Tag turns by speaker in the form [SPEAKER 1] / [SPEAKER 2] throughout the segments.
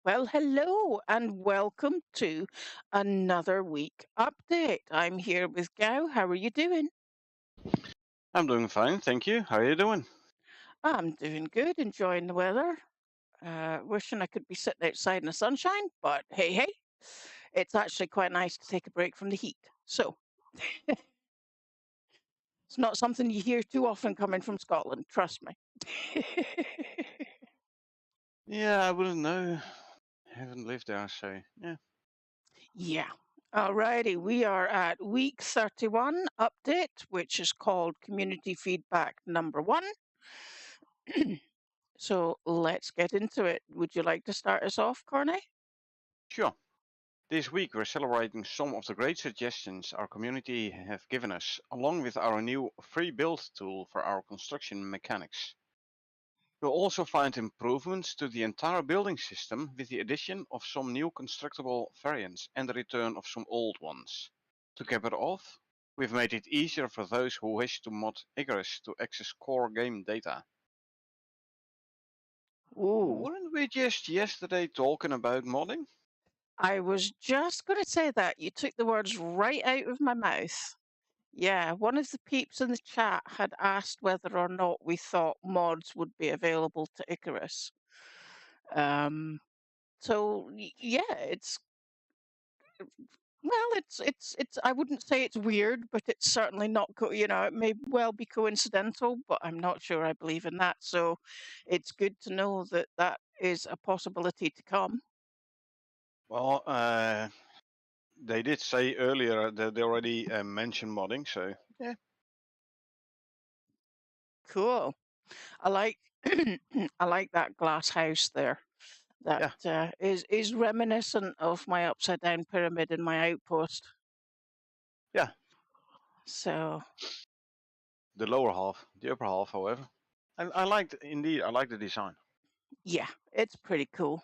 [SPEAKER 1] Well, hello and welcome to another week update. I'm here with Gao. How are you doing?
[SPEAKER 2] I'm doing fine, thank you. How are you doing?
[SPEAKER 1] I'm doing good, enjoying the weather. Wishing I could be sitting outside in the sunshine, but hey, hey, it's actually quite nice to take a break from the heat. So it's not something you hear too often coming from Scotland, trust me.
[SPEAKER 2] Yeah, I wouldn't know. Haven't lived there, so yeah.
[SPEAKER 1] Yeah. Alrighty, we are at week 31 update, which is called Community Feedback number 1. So let's get into it. Would you like to start us off, Corny?
[SPEAKER 2] Sure. This week we're celebrating some of the great suggestions our community have given us, along with our new free build tool for our construction mechanics. We'll also find improvements to the entire building system with the addition of some new constructible variants and the return of some old ones. To cap it off, we've made it easier for those who wish to mod Icarus to access core game data.
[SPEAKER 1] Ooh,
[SPEAKER 2] Weren't we just yesterday talking about modding?
[SPEAKER 1] I was just going to say that. You took the words right out of my mouth. Yeah, one of the peeps in the chat had asked whether or not we thought mods would be available to Icarus. Um, yeah, it's I wouldn't say it's weird, but it's certainly not it may well be coincidental, but I'm not sure I believe in that. So it's good to know that that is a possibility to come.
[SPEAKER 2] Well, they did say earlier that they already mentioned modding, so yeah.
[SPEAKER 1] Cool. I like I like that glass house there. That
[SPEAKER 2] Yeah,
[SPEAKER 1] is reminiscent of my upside down pyramid in my outpost.
[SPEAKER 2] yeah.
[SPEAKER 1] So
[SPEAKER 2] The lower half, the upper half, however. I liked, indeed, I like the design.
[SPEAKER 1] yeah, it's pretty cool.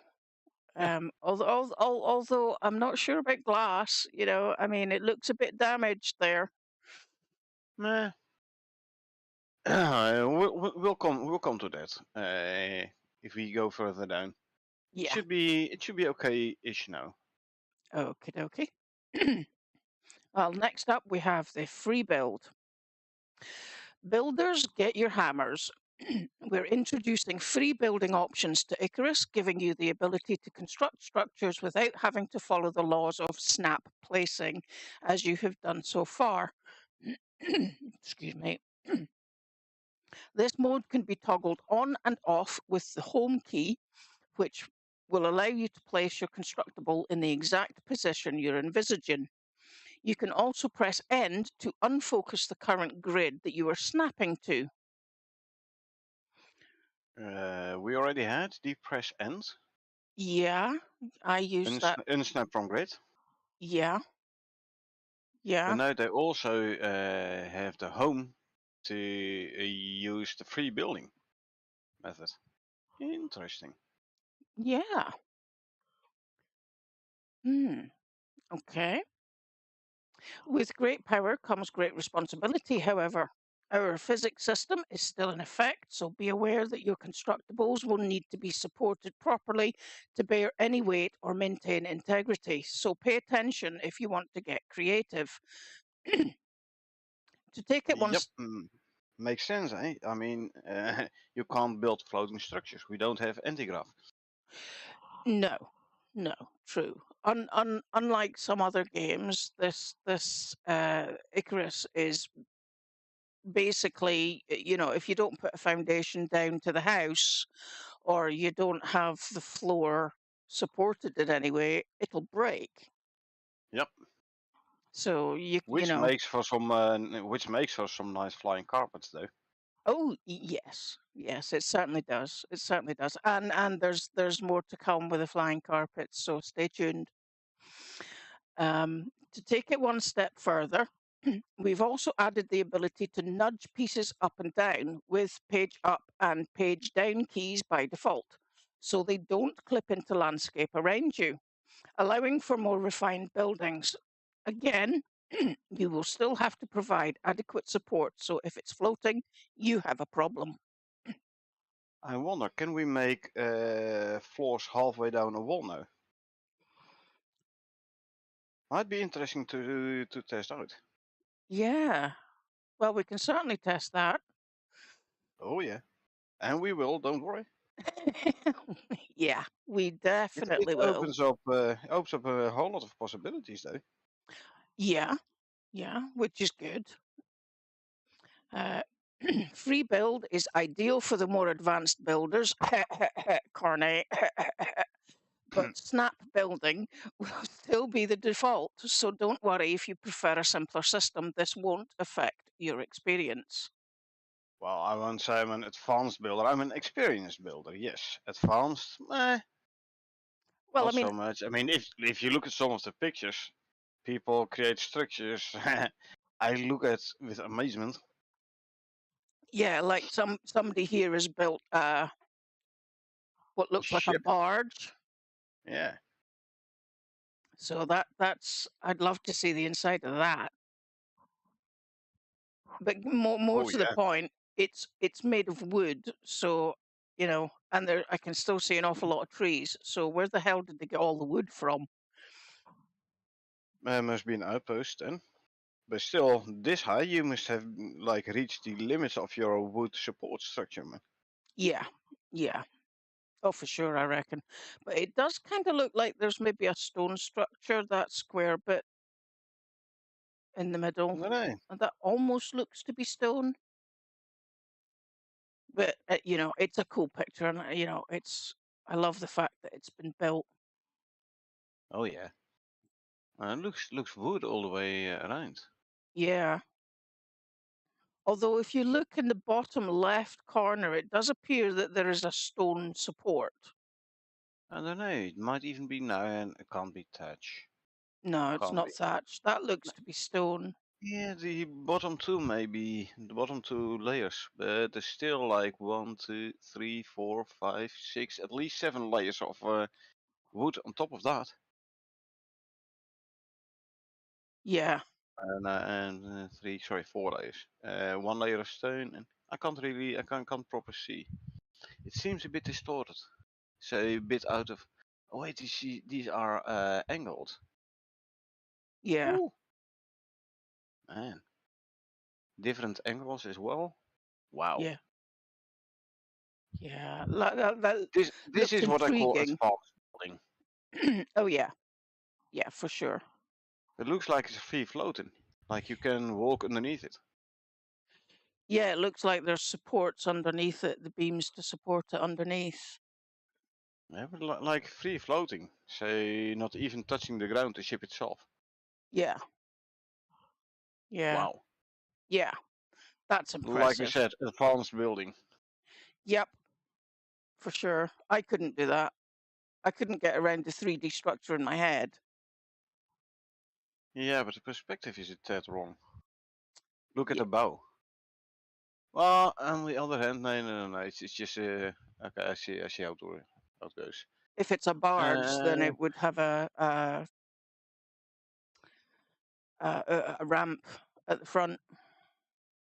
[SPEAKER 2] Yeah.
[SPEAKER 1] Although I'm not sure about glass, I mean, it looks a bit damaged there.
[SPEAKER 2] Meh. We'll come to that if we go further down.
[SPEAKER 1] Yeah.
[SPEAKER 2] It should be okay-ish now.
[SPEAKER 1] Okie dokie. Well, next up we have the free build. Builders, get your hammers. We're introducing free building options to Icarus, giving you the ability to construct structures without having to follow the laws of snap placing, as you have done so far. Excuse me. This mode can be toggled on and off with the home key, which will allow you to place your constructible in the exact position you're envisaging. You can also press end to unfocus the current grid that you are snapping to.
[SPEAKER 2] We already had the press end,
[SPEAKER 1] Yeah, I use that.
[SPEAKER 2] unsnap from grid,
[SPEAKER 1] Yeah,
[SPEAKER 2] but
[SPEAKER 1] yeah,
[SPEAKER 2] now they also have the home to use the free building method. Interesting.
[SPEAKER 1] yeah. Hmm. Okay. With great power comes great responsibility, however. Our physics system is still in effect, so be aware that your constructibles will need to be supported properly to bear any weight or maintain integrity. So pay attention if you want to get creative. To take it one
[SPEAKER 2] Yep, makes sense, eh? I mean, you can't build floating structures. We don't have anti-grav.
[SPEAKER 1] No, no, true. Unlike some other games, this Icarus is basically, if you don't put a foundation down to the house, or you don't have the floor supported in any way, it'll break.
[SPEAKER 2] Yep,
[SPEAKER 1] So
[SPEAKER 2] which makes for some nice flying carpets, though.
[SPEAKER 1] oh yes, yes, it certainly does. It certainly does. And there's more to come with the flying carpets, so stay tuned. To take it one step further, we've also added the ability to nudge pieces up and down with page up and page down keys by default, so they don't clip into landscape around you, allowing for more refined buildings. Again, you will still have to provide adequate support, so if it's floating, you have a problem.
[SPEAKER 2] I wonder, can we make floors halfway down a wall now? Might be interesting to test out.
[SPEAKER 1] Yeah. Well, we can certainly test that.
[SPEAKER 2] Oh yeah, and we will. Don't worry.
[SPEAKER 1] Yeah, we
[SPEAKER 2] It
[SPEAKER 1] definitely will.
[SPEAKER 2] opens up a whole lot of possibilities though.
[SPEAKER 1] Yeah, yeah, which is good. Uh, free build is ideal for the more advanced builders, Carney, but snap building will still be the default. So don't worry if you prefer a simpler system, this won't affect your experience.
[SPEAKER 2] Well, I won't say I'm an advanced builder. I'm an experienced builder. Yes, advanced,
[SPEAKER 1] Well, I
[SPEAKER 2] not
[SPEAKER 1] mean,
[SPEAKER 2] so much. I mean, if you look at some of the pictures, people create structures. I look at with amazement.
[SPEAKER 1] yeah, like somebody here has built what looks like a
[SPEAKER 2] Ship.
[SPEAKER 1] barge.
[SPEAKER 2] Yeah.
[SPEAKER 1] So that's I'd love to see the inside of that. But more
[SPEAKER 2] Oh
[SPEAKER 1] to the
[SPEAKER 2] yeah.
[SPEAKER 1] point, it's made of wood, so and there I can still see an awful lot of trees. So where the hell did they get all the wood from?
[SPEAKER 2] Must be an outpost then. But still, this high, you must have like reached the limits of your wood support structure, man.
[SPEAKER 1] Yeah, yeah. Oh, for sure, I reckon. But it does kind of look like there's maybe a stone structure, that square bit in the middle,
[SPEAKER 2] No, no.
[SPEAKER 1] and that almost looks to be stone. But it's a cool picture, and I love the fact that it's been built.
[SPEAKER 2] Oh yeah. Looks wood all the way around.
[SPEAKER 1] Yeah. Although if you look in the bottom left corner, it does appear that there is a stone support.
[SPEAKER 2] I don't know. It might even be now, and it can't be touch.
[SPEAKER 1] No, it's
[SPEAKER 2] Can't
[SPEAKER 1] not
[SPEAKER 2] be.
[SPEAKER 1] thatched. That looks to be stone.
[SPEAKER 2] Yeah, the bottom two maybe the bottom two layers, but there's still like 1, 2, 3, 4, 5, 6, at least 7 layers of wood on top of that,
[SPEAKER 1] Yeah,
[SPEAKER 2] and three, sorry, 4 layers. 1 layer of stone, and I can't proper see. It seems a bit distorted, so a bit out of. Oh wait, these are angled.
[SPEAKER 1] yeah,
[SPEAKER 2] Ooh, man, different angles as well. Wow,
[SPEAKER 1] yeah, yeah. That
[SPEAKER 2] this
[SPEAKER 1] looks
[SPEAKER 2] is what I call
[SPEAKER 1] intriguing.
[SPEAKER 2] advanced building.
[SPEAKER 1] Oh yeah, yeah, for sure.
[SPEAKER 2] It looks like it's free floating, like you can walk underneath it.
[SPEAKER 1] Yeah, it looks like there's supports underneath it, the beams to support it underneath.
[SPEAKER 2] Yeah, but like free floating, say not even touching the ground, the ship itself.
[SPEAKER 1] Yeah, yeah,
[SPEAKER 2] Wow.
[SPEAKER 1] yeah. That's
[SPEAKER 2] Like I
[SPEAKER 1] impressive.
[SPEAKER 2] said, advanced building.
[SPEAKER 1] Yep, for sure. I couldn't do that. I couldn't get around the 3D structure in my head.
[SPEAKER 2] Yeah, but the perspective is a tad wrong. Look at
[SPEAKER 1] Yeah.
[SPEAKER 2] the bow. Well, on the other hand, no. It's just okay. I see how it goes.
[SPEAKER 1] If it's a barge, then
[SPEAKER 2] Uh,
[SPEAKER 1] it would have a ramp at the front.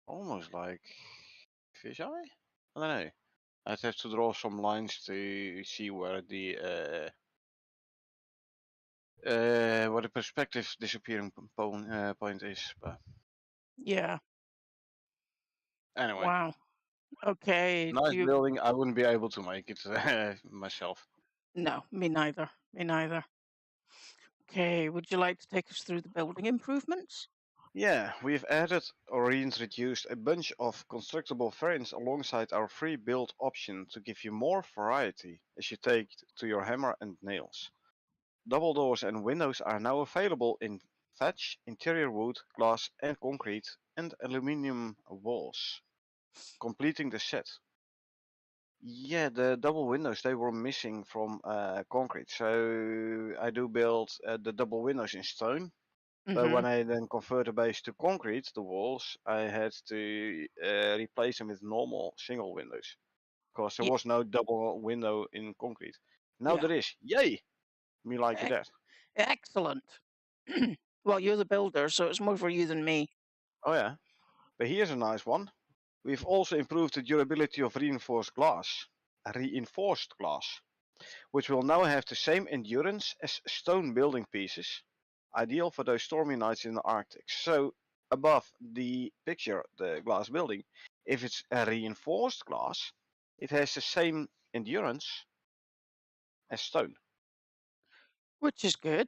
[SPEAKER 2] almost like fish eye. I don't know. I'd have to draw some lines to see where the perspective disappearing point is. But
[SPEAKER 1] Yeah.
[SPEAKER 2] anyway,
[SPEAKER 1] Wow. Okay.
[SPEAKER 2] nice building. I wouldn't be able to make it myself.
[SPEAKER 1] No, me neither. Me neither. Okay. Would you like to take us through the building improvements?
[SPEAKER 2] Yeah, we've added or reintroduced a bunch of constructible variants alongside our free build option to give you more variety as you take to your hammer and nails. Double doors and windows are now available in thatch, interior wood, glass and concrete, and aluminium walls, completing the set. Yeah, the double windows they were missing from concrete, so I do build the double windows in stone. But
[SPEAKER 1] Mm-hmm.
[SPEAKER 2] when I then convert the base to concrete, the walls, I had to replace them with normal single windows because there
[SPEAKER 1] Yeah.
[SPEAKER 2] was no double window in concrete. Now
[SPEAKER 1] Yeah.
[SPEAKER 2] there is. Yay! Me like
[SPEAKER 1] Ec-
[SPEAKER 2] that.
[SPEAKER 1] Excellent. Well, you're the builder, so it's more for you than me.
[SPEAKER 2] Oh yeah. But here's a nice one. We've also improved the durability of reinforced glass. reinforced glass, which will now have the same endurance as stone building pieces, ideal for those stormy nights in the Arctic. So above the picture, the glass building, if it's a reinforced glass, it has the same endurance as stone.
[SPEAKER 1] which is good.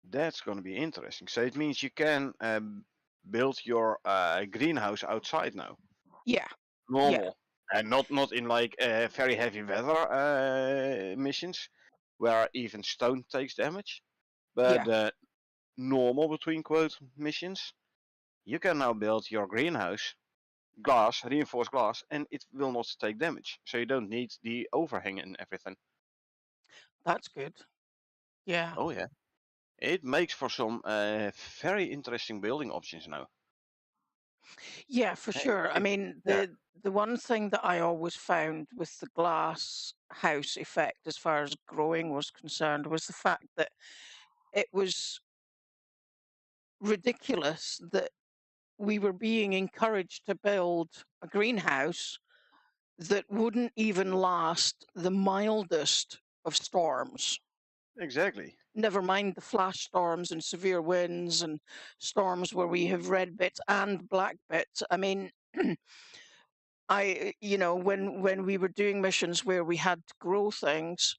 [SPEAKER 2] That's going to be interesting. So it means you can build your greenhouse outside now,
[SPEAKER 1] Yeah, yeah,
[SPEAKER 2] normal, and not in like very heavy weather missions where even stone takes damage, but
[SPEAKER 1] yeah.
[SPEAKER 2] the normal between quote missions, you can now build your greenhouse glass, reinforced glass, and it will not take damage. So you don't need the overhang and everything.
[SPEAKER 1] That's good. Yeah.
[SPEAKER 2] Oh yeah, it makes for some very interesting building options now.
[SPEAKER 1] Yeah, for
[SPEAKER 2] Hey,
[SPEAKER 1] sure. I mean,
[SPEAKER 2] yeah,
[SPEAKER 1] the one thing that I always found with the glass house effect as far as growing was concerned was the fact that it was ridiculous that we were being encouraged to build a greenhouse that wouldn't even last the mildest of storms.
[SPEAKER 2] exactly.
[SPEAKER 1] Never mind the flash storms and severe winds and storms where we have red bits and black bits. I mean, when we were doing missions where we had to grow things,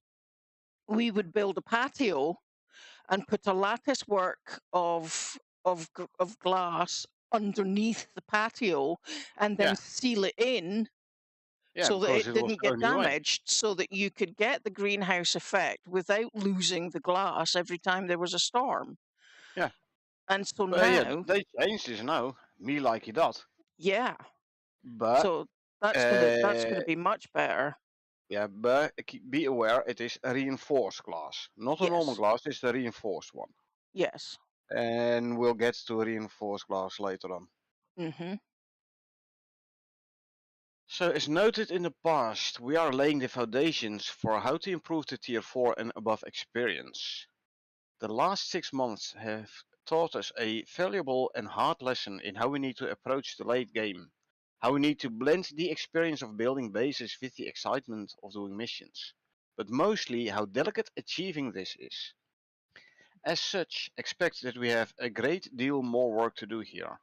[SPEAKER 1] we would build a patio and put a lattice work of glass underneath the patio and then
[SPEAKER 2] Yeah,
[SPEAKER 1] seal it in
[SPEAKER 2] yeah,
[SPEAKER 1] so that
[SPEAKER 2] because
[SPEAKER 1] it
[SPEAKER 2] it was
[SPEAKER 1] didn't
[SPEAKER 2] the
[SPEAKER 1] get
[SPEAKER 2] only way.
[SPEAKER 1] damaged, so that you could get the greenhouse effect without losing the glass every time there was a storm.
[SPEAKER 2] Yeah,
[SPEAKER 1] And so
[SPEAKER 2] but yeah,
[SPEAKER 1] now,
[SPEAKER 2] they changed this now. Me like it that,
[SPEAKER 1] yeah,
[SPEAKER 2] but
[SPEAKER 1] so that's gonna
[SPEAKER 2] uh,
[SPEAKER 1] be much better.
[SPEAKER 2] yeah, but be aware it is a reinforced glass, not a normal
[SPEAKER 1] Yes,
[SPEAKER 2] glass. It's the reinforced one,
[SPEAKER 1] yes.
[SPEAKER 2] and we'll get to reinforced glass later on.
[SPEAKER 1] Hmm.
[SPEAKER 2] So, as noted in the past, we are laying the foundations for how to improve the Tier 4 and above experience. The last 6 months have taught us a valuable and hard lesson in how we need to approach the late game, how we need to blend the experience of building bases with the excitement of doing missions, but mostly how delicate achieving this is. As such, expect that we have a great deal more work to do here.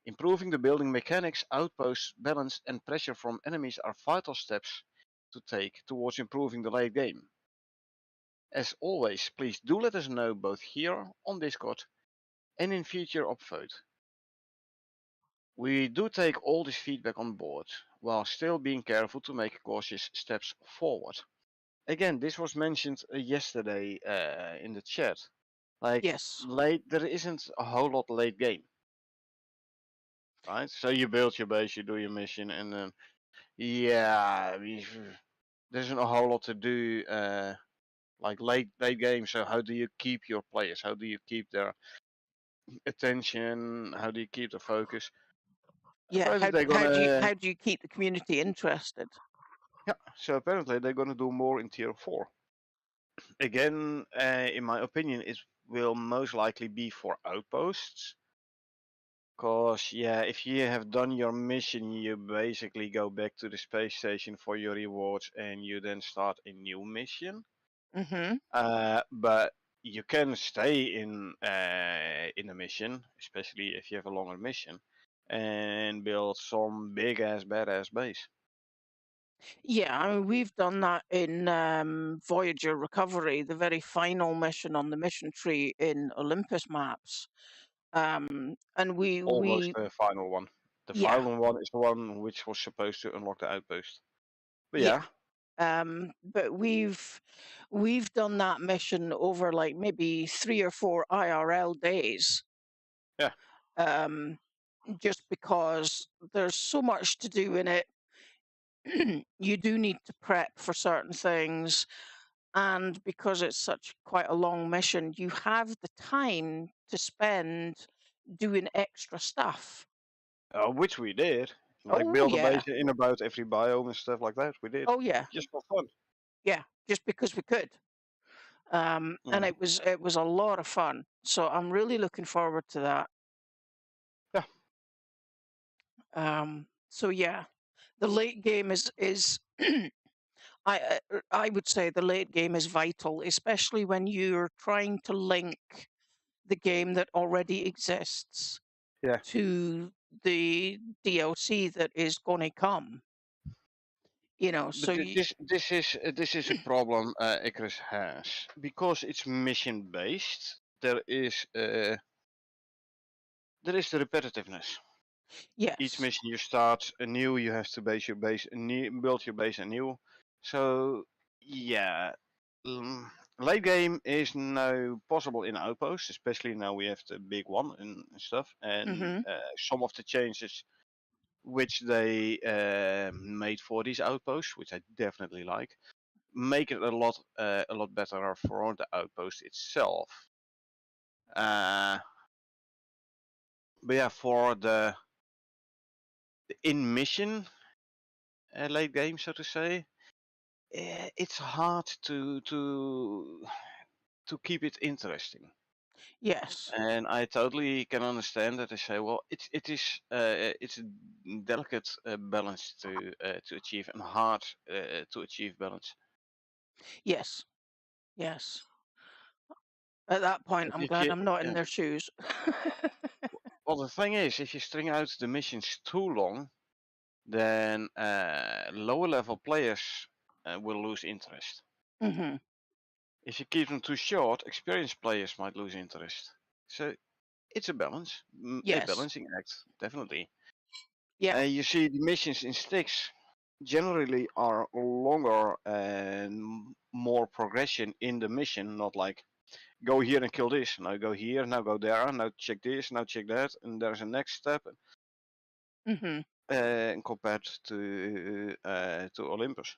[SPEAKER 2] Improving the building mechanics, outposts, balance, and pressure from enemies are vital steps to take towards improving the late game. As always, please do let us know both here on Discord and in future upvote. We do take all this feedback on board, while still being careful to make cautious steps forward. Again, this was mentioned yesterday in the chat. Like,
[SPEAKER 1] Yes.
[SPEAKER 2] late, there isn't a whole lot late game, right? So you build your base, you do your mission, and then, yeah, there isn't a whole lot to do, like late game. So how do you keep your players? How do you keep their attention? How do you keep the focus?
[SPEAKER 1] Yeah.
[SPEAKER 2] Apparently
[SPEAKER 1] How
[SPEAKER 2] they're
[SPEAKER 1] how do you
[SPEAKER 2] gonna
[SPEAKER 1] how do you keep the community interested?
[SPEAKER 2] yeah. So apparently they're gonna do more in tier 4. Again, in my opinion, it will most likely be for outposts. Cause yeah, if you have done your mission, you basically go back to the space station for your rewards, and you then start a new mission.
[SPEAKER 1] Hmm.
[SPEAKER 2] But you can stay in a mission, especially if you have a longer mission, and build some big ass badass base.
[SPEAKER 1] Yeah, I mean, we've done that in Voyager Recovery, the very final mission on the mission tree in Olympus maps. And
[SPEAKER 2] Almost
[SPEAKER 1] we
[SPEAKER 2] the final one. The
[SPEAKER 1] yeah,
[SPEAKER 2] final one is the one which was supposed to unlock the outpost. But
[SPEAKER 1] yeah.
[SPEAKER 2] yeah,
[SPEAKER 1] But we've done that mission over like maybe 3 or 4 IRL days.
[SPEAKER 2] yeah.
[SPEAKER 1] Um, just because there's so much to do in it. You do need to prep for certain things, and because it's such quite a long mission, you have the time to spend doing extra stuff.
[SPEAKER 2] Which we did. Like
[SPEAKER 1] Oh
[SPEAKER 2] build a
[SPEAKER 1] yeah,
[SPEAKER 2] base in about every biome and stuff like that. We did.
[SPEAKER 1] oh yeah,
[SPEAKER 2] Just for fun.
[SPEAKER 1] yeah. Just because we could, and
[SPEAKER 2] Yeah.
[SPEAKER 1] it was a lot of fun. So I'm really looking forward to that.
[SPEAKER 2] Yeah.
[SPEAKER 1] So yeah, the late game is I would say the late game is vital, especially when you're trying to link the game that already exists
[SPEAKER 2] Yeah.
[SPEAKER 1] to the DLC that is going to come. You know,
[SPEAKER 2] But
[SPEAKER 1] so you,
[SPEAKER 2] this is a problem Icarus has because it's mission based. There is the repetitiveness. Each
[SPEAKER 1] yes,
[SPEAKER 2] mission you start anew, you have to build your base anew. So yeah, late game is now possible in Outpost, especially now we have the big one and stuff, and
[SPEAKER 1] hmm
[SPEAKER 2] some of the changes which they made for these outposts, which I definitely like, make it a lot better for the outpost itself. Uh, but yeah, for the in mission late game, so to say, it's hard to keep it interesting.
[SPEAKER 1] yes,
[SPEAKER 2] And I totally can understand that they say, well, it's a delicate balance to achieve and hard to achieve balance.
[SPEAKER 1] yes, yes. At that point,
[SPEAKER 2] But
[SPEAKER 1] I'm
[SPEAKER 2] if
[SPEAKER 1] glad
[SPEAKER 2] you,
[SPEAKER 1] I'm not in
[SPEAKER 2] yeah.
[SPEAKER 1] their shoes.
[SPEAKER 2] Well, the thing is, if you string out the missions too long, then lower level players will lose interest.
[SPEAKER 1] hmm
[SPEAKER 2] If you keep them too short, experienced players might lose interest. So it's a balance, a
[SPEAKER 1] Yes,
[SPEAKER 2] balancing act, definitely.
[SPEAKER 1] yeah,
[SPEAKER 2] You see, the missions in sticks generally are longer and more progression in the mission, not like go here and kill this, now go here, now go there, now check this, now check that, and there's a next step.
[SPEAKER 1] hmm
[SPEAKER 2] Compared to Olympus.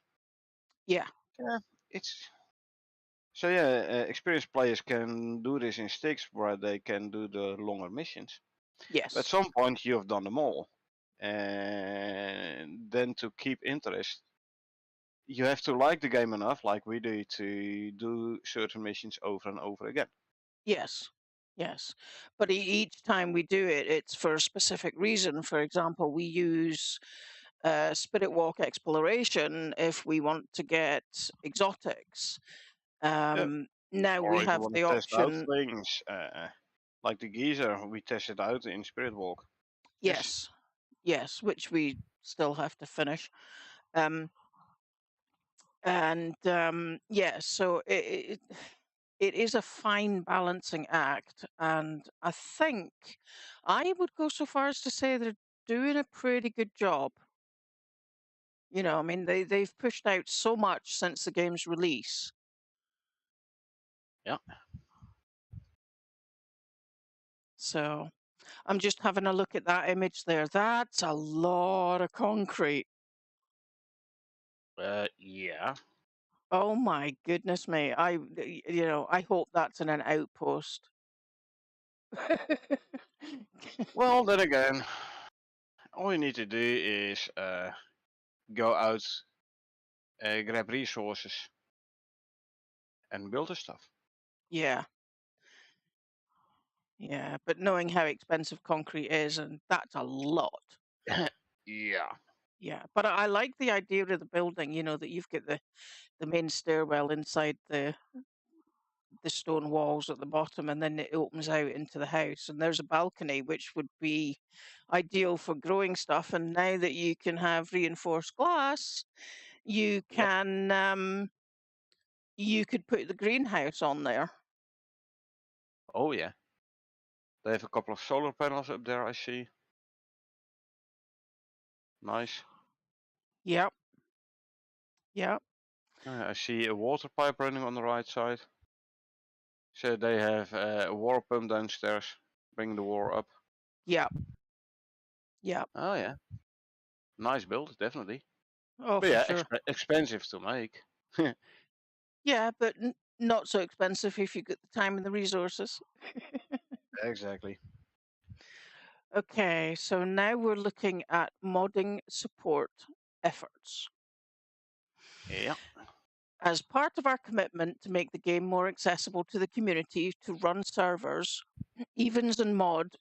[SPEAKER 1] yeah,
[SPEAKER 2] Yeah, it's so yeah. Experienced players can do this in sticks, where they can do the longer missions. At
[SPEAKER 1] yes,
[SPEAKER 2] some point, you have done them all, and then to keep interest, you have to like the game enough, like we do, to do certain missions over and over again.
[SPEAKER 1] yes, yes. But each time we do it, it's for a specific reason. For example, we use Spirit Walk exploration if we want to get exotics.
[SPEAKER 2] Yeah.
[SPEAKER 1] Now we
[SPEAKER 2] Or if you
[SPEAKER 1] have
[SPEAKER 2] want
[SPEAKER 1] the
[SPEAKER 2] to test out
[SPEAKER 1] option,
[SPEAKER 2] things, like the geezer, we tested out in Spirit Walk. Yes.
[SPEAKER 1] yes, yes, which we still have to finish. Um, and yeah, so it is a fine balancing act, and I think I would go so far as to say they're doing a pretty good job. You know, I mean, they've pushed out so much since the game's release.
[SPEAKER 2] Yeah.
[SPEAKER 1] So I'm just having a look at that image there. That's a lot of concrete.
[SPEAKER 2] Yeah.
[SPEAKER 1] Oh my goodness me. I hope that's in an outpost.
[SPEAKER 2] Well, then again, all you need to do is go out, grab resources, and build the stuff.
[SPEAKER 1] Yeah, yeah. But knowing how expensive concrete is, and that's a lot.
[SPEAKER 2] Yeah.
[SPEAKER 1] Yeah. But I like the idea of the building, that you've got the main stairwell inside the stone walls at the bottom, and then it opens out into the house. And there's a balcony, which would be ideal for growing stuff. And now that you can have reinforced glass, you
[SPEAKER 2] Yep.
[SPEAKER 1] can you could put the greenhouse on there.
[SPEAKER 2] Oh yeah. They have a couple of solar panels up there. I see. Nice.
[SPEAKER 1] Yep, yep,
[SPEAKER 2] I see a water pipe running on the right side. So they have a water pump downstairs, bringing the water up.
[SPEAKER 1] yep, yep.
[SPEAKER 2] Oh yeah. Nice build, definitely.
[SPEAKER 1] Oh,
[SPEAKER 2] But
[SPEAKER 1] for
[SPEAKER 2] yeah,
[SPEAKER 1] sure.
[SPEAKER 2] expensive to make.
[SPEAKER 1] Yeah, but not so expensive if you get the time and the resources.
[SPEAKER 2] Exactly.
[SPEAKER 1] Okay, so now we're looking at modding support efforts.
[SPEAKER 2] Yeah.
[SPEAKER 1] As part of our commitment to make the game more accessible to the community to run servers, Evens and Mod,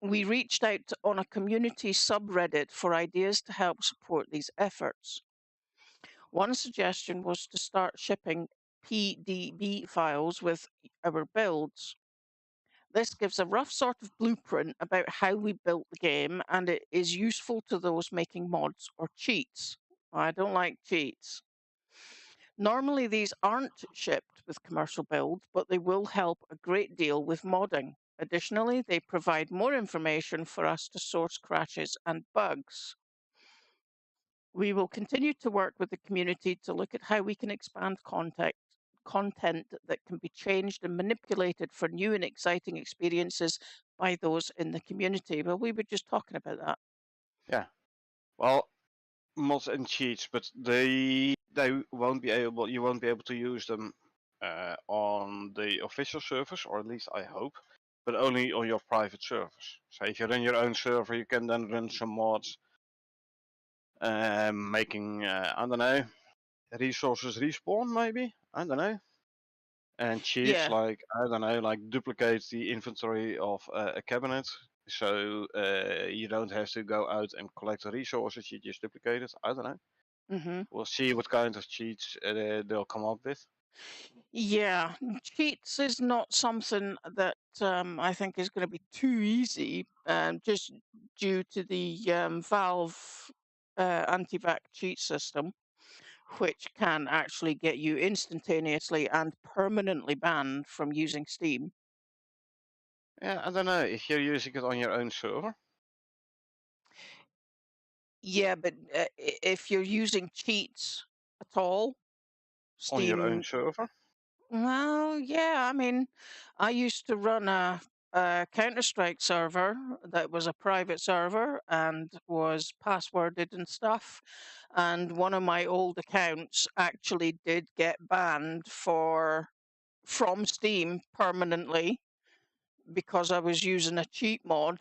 [SPEAKER 1] we reached out on a community subreddit for ideas to help support these efforts. One suggestion was to start shipping PDB files with our builds. This gives a rough sort of blueprint about how we built the game, and it is useful to those making mods or cheats. I don't like cheats. Normally, these aren't shipped with commercial builds, but they will help a great deal with modding. Additionally, they provide more information for us to source crashes and bugs. We will continue to work with the community to look at how we can expand content that can be changed and manipulated for new and exciting experiences by those in the community. Well, we were just talking about that.
[SPEAKER 2] Yeah. Well, mods and cheats, but they won't be able. You won't be able to use them on the official servers, or at least I hope, but only on your private servers. So if you run your own server, you can then run some mods, making I don't know, resources respawn maybe. I don't know. And cheats
[SPEAKER 1] Yeah.
[SPEAKER 2] like I don't know, like duplicate the inventory of a cabinet, so you don't have to go out and collect the resources. You just duplicate it. I don't know.
[SPEAKER 1] hmm
[SPEAKER 2] We'll see what kind of cheats they'll come up with.
[SPEAKER 1] Yeah. Cheats is not something that I think is going to be too easy, just due to the Valve anti-vac cheat system, which can actually get you instantaneously and permanently banned from using Steam.
[SPEAKER 2] Yeah, I don't know if you're using it on your own server,
[SPEAKER 1] Yeah, but if you're using cheats at all,
[SPEAKER 2] on your own
[SPEAKER 1] Steam.
[SPEAKER 2] server.
[SPEAKER 1] Well, yeah. I mean, I used to run a Counter-Strike server that was a private server and was passworded and stuff. And one of my old accounts actually did get banned from Steam permanently because I was using a cheat mod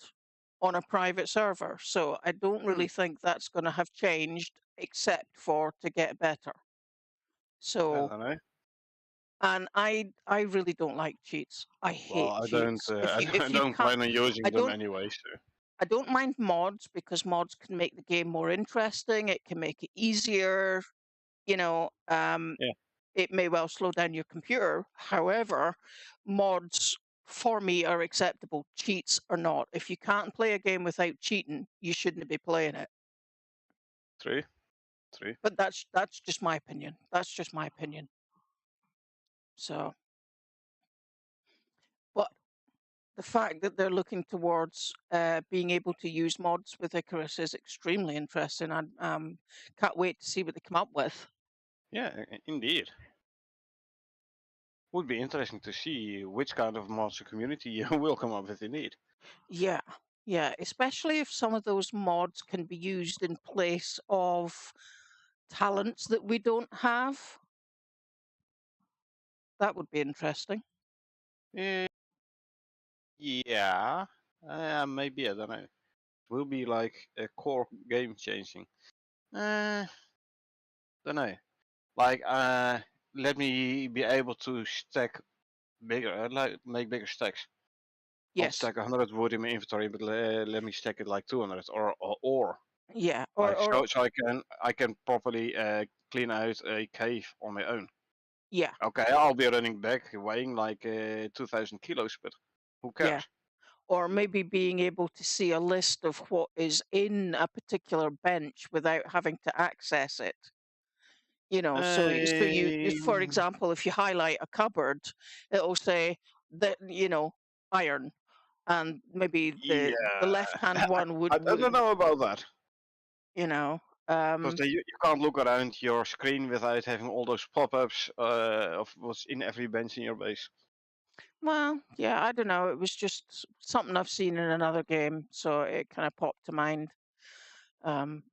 [SPEAKER 1] on a private server. So I don't
[SPEAKER 2] Hmm,
[SPEAKER 1] really think that's going to have changed except for to get better.
[SPEAKER 2] I
[SPEAKER 1] So,
[SPEAKER 2] don't know.
[SPEAKER 1] and I really don't like cheats. I
[SPEAKER 2] Well,
[SPEAKER 1] hate cheats. If you
[SPEAKER 2] I
[SPEAKER 1] if you
[SPEAKER 2] don't
[SPEAKER 1] can't,
[SPEAKER 2] plan on using
[SPEAKER 1] I
[SPEAKER 2] them
[SPEAKER 1] don't
[SPEAKER 2] anyway. So
[SPEAKER 1] I don't mind mods because mods can make the game more interesting. It can make it easier. You know,
[SPEAKER 2] yeah,
[SPEAKER 1] it may well slow down your computer. However, mods for me are acceptable. Cheats are not. If you can't play a game without cheating, you shouldn't be playing it.
[SPEAKER 2] true, true.
[SPEAKER 1] But that's just my opinion. That's just my opinion. So, but the fact that they're looking towards being able to use mods with Icarus is extremely interesting. I can't wait to see what they come up with.
[SPEAKER 2] Yeah, indeed. Would be interesting to see which kind of monster community you will come up with indeed.
[SPEAKER 1] Yeah, yeah, especially if some of those mods can be used in place of talents that we don't have. That would be interesting.
[SPEAKER 2] Eh, yeah, maybe I don't know. Will be like a core game changing. Don't know. Like let me be able to stack bigger, like make bigger stacks. Not
[SPEAKER 1] Yes,
[SPEAKER 2] stack 100 wood in my inventory, but let me stack it like 200 or
[SPEAKER 1] yeah,
[SPEAKER 2] like so I can properly clean out a cave on my own.
[SPEAKER 1] yeah,
[SPEAKER 2] Okay, I'll be running back weighing like 2,000 kilos, but who
[SPEAKER 1] yeah.
[SPEAKER 2] cares?
[SPEAKER 1] Or maybe being able to see a list of what is in a particular bench without having to access it. For
[SPEAKER 2] Um,
[SPEAKER 1] example, if you highlight a cupboard, it'll say that, iron, and maybe the
[SPEAKER 2] yeah,
[SPEAKER 1] left hand one
[SPEAKER 2] I don't know about that.
[SPEAKER 1] you know,
[SPEAKER 2] Because
[SPEAKER 1] um,
[SPEAKER 2] you can't look around your screen without having all those pop-ups of what's in every bench in your base.
[SPEAKER 1] well, yeah, I don't know. It was just something I've seen in another game, so it kind of popped to mind.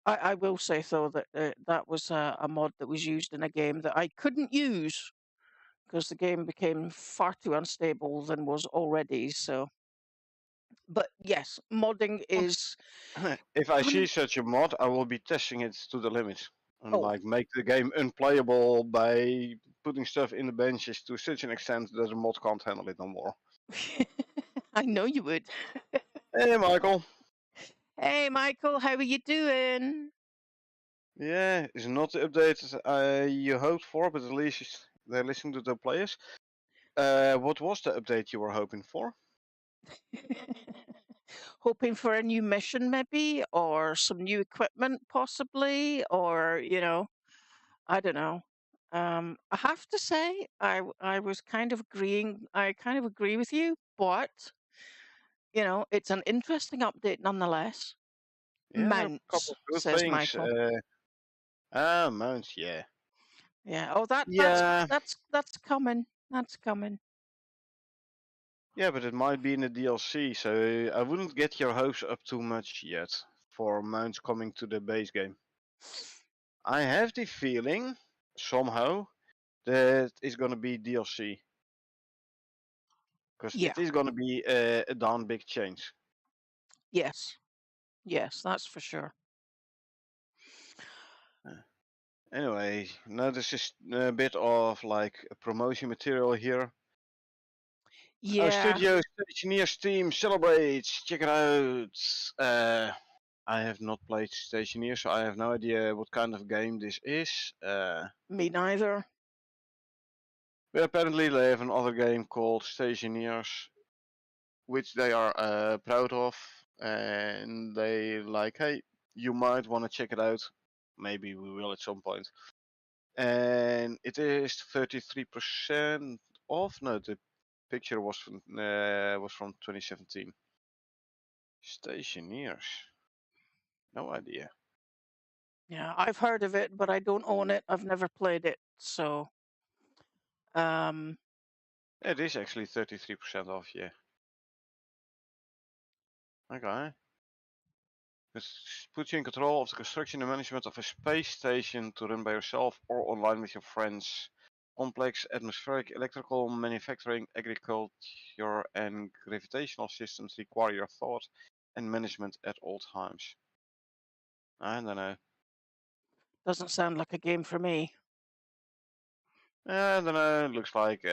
[SPEAKER 1] I will say though that that was a mod that was used in a game that I couldn't use because the game became far too unstable than was already. So, but yes, modding
[SPEAKER 2] Well,
[SPEAKER 1] is.
[SPEAKER 2] if I
[SPEAKER 1] I
[SPEAKER 2] see
[SPEAKER 1] mean,
[SPEAKER 2] such a mod, I will be testing it to the limit and
[SPEAKER 1] oh,
[SPEAKER 2] like make the game unplayable by putting stuff in the benches to such an extent that the mod can't handle it no more.
[SPEAKER 1] I know you would.
[SPEAKER 2] Hey, Michael.
[SPEAKER 1] Hey, Michael, how are you doing?
[SPEAKER 2] Yeah, it's not the update you hoped for, but at least they're listening to the players. What was the update you were hoping for?
[SPEAKER 1] Hoping for a new mission, maybe, or some new equipment, possibly, or I don't know. I have to say, I was kind of agreeing. I kind of agree with you, but it's an interesting update nonetheless.
[SPEAKER 2] Yeah, there are a couple
[SPEAKER 1] Mounts,
[SPEAKER 2] of good
[SPEAKER 1] says
[SPEAKER 2] things.
[SPEAKER 1] Michael.
[SPEAKER 2] Mounts, yeah.
[SPEAKER 1] Yeah. Oh, that that's
[SPEAKER 2] Yeah,
[SPEAKER 1] that's that's coming. That's coming.
[SPEAKER 2] yeah, but it might be in the DLC, so I wouldn't get your hopes up too much yet for mounts coming to the base game. I have the feeling, somehow, that it's gonna be DLC. Because
[SPEAKER 1] Yeah.
[SPEAKER 2] it is gonna be a darn big change.
[SPEAKER 1] Yes. Yes. That's for sure.
[SPEAKER 2] Uh, Anyway, now this is a bit of like promotion material here. Our
[SPEAKER 1] Yeah.
[SPEAKER 2] studio Stationeers team celebrates. Check it out. I have not played Stationeer, so I have no idea what kind of game this is.
[SPEAKER 1] Me neither.
[SPEAKER 2] But apparently they have another game called Stationeers, which they are proud of, and they like, hey, you might want to check it out. Maybe we will at some point. And it is 33% off. No, the picture was from 2017. Stationeers. No idea.
[SPEAKER 1] Yeah. I've heard of it, but I don't own it. I've never played it. So, um,
[SPEAKER 2] It is actually 33% off. Yeah. Okay. This puts you in control of the construction and management of a space station to run by yourself or online with your friends. Complex atmospheric, electrical, manufacturing, agriculture, and gravitational systems require your thought and management at all times. I don't know.
[SPEAKER 1] doesn't sound like a game for me.
[SPEAKER 2] I don't know. It looks like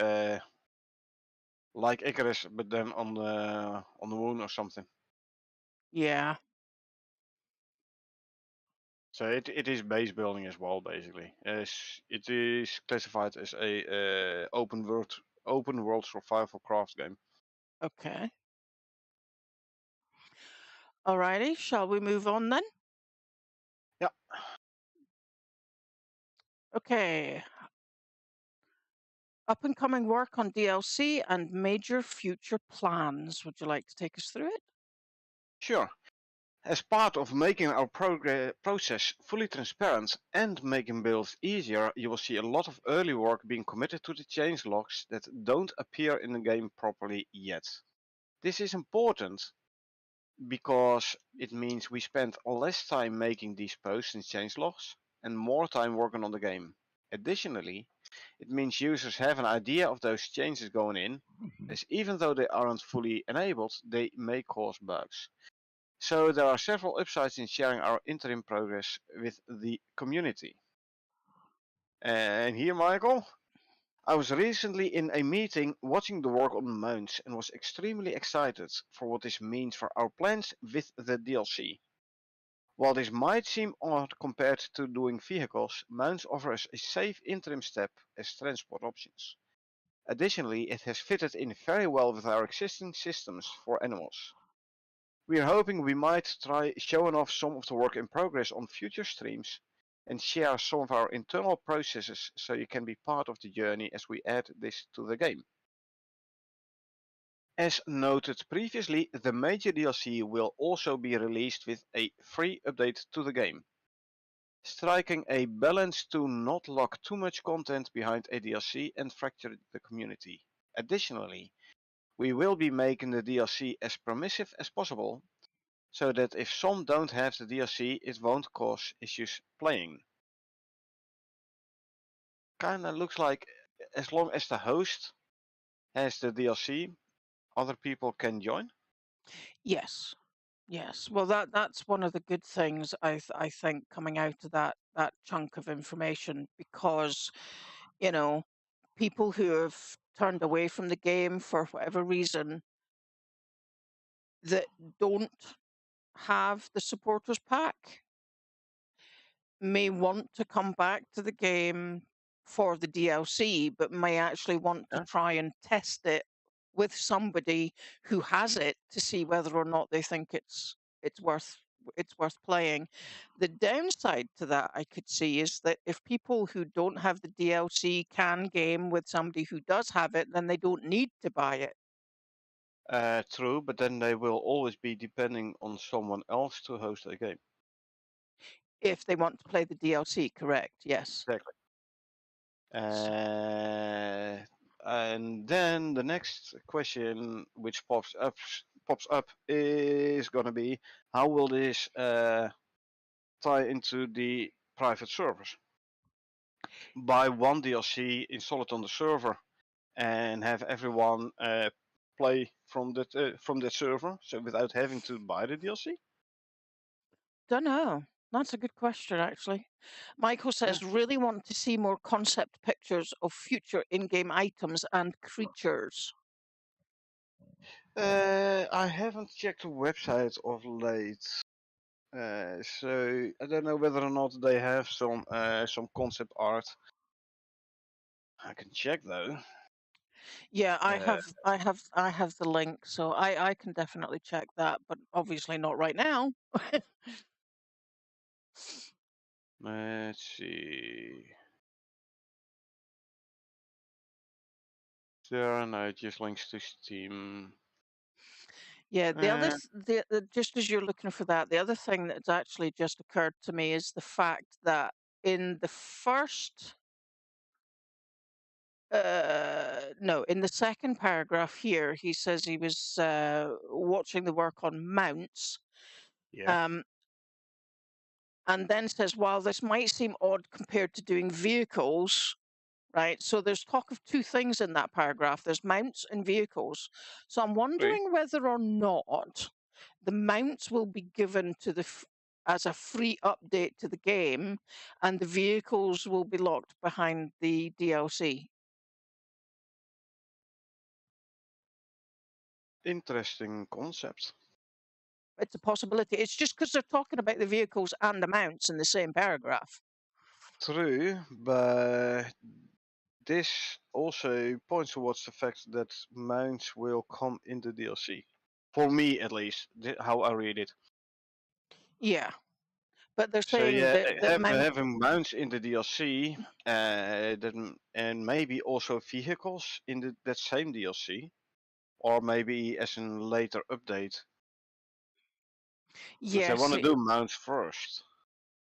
[SPEAKER 2] Icarus, but then on the moon or something.
[SPEAKER 1] Yeah.
[SPEAKER 2] So it is base building as well, basically. It is classified as a open world survival craft game.
[SPEAKER 1] Okay. Alrighty. Shall we move on then?
[SPEAKER 2] Yeah,
[SPEAKER 1] Okay. Up and coming work on DLC and major future plans. Would you like to take us through it?
[SPEAKER 2] sure. As part of making our process fully transparent and making builds easier, you will see a lot of early work being committed to the change logs that don't appear in the game properly yet. This is important because it means we spend less time making these posts and change logs and more time working on the game. Additionally, it means users have an idea of those changes going in, as even though they aren't fully enabled, they may cause bugs. So there are several upsides in sharing our interim progress with the community. And here, Michael, I was recently in a meeting watching the work on mounts and was extremely excited for what this means for our plans with the DLC. While this might seem odd compared to doing vehicles, mounts offer us a safe interim step as transport options. Additionally, it has fitted in very well with our existing systems for animals. We are hoping we might try showing off some of the work in progress on future streams and share some of our internal processes so you can be part of the journey as we add this to the game. As noted previously, the major DLC will also be released with a free update to the game, striking a balance to not lock too much content behind a DLC and fracture the community. Additionally, we will be making the DLC as permissive as possible, so that if some don't have the DLC, it won't cause issues playing. Kinda looks like as long as the host has the DLC, other people can join.
[SPEAKER 1] Yes. Yes. Well, that's one of the good things I think coming out of that chunk of information because you know people who have turned away from the game for whatever reason that don't have the supporters pack may want to come back to the game for the DLC, but may actually want to
[SPEAKER 2] Yeah.
[SPEAKER 1] try and test it with somebody who has it to see whether or not they think it's worth it's worth playing. The downside to that I could see is that if people who don't have the DLC can game with somebody who does have it, then they don't need to buy it
[SPEAKER 2] True, but then they will always be depending on someone else to host a game.
[SPEAKER 1] if they want to play the DLC, correct? Yes.
[SPEAKER 2] Exactly.
[SPEAKER 1] S-
[SPEAKER 2] Uh, and then the next question which pops up is gonna be how will this tie into the private servers? Buy one DLC, install it on the server, and have everyone play from that server, so without having to buy the DLC.
[SPEAKER 1] Don't know. That's a good question, actually. Michael
[SPEAKER 2] Yeah.
[SPEAKER 1] says, really want to see more concept pictures of future in-game items and creatures.
[SPEAKER 2] I haven't checked the website of late, so I don't know whether or not they have some concept art. I can check though.
[SPEAKER 1] Yeah,
[SPEAKER 2] Uh,
[SPEAKER 1] I have the link, so I can definitely check that, but obviously not right now.
[SPEAKER 2] let's see. There are no just links to Steam.
[SPEAKER 1] Yeah,
[SPEAKER 2] Uh,
[SPEAKER 1] just as you're looking for that, the other thing that's actually just occurred to me is the fact that in the first no, in the second paragraph here, he says he was watching the work on mounts,
[SPEAKER 2] yeah,
[SPEAKER 1] um, and then says, while this might seem odd compared to doing vehicles, right? So there's talk of two things in that paragraph. There's mounts and vehicles. So I'm
[SPEAKER 2] free.
[SPEAKER 1] wondering whether or not the mounts will be given to as a free update to the game, and the vehicles will be locked behind the DLC.
[SPEAKER 2] Interesting concept.
[SPEAKER 1] It's a possibility. It's just because they're talking about the vehicles and the mounts in the same paragraph.
[SPEAKER 2] True, but this also points towards the fact that mounts will come in the DLC. For me, at least, how I read it.
[SPEAKER 1] Yeah, but they're
[SPEAKER 2] So
[SPEAKER 1] saying
[SPEAKER 2] yeah,
[SPEAKER 1] that mount.
[SPEAKER 2] having mounts in the DLC, and maybe also vehicles in that same DLC, or maybe as a later update, because they want
[SPEAKER 1] Yes,
[SPEAKER 2] to do mounts first.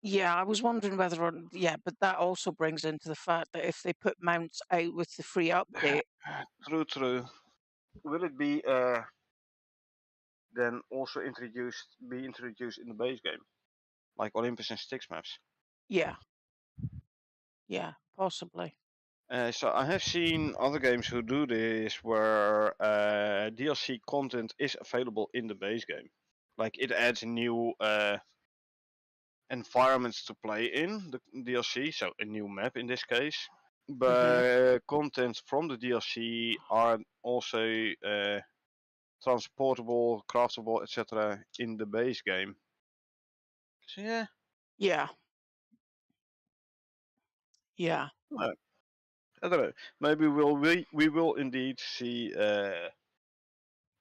[SPEAKER 1] yeah. I was wondering whether or yeah, but that also brings into the fact that if they put mounts out with the free update,
[SPEAKER 2] True, true. Will it be then also introduced in the base game, like Olympus and Styx maps?
[SPEAKER 1] yeah, yeah, possibly.
[SPEAKER 2] So I have seen other games who do this, where DLC content is available in the base game. Like it adds new environments to play in the DLC, so a new map in this case.
[SPEAKER 1] Hmm.
[SPEAKER 2] But content from the DLC are also transportable, craftable, etc. in the base game. So yeah,
[SPEAKER 1] Yeah, yeah,
[SPEAKER 2] no, I don't know. Maybe we will indeed see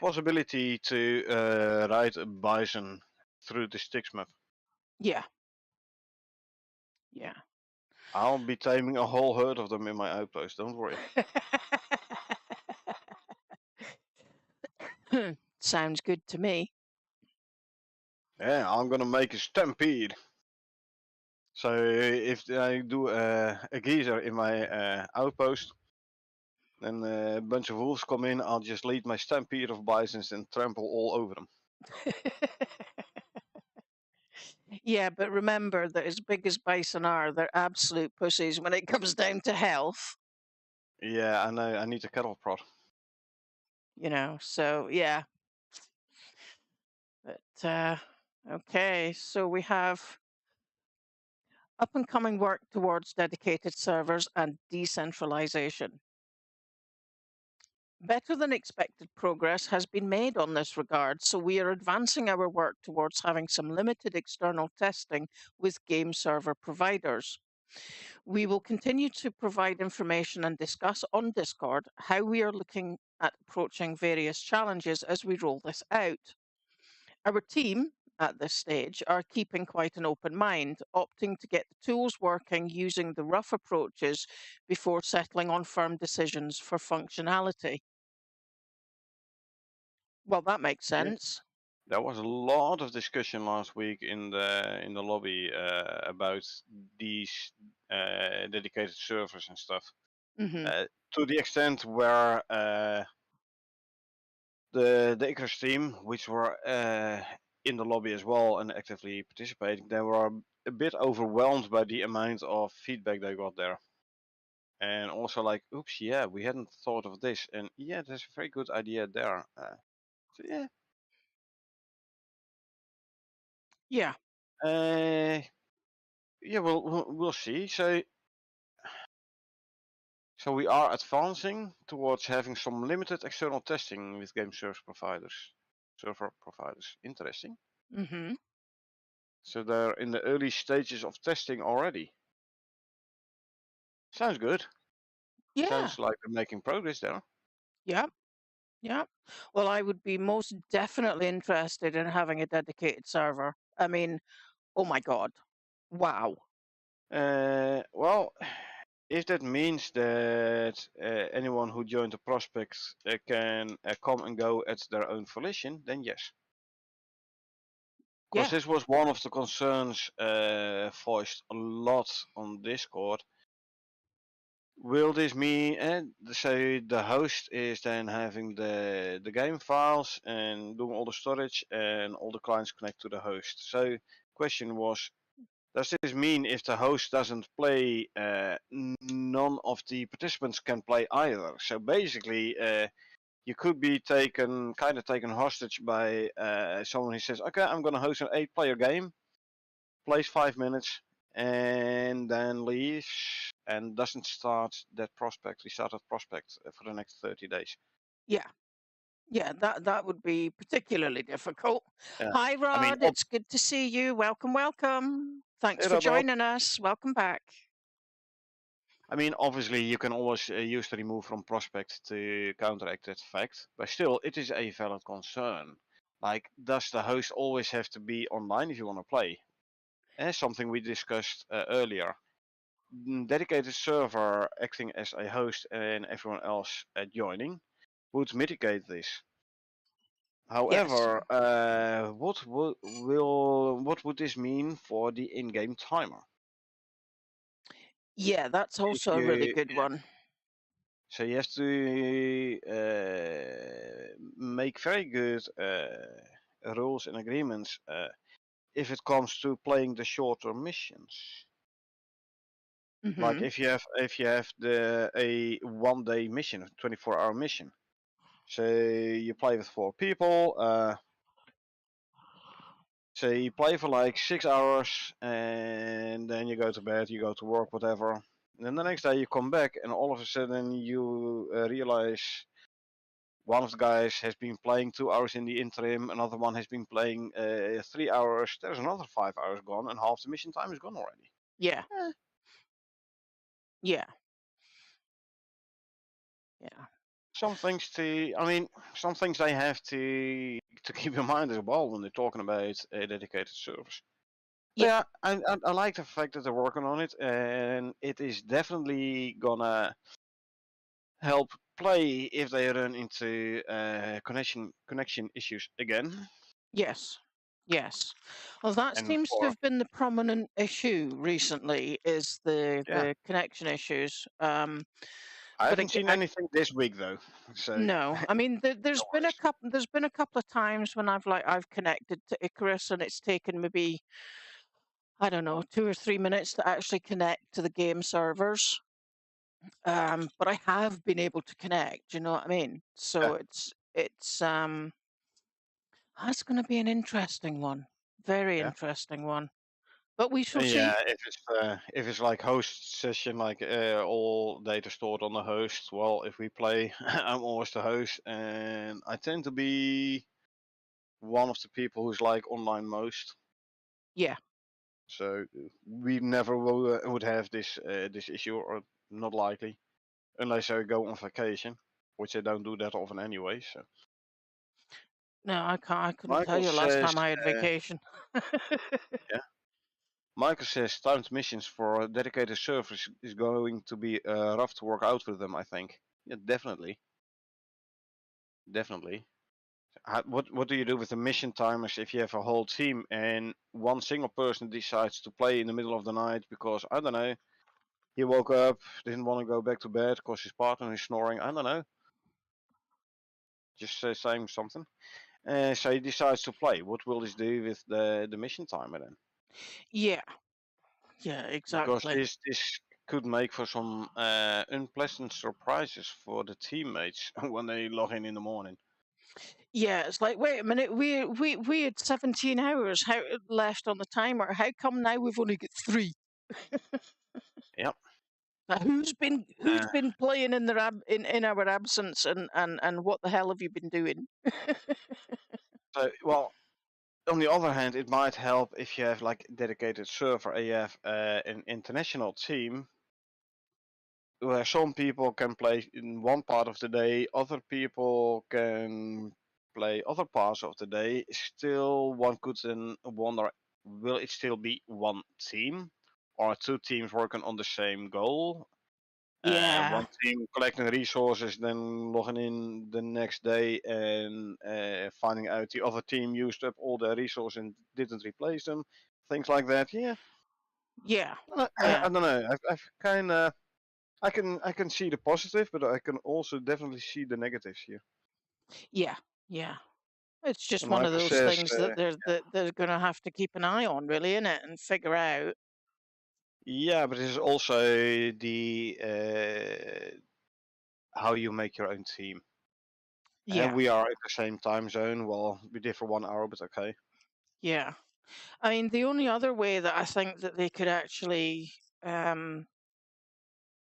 [SPEAKER 2] possibility to ride a bison through the Styx map.
[SPEAKER 1] yeah, yeah.
[SPEAKER 2] I'll be taming a whole herd of them in my outpost. Don't worry.
[SPEAKER 1] Sounds good to me.
[SPEAKER 2] Yeah, I'm gonna make a stampede. So if I do a geezer in my outpost, then a bunch of wolves come in, I'll just lead my stampede of bisons and trample all over them.
[SPEAKER 1] Yeah, but remember that as big as bison are, they're absolute pussies when it comes down to health,
[SPEAKER 2] Yeah, I know. I need a cattle prod.
[SPEAKER 1] So yeah. But okay, so we have up and coming work towards dedicated servers and decentralization. Better than expected progress has been made on this regard, so we are advancing our work towards having some limited external testing with game server providers. We will continue to provide information and discuss on Discord how we are looking at approaching various challenges as we roll this out. Our team at this stage are keeping quite an open mind, opting to get the tools working using the rough approaches before settling on firm decisions for functionality. Well, that makes
[SPEAKER 2] Yeah.
[SPEAKER 1] sense.
[SPEAKER 2] There was a lot of discussion last week in the lobby about these dedicated servers and stuff.
[SPEAKER 1] Hmm.
[SPEAKER 2] To the extent where the Icarus team, which were in the lobby as well and actively participating, they were a bit overwhelmed by the amount of feedback they got there. And also like, oops, yeah, we hadn't thought of this, and yeah, there's a very good idea there. So yeah,
[SPEAKER 1] Yeah.
[SPEAKER 2] uh, yeah, we'll see. So we are advancing towards having some limited external testing with game service providers. Server providers. Interesting.
[SPEAKER 1] Hmm.
[SPEAKER 2] So they're in the early stages of testing already. Sounds good.
[SPEAKER 1] Yeah.
[SPEAKER 2] Sounds like they're making progress there.
[SPEAKER 1] Yeah. Yeah. Well, I would be most definitely interested in having a dedicated server. I mean, oh my God. Wow.
[SPEAKER 2] Well, if that means that anyone who joined the prospect can come and go at their own volition, then yes. Because
[SPEAKER 1] Yeah.
[SPEAKER 2] this was one of the concerns voiced a lot on Discord. Will this mean, say the host is then having the game files and doing all the storage, and all the clients connect to the host? So question was, does this mean if the host doesn't play, none of the participants can play either? So basically, you could be kind of taken hostage by someone who says, okay, I'm going to host an 8-player game, plays 5 minutes, and then leaves and doesn't start that prospect, restart that prospect for the next 30 days.
[SPEAKER 1] Yeah. Yeah. That would be particularly difficult.
[SPEAKER 2] Yeah.
[SPEAKER 1] Hi,
[SPEAKER 2] I mean,
[SPEAKER 1] Rod. It's good to see you. Welcome, welcome. Thanks for
[SPEAKER 2] Rob.
[SPEAKER 1] joining us. Welcome back.
[SPEAKER 2] I mean, obviously, you can always use the remove from prospect to counteract that fact, but still, it is a valid concern. Like, does the host always have to be online if you want to play? Something we discussed earlier. Dedicated server acting as a host and everyone else joining would mitigate this.
[SPEAKER 1] Yes.
[SPEAKER 2] However, what would this mean for the in-game timer?
[SPEAKER 1] Yeah, that's
[SPEAKER 2] If
[SPEAKER 1] also a really
[SPEAKER 2] you
[SPEAKER 1] good one.
[SPEAKER 2] So you have to make very good rules and agreements if it comes to playing the shorter missions. Like
[SPEAKER 1] Hmm.
[SPEAKER 2] if you have a 1 day mission, 24-hour mission. So you play with 4 people. So you play for like 6 hours, and then you go to bed, you go to work, whatever. And then the next day you come back, and all of a sudden you realize one of the guys has been playing 2 hours in the interim, another one has been playing 3 hours. There's another 5 hours gone, and half the mission time is gone already.
[SPEAKER 1] Yeah.
[SPEAKER 2] Eh,
[SPEAKER 1] Yeah. Yeah.
[SPEAKER 2] some things to, I mean, some things they have to keep in mind as well when they're talking about a dedicated service. But
[SPEAKER 1] Yeah.
[SPEAKER 2] yeah, I like the fact that they're working on it, and it is definitely gonna help play if they run into connection issues again.
[SPEAKER 1] Yes. Yes. Well, that
[SPEAKER 2] And
[SPEAKER 1] seems to
[SPEAKER 2] for
[SPEAKER 1] have been the prominent issue recently is the
[SPEAKER 2] yeah,
[SPEAKER 1] the connection issues.
[SPEAKER 2] I
[SPEAKER 1] But
[SPEAKER 2] haven't seen anything this week though, so
[SPEAKER 1] no, I mean
[SPEAKER 2] no
[SPEAKER 1] there's been a
[SPEAKER 2] worries.
[SPEAKER 1] couple. There's been a couple of times when I've connected to Icarus and it's taken maybe I don't know 2 or 3 minutes to actually connect to the game servers. But I have been able to connect. You know what I mean?
[SPEAKER 2] Yeah,
[SPEAKER 1] So that's going to be an interesting one. Very
[SPEAKER 2] yeah.
[SPEAKER 1] interesting one. but we shall
[SPEAKER 2] Yeah,
[SPEAKER 1] see.
[SPEAKER 2] if it's like host session, like all data stored on the host. Well, if we play, I'm always the host, and I tend to be one of the people who's like online most.
[SPEAKER 1] Yeah.
[SPEAKER 2] So we never would have this issue, or not likely, unless I go on vacation, which I don't do that often anyway. So
[SPEAKER 1] No, I can't. I couldn't tell
[SPEAKER 2] Michael
[SPEAKER 1] you last
[SPEAKER 2] says,
[SPEAKER 1] time I had
[SPEAKER 2] uh,
[SPEAKER 1] vacation.
[SPEAKER 2] yeah, Michael says timed missions for dedicated servers is going to be rough to work out with them. I think. Yeah, definitely, definitely. What do you do with the mission timers if you have a whole team and one single person decides to play in the middle of the night because I don't know, he woke up, didn't want to go back to bed because his partner is snoring. I don't know, just saying something. So he decides to play. What will this do with the mission timer then?
[SPEAKER 1] Yeah. Yeah.
[SPEAKER 2] Because
[SPEAKER 1] Exactly.
[SPEAKER 2] this could make for some unpleasant surprises for the teammates when they log in the morning.
[SPEAKER 1] Yeah. It's like, wait a minute. We had 17 hours left on the timer. How come now we've only got 3?
[SPEAKER 2] Yep.
[SPEAKER 1] Now, who's
[SPEAKER 2] Uh,
[SPEAKER 1] been playing in in our absence, and what the hell have you been doing?
[SPEAKER 2] well, on the other hand, it might help if you have like dedicated server and you have an international team where some people can play in one part of the day, other people can play other parts of the day. Still, one could then wonder, will it still be one team or two teams working on the same goal?
[SPEAKER 1] Yeah.
[SPEAKER 2] One team collecting resources, then logging in the next day and finding out the other team used up all their resources and didn't replace them. Things like that. Yeah,
[SPEAKER 1] Yeah.
[SPEAKER 2] I
[SPEAKER 1] Yeah.
[SPEAKER 2] don't know. I've kind of I can see the positive, but I can also definitely see the negatives here.
[SPEAKER 1] Yeah. Yeah. It's just
[SPEAKER 2] And
[SPEAKER 1] one of
[SPEAKER 2] Michael
[SPEAKER 1] those
[SPEAKER 2] says,
[SPEAKER 1] things that they're going to have to keep an eye on, really, in it, and figure out.
[SPEAKER 2] yeah, but it is also the how you make your own team. And
[SPEAKER 1] Yeah.
[SPEAKER 2] we are at the same time zone. Well, we differ 1 hour, but okay.
[SPEAKER 1] Yeah. I mean, the only other way that I think that they could actually um,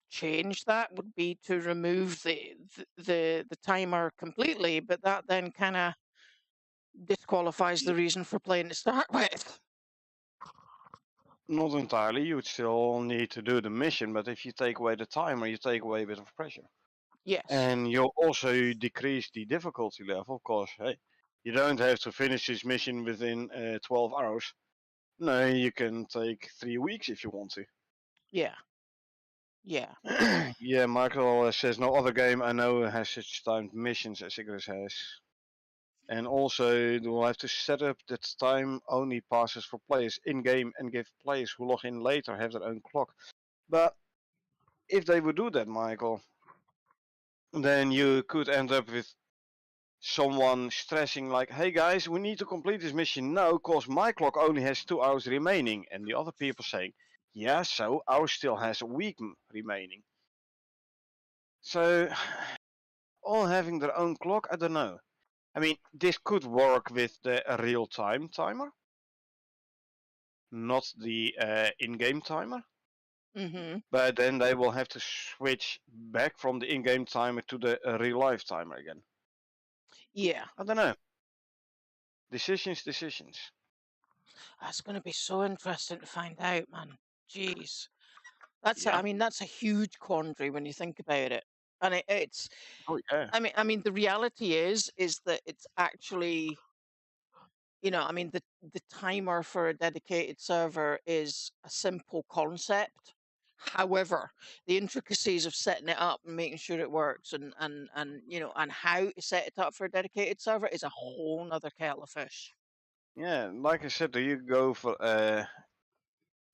[SPEAKER 1] change that would be to remove the timer completely, but that then kind of disqualifies
[SPEAKER 2] Yeah,
[SPEAKER 1] the reason for playing to start with.
[SPEAKER 2] not entirely. You would still need to do the mission, but if you take away the timer, you take away a bit of pressure.
[SPEAKER 1] Yes.
[SPEAKER 2] And you also decrease the difficulty level, because, hey, you don't have to finish this mission within 12 hours. No, you can take 3 weeks if you want to.
[SPEAKER 1] Yeah. Yeah.
[SPEAKER 2] Yeah, Michael says no other game I know has such timed missions as Icarus has. And also, we'll have to set up that time only passes for players in game and give players who log in later have their own clock. But if they would do that, Michael, then you could end up with someone stressing like, "Hey guys, we need to complete this mission now because my clock only has 2 hours remaining," and the other people saying, "Yeah, so ours still has a week remaining." So, all having their own clock, I don't know. I mean, this could work with the real-time timer, not the in-game timer.
[SPEAKER 1] Hmm.
[SPEAKER 2] But then they will have to switch back from the in-game timer to the real-life timer again.
[SPEAKER 1] Yeah.
[SPEAKER 2] I don't know. Decisions.
[SPEAKER 1] That's going to be so interesting to find out, man. Jeez. I
[SPEAKER 2] Yeah.
[SPEAKER 1] mean, that's a huge quandary when you think about it. And it's,
[SPEAKER 2] Oh yeah.
[SPEAKER 1] I mean, the reality is that it's actually, I mean, the timer for a dedicated server is a simple concept. However, the intricacies of setting it up and making sure it works, and how to set it up for a dedicated server is a whole nother kettle of fish.
[SPEAKER 2] Yeah. Like I said, do you go for a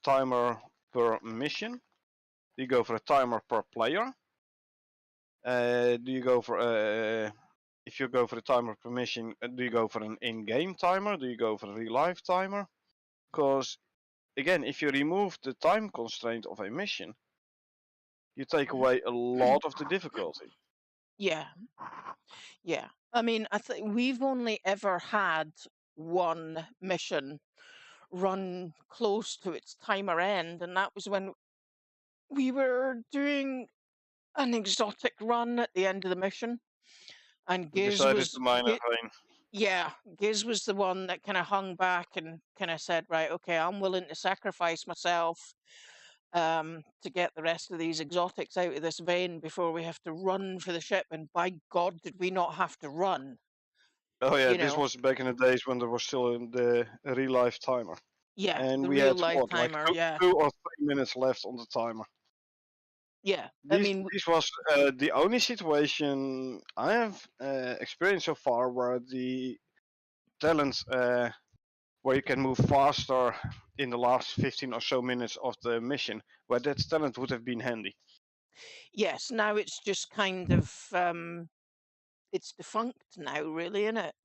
[SPEAKER 2] timer per mission? Do you go for a timer per player? Do you go for a if you go for a timer per mission, do you go for an in-game timer? Do you go for a real-life timer? Because again, if you remove the time constraint of a mission, you take away a lot of the difficulty.
[SPEAKER 1] Yeah, yeah. I mean, I think we've only ever had one mission run close to its timer end, and that was when we were doing an exotic run at the end of the mission, and
[SPEAKER 2] You decided to mine a vein.
[SPEAKER 1] Yeah, Giz was the one that kind of hung back and kind of said, right, okay, I'm willing to sacrifice myself to get the rest of these exotics out of this vein before we have to run for the ship. And by God, did we not have to run?
[SPEAKER 2] Oh yeah,
[SPEAKER 1] You
[SPEAKER 2] this
[SPEAKER 1] know,
[SPEAKER 2] was back in the days when there was still the real life timer,
[SPEAKER 1] yeah,
[SPEAKER 2] and
[SPEAKER 1] the
[SPEAKER 2] we
[SPEAKER 1] real
[SPEAKER 2] had
[SPEAKER 1] life
[SPEAKER 2] what, like
[SPEAKER 1] timer. Yeah,
[SPEAKER 2] 2 or 3 minutes left on the timer.
[SPEAKER 1] yeah. I
[SPEAKER 2] This
[SPEAKER 1] mean,
[SPEAKER 2] this was the only situation I have experienced so far where the talent where you can move faster in the last 15 or so minutes of the mission, where that talent would have been handy.
[SPEAKER 1] yes. Now it's just kind of it's defunct now, really, isn't it?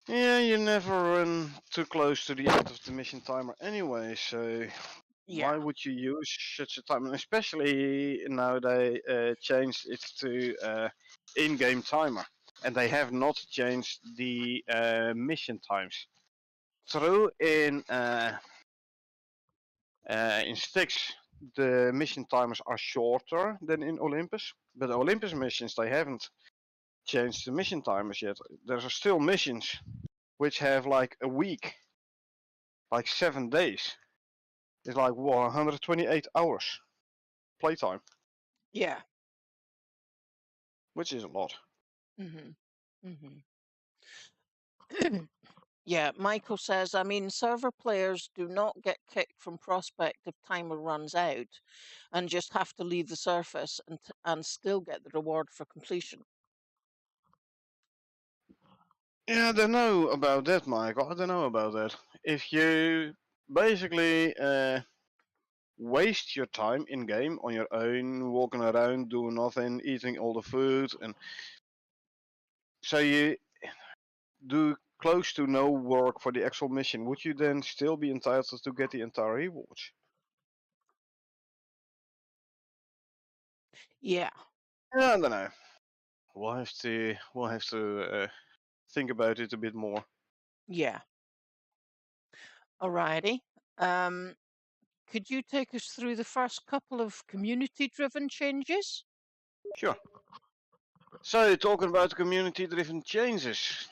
[SPEAKER 2] Yeah, you never run too close to the end of the mission timer anyway, so
[SPEAKER 1] Yeah,
[SPEAKER 2] why would you use such a time? And especially now they changed it to in-game timer, and they have not changed the mission times. True, in Styx, the mission timers are shorter than in Olympus, but Olympus missions they haven't changed the mission timers yet. There are still missions which have like a week, like 7 days. It's like 128 hours playtime,
[SPEAKER 1] yeah.
[SPEAKER 2] which is a lot.
[SPEAKER 1] Hmm. Hmm. Yeah, Michael says, I mean, server players do not get kicked from Prospect if timer runs out and just have to leave the surface and still get the reward for completion.
[SPEAKER 2] Yeah, I don't know about that, Michael. I don't know about that. If you basically waste your time in game on your own, walking around, doing nothing, eating all the food, and so you do close to no work for the actual mission, would you then still be entitled to get the entire rewards?
[SPEAKER 1] Yeah,
[SPEAKER 2] Yeah, I don't know. We'll have to think about it a bit more.
[SPEAKER 1] yeah. Alrighty. Um, could you take us through the first couple of community-driven changes?
[SPEAKER 2] Sure. So talking about community-driven changes,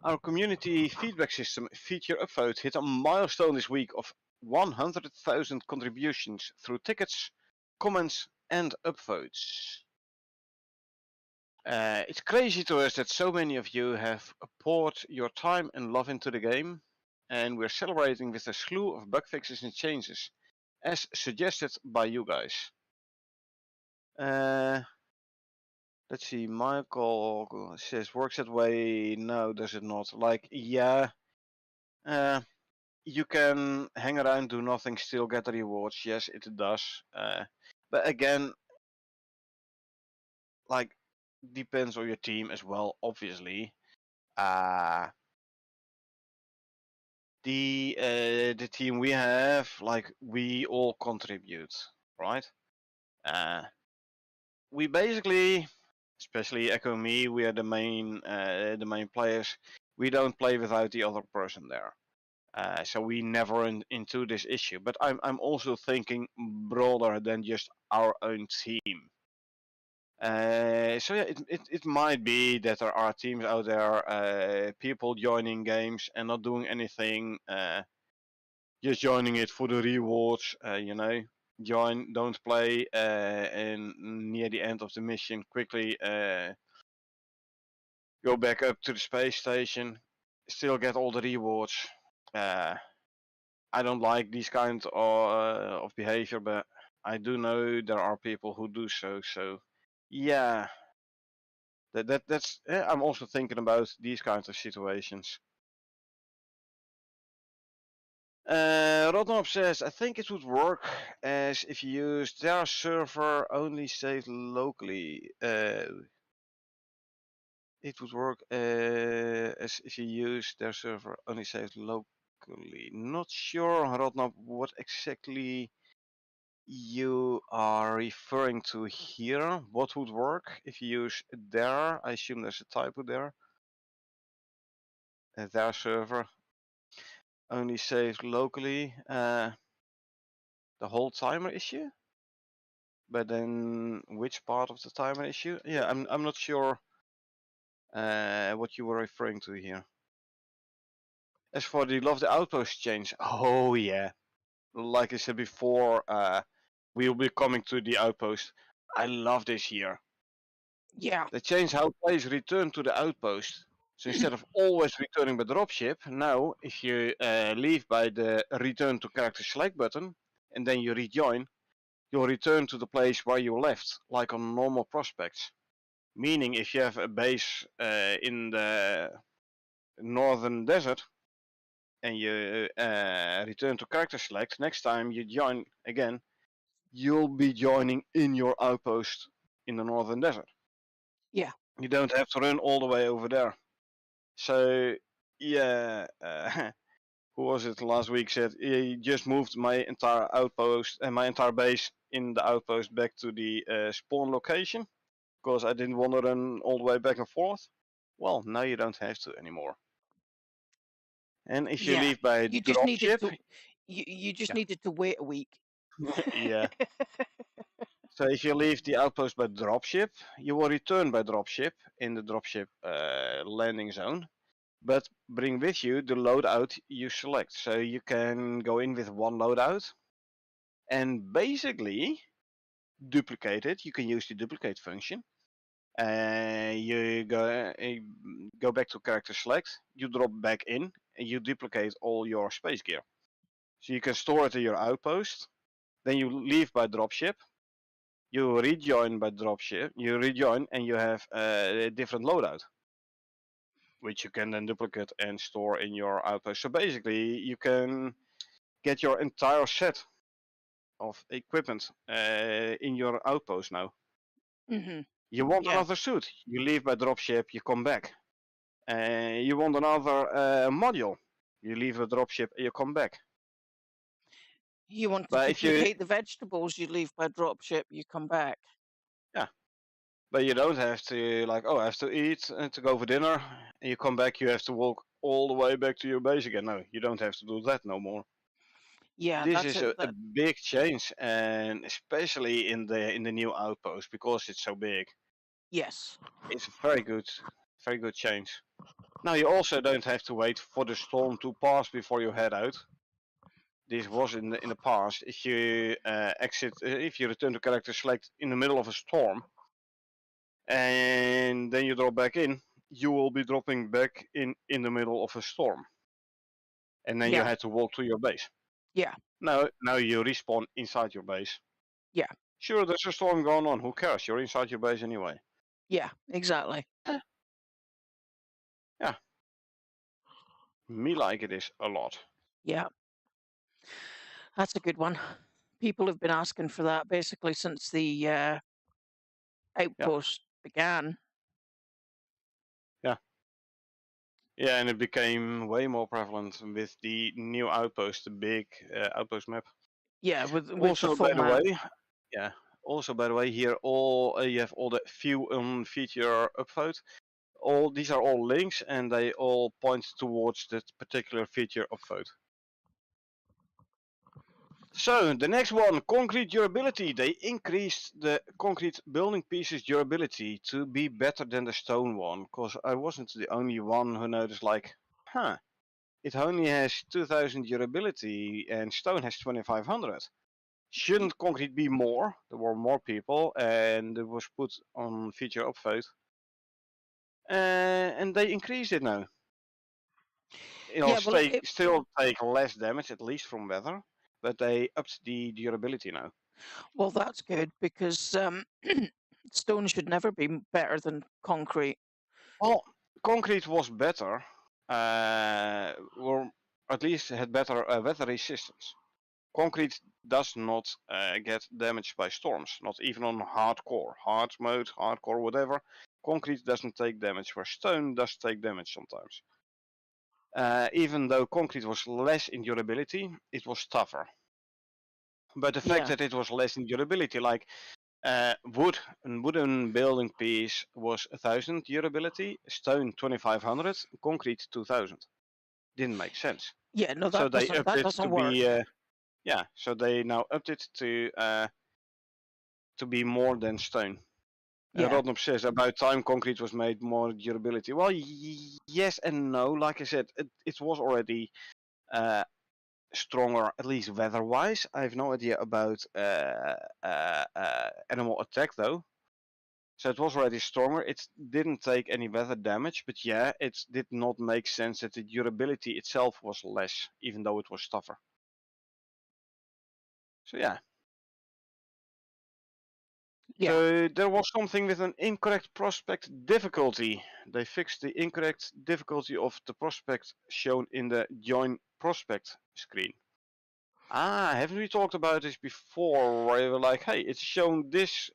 [SPEAKER 2] our community feedback system feature upvote hit a milestone this week of 100,000 contributions through tickets, comments, and upvotes. It's crazy to us that so many of you have poured your time and love into the game, and we're celebrating with a slew of bug fixes and changes, as suggested by you guys. Uh, let's see, Michael says, works that way? No, does it not? Like, yeah, uh, you can hang around, do nothing, still get the rewards. Yes, it does. But again, like, depends on your team as well, obviously. Uh, the team we have, like, we all contribute, right? Uh, we basically, especially Echo and me, we are the main players. We don't play without the other person there. So we never run into this issue. But I'm also thinking broader than just our own team. So yeah, it might be that there are teams out there, people joining games and not doing anything, just joining it for the rewards. Join, don't play, and near the end of the mission, quickly go back up to the space station, still get all the rewards. Uh, I don't like these kind of behavior, but I do know there are people who do so. So, yeah, that's. I'm also thinking about these kinds of situations. Rotnop says, I think it would work as if you use their server only saved locally. It would work as if you use their server only saved locally. Not sure, Rotnop, what exactly you are referring to here. What would work if you use their? I assume there's a typo there. Their server. only saved locally the whole timer issue. But then which part of the timer issue? Yeah, I'm not sure what you were referring to here. As for the Love the Outpost change, oh yeah, like I said before, we will be coming to the outpost. I love this here.
[SPEAKER 1] Yeah.
[SPEAKER 2] They changed how players return to the outpost. So instead of always returning by dropship, now if you leave by the return to character select button and then you rejoin, you'll return to the place where you left, like on normal prospects. Meaning if you have a base in the northern desert and you return to character select, next time you join again, you'll be joining in your outpost in the northern desert.
[SPEAKER 1] Yeah.
[SPEAKER 2] You don't have to run all the way over there. So yeah, who was it last week said he just moved my entire outpost and my entire base in the outpost back to the spawn location because I didn't want to run all the way back and forth. Well, now you don't have to anymore. And if you
[SPEAKER 1] Yeah.
[SPEAKER 2] leave by
[SPEAKER 1] You just needed
[SPEAKER 2] dropship,
[SPEAKER 1] to you just
[SPEAKER 2] yeah,
[SPEAKER 1] needed to wait a week.
[SPEAKER 2] yeah. So if you leave the outpost by dropship, you will return by dropship in the dropship landing zone, but bring with you the loadout you select. So you can go in with one loadout and basically duplicate it. You can use the duplicate function. You go back to character select, you drop back in, and you duplicate all your space gear. So you can store it in your outpost. Then you leave by dropship. You rejoin by dropship. You rejoin and you have a different loadout, which you can then duplicate and store in your outpost. So basically, you can get your entire set of equipment in your outpost now.
[SPEAKER 1] Mhm.
[SPEAKER 2] You want
[SPEAKER 1] Yeah.
[SPEAKER 2] another suit? You leave by dropship. You come back. You want another module? You leave a dropship and you come back.
[SPEAKER 1] You want to
[SPEAKER 2] But if you,
[SPEAKER 1] duplicate the vegetables you leave by dropship, you come back.
[SPEAKER 2] yeah, but you don't have to like, oh, I have to eat to go for dinner, and you come back. You have to walk all the way back to your base again. No, you don't have to do that no more.
[SPEAKER 1] Yeah,
[SPEAKER 2] This
[SPEAKER 1] that's
[SPEAKER 2] is
[SPEAKER 1] it.
[SPEAKER 2] a big change, and especially in the new outpost because it's so big.
[SPEAKER 1] Yes.
[SPEAKER 2] It's a very good change. Now you also don't have to wait for the storm to pass before you head out. This was in the past. If you if you return to character select in the middle of a storm, and then you drop back in, you will be dropping back in the middle of a storm, and then you
[SPEAKER 1] Yeah.
[SPEAKER 2] had to walk to your base.
[SPEAKER 1] Yeah.
[SPEAKER 2] Now you respawn inside your base.
[SPEAKER 1] Yeah.
[SPEAKER 2] Sure, there's a storm going on. Who cares? You're inside your base anyway.
[SPEAKER 1] Yeah. Exactly.
[SPEAKER 2] Yeah, me like it is a lot.
[SPEAKER 1] Yeah. That's a good one. People have been asking for that basically since the
[SPEAKER 2] Yeah,
[SPEAKER 1] outpost began.
[SPEAKER 2] yeah, yeah, and it became way more prevalent with the new outpost, the big outpost map.
[SPEAKER 1] Yeah, with the
[SPEAKER 2] Also,
[SPEAKER 1] full
[SPEAKER 2] by the
[SPEAKER 1] map.
[SPEAKER 2] way, yeah. Also, by the way, here all you have all the view feature upvote. All these are all links, and they all point towards that particular feature upvote. So the next one, concrete durability. They increased the concrete building pieces durability to be better than the stone one. Because I wasn't the only one who noticed, like, huh, it only has 2000 durability and stone has 2500. Shouldn't concrete be more? There were more people, and it was put on feature upvote. And they increased it now. It'll
[SPEAKER 1] Yeah, well,
[SPEAKER 2] still take less damage, at least from weather, but they upped the durability now.
[SPEAKER 1] well, that's good because stone should never be better than concrete.
[SPEAKER 2] Well, concrete was better, or at least had better weather resistance. Concrete does not get damaged by storms, not even on hard mode, hardcore, whatever. Concrete doesn't take damage, where stone does take damage sometimes. Even though concrete was less in durability, it was tougher. But the fact
[SPEAKER 1] Yeah.
[SPEAKER 2] that it was less in durability, like a wooden building piece was 1000 durability, stone 2500, concrete 2000. didn't make sense.
[SPEAKER 1] Yeah, no,
[SPEAKER 2] So they upped
[SPEAKER 1] that
[SPEAKER 2] it to
[SPEAKER 1] doesn't work.
[SPEAKER 2] be so they now upped it to be more than stone.
[SPEAKER 1] Yeah,
[SPEAKER 2] Rodnop says about time concrete was made more durability. Well, yes and no. Like I said, it was already stronger, at least weather-wise. I have no idea about animal attack though. So it was already stronger. It didn't take any weather damage, but yeah, it did not make sense that the durability itself was less, even though it was tougher. So yeah.
[SPEAKER 1] yeah,
[SPEAKER 2] So there was something with an incorrect prospect difficulty. They fixed the incorrect difficulty of the prospect shown in the join prospect screen. Ah, haven't we talked about this before? Where you were like, hey, it's shown this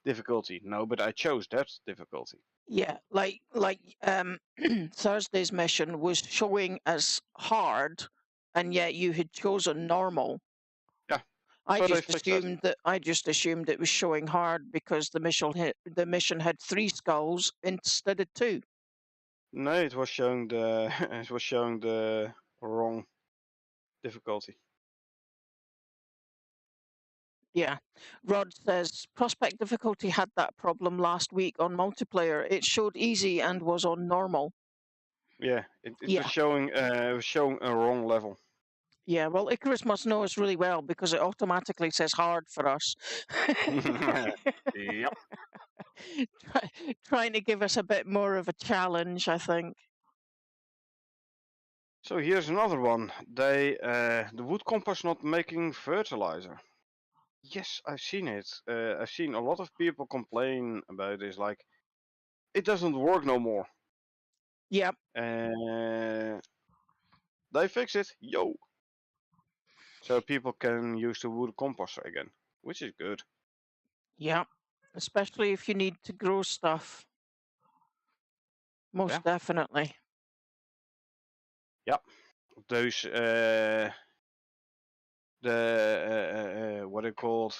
[SPEAKER 2] difficulty. No, but I chose that difficulty.
[SPEAKER 1] yeah. Thursday's mission was showing as hard, and yet you had chosen normal.
[SPEAKER 2] Yeah,
[SPEAKER 1] I
[SPEAKER 2] so they
[SPEAKER 1] just
[SPEAKER 2] fixed that.
[SPEAKER 1] assumed it was showing hard because the mission had 3 skulls instead of 2.
[SPEAKER 2] No, it was showing the it was showing the wrong difficulty.
[SPEAKER 1] Yeah. Rod says prospect difficulty had that problem last week on multiplayer. It showed easy and was on normal.
[SPEAKER 2] Yeah, it
[SPEAKER 1] Yeah.
[SPEAKER 2] was showing a wrong level.
[SPEAKER 1] Yeah. Well, Icarus must know us really well because it automatically says hard for us.
[SPEAKER 2] Yep.
[SPEAKER 1] Trying to give us a bit more of a challenge, I think.
[SPEAKER 2] So here's another one. The wood compost not making fertilizer. Yes, I've seen it. I've seen a lot of people complain about this. Like, it doesn't work no more.
[SPEAKER 1] Yep.
[SPEAKER 2] They fix it, yo. So people can use the wood composter again, which is good.
[SPEAKER 1] Yep. Especially if you need to grow stuff.
[SPEAKER 2] Yeah.
[SPEAKER 1] Most definitely.
[SPEAKER 2] Yep. Those what are they called?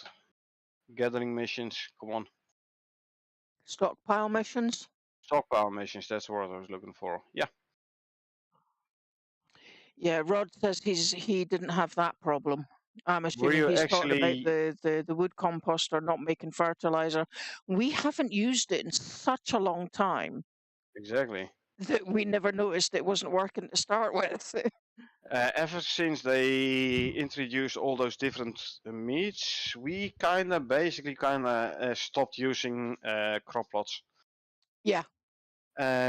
[SPEAKER 2] Gathering missions. Come on.
[SPEAKER 1] Stockpile missions.
[SPEAKER 2] Stockpile missions. That's what I was looking for. Yeah.
[SPEAKER 1] Yeah, Rod says he didn't have that problem. I'm
[SPEAKER 2] Were
[SPEAKER 1] assuming
[SPEAKER 2] you
[SPEAKER 1] he's talking about
[SPEAKER 2] actually
[SPEAKER 1] the wood composter not making fertilizer. We haven't used it in such a long time
[SPEAKER 2] exactly?
[SPEAKER 1] that we never noticed it wasn't working to start with.
[SPEAKER 2] Ever since they introduced all those different meats, we basically stopped using crop plots.
[SPEAKER 1] Yeah,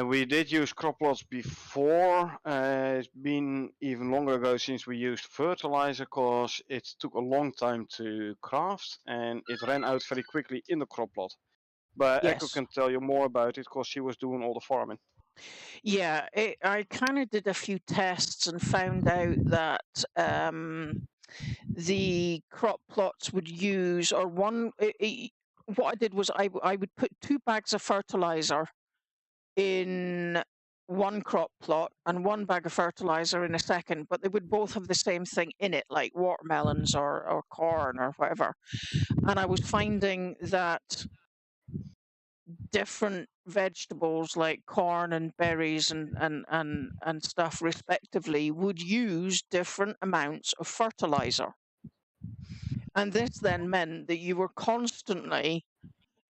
[SPEAKER 2] We did use crop plots before. It's been even longer ago since we used fertilizer because it took a long time to craft and it ran out very quickly in the crop plot. But Echo
[SPEAKER 1] yes.
[SPEAKER 2] can tell you more about it because she was doing all the farming.
[SPEAKER 1] Yeah, I kind of did a few tests and found out that the crop plots would use, or what I did was I would put 2 bags of fertilizer in one crop plot and 1 bag of fertilizer in a second, but they would both have the same thing in it, like watermelons or corn or whatever. And I was finding that different vegetables like corn and berries and stuff respectively would use different amounts of fertilizer. And this then meant that you were constantly,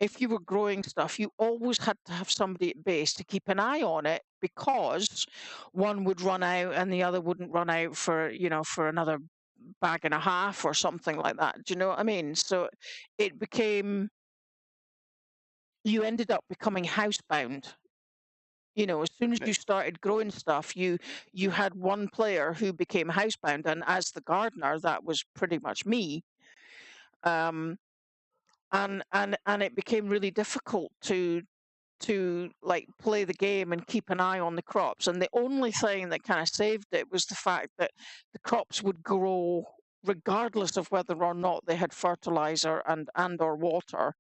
[SPEAKER 1] if you were growing stuff, you always had to have somebody at base to keep an eye on it because one would run out and the other wouldn't run out for another bag and a half or something like that. Do you know what I mean? So it became, you ended up becoming housebound. As soon as
[SPEAKER 2] Eh,
[SPEAKER 1] you started growing stuff, you had one player who became housebound, and as the gardener, that was pretty much me. Um, and it became really difficult to like play the game and keep an eye on the crops. And the only thing that kind of saved it was the fact that the crops would grow regardless of whether or not they had fertilizer and or water.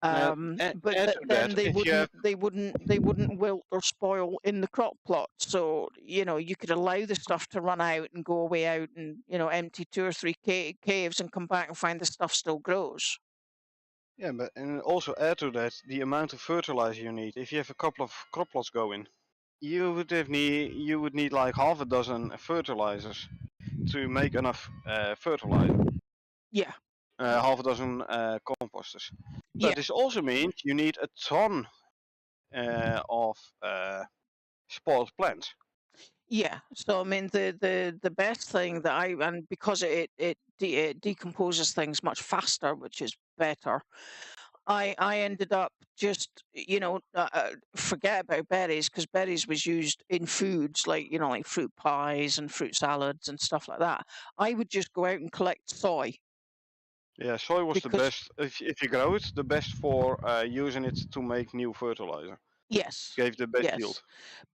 [SPEAKER 1] But
[SPEAKER 2] Add to
[SPEAKER 1] then
[SPEAKER 2] that,
[SPEAKER 1] they
[SPEAKER 2] if you
[SPEAKER 1] wouldn't
[SPEAKER 2] have
[SPEAKER 1] they wouldn't they wouldn't wilt or spoil in the crop plot. So you could allow the stuff to run out and go away out and empty 2 or 3 caves and come back and find the stuff still grows.
[SPEAKER 2] yeah, but and also add to that the amount of fertilizer you need. If you have a couple of crop plots going, you would need like half a dozen fertilizers to make enough fertilizer.
[SPEAKER 1] Yeah,
[SPEAKER 2] Half a dozen composters. But
[SPEAKER 1] yeah,
[SPEAKER 2] this also means you need a ton of spoiled plants.
[SPEAKER 1] yeah. So I mean, the best thing that and because it decomposes things much faster, which is better. I ended up just, forget about berries because berries was used in foods like, like fruit pies and fruit salads and stuff like that. I would just go out and collect soy
[SPEAKER 2] Yeah, soy was the
[SPEAKER 1] because,
[SPEAKER 2] best if you grow it, the best for using it to make new fertilizer.
[SPEAKER 1] yes,
[SPEAKER 2] Gave the best yield.
[SPEAKER 1] yes.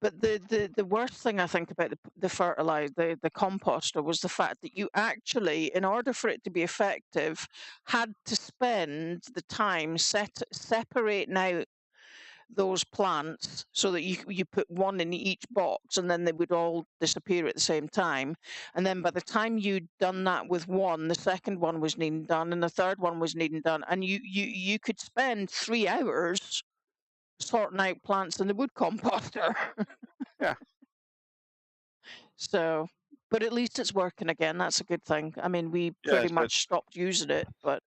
[SPEAKER 1] But the worst thing I think about the fertilizer, the composter, was the fact that you actually, in order for it to be effective, had to spend the time separating out those plants so that you put one in each box and then they would all disappear at the same time. And then by the time you'd done that with one, the second one was needing done and the third one was needing done. And you could spend 3 hours sorting out plants in the wood composter.
[SPEAKER 2] Yeah,
[SPEAKER 1] So, but at least it's working again. That's a good thing. I mean, we pretty
[SPEAKER 2] yes,
[SPEAKER 1] much stopped using it, but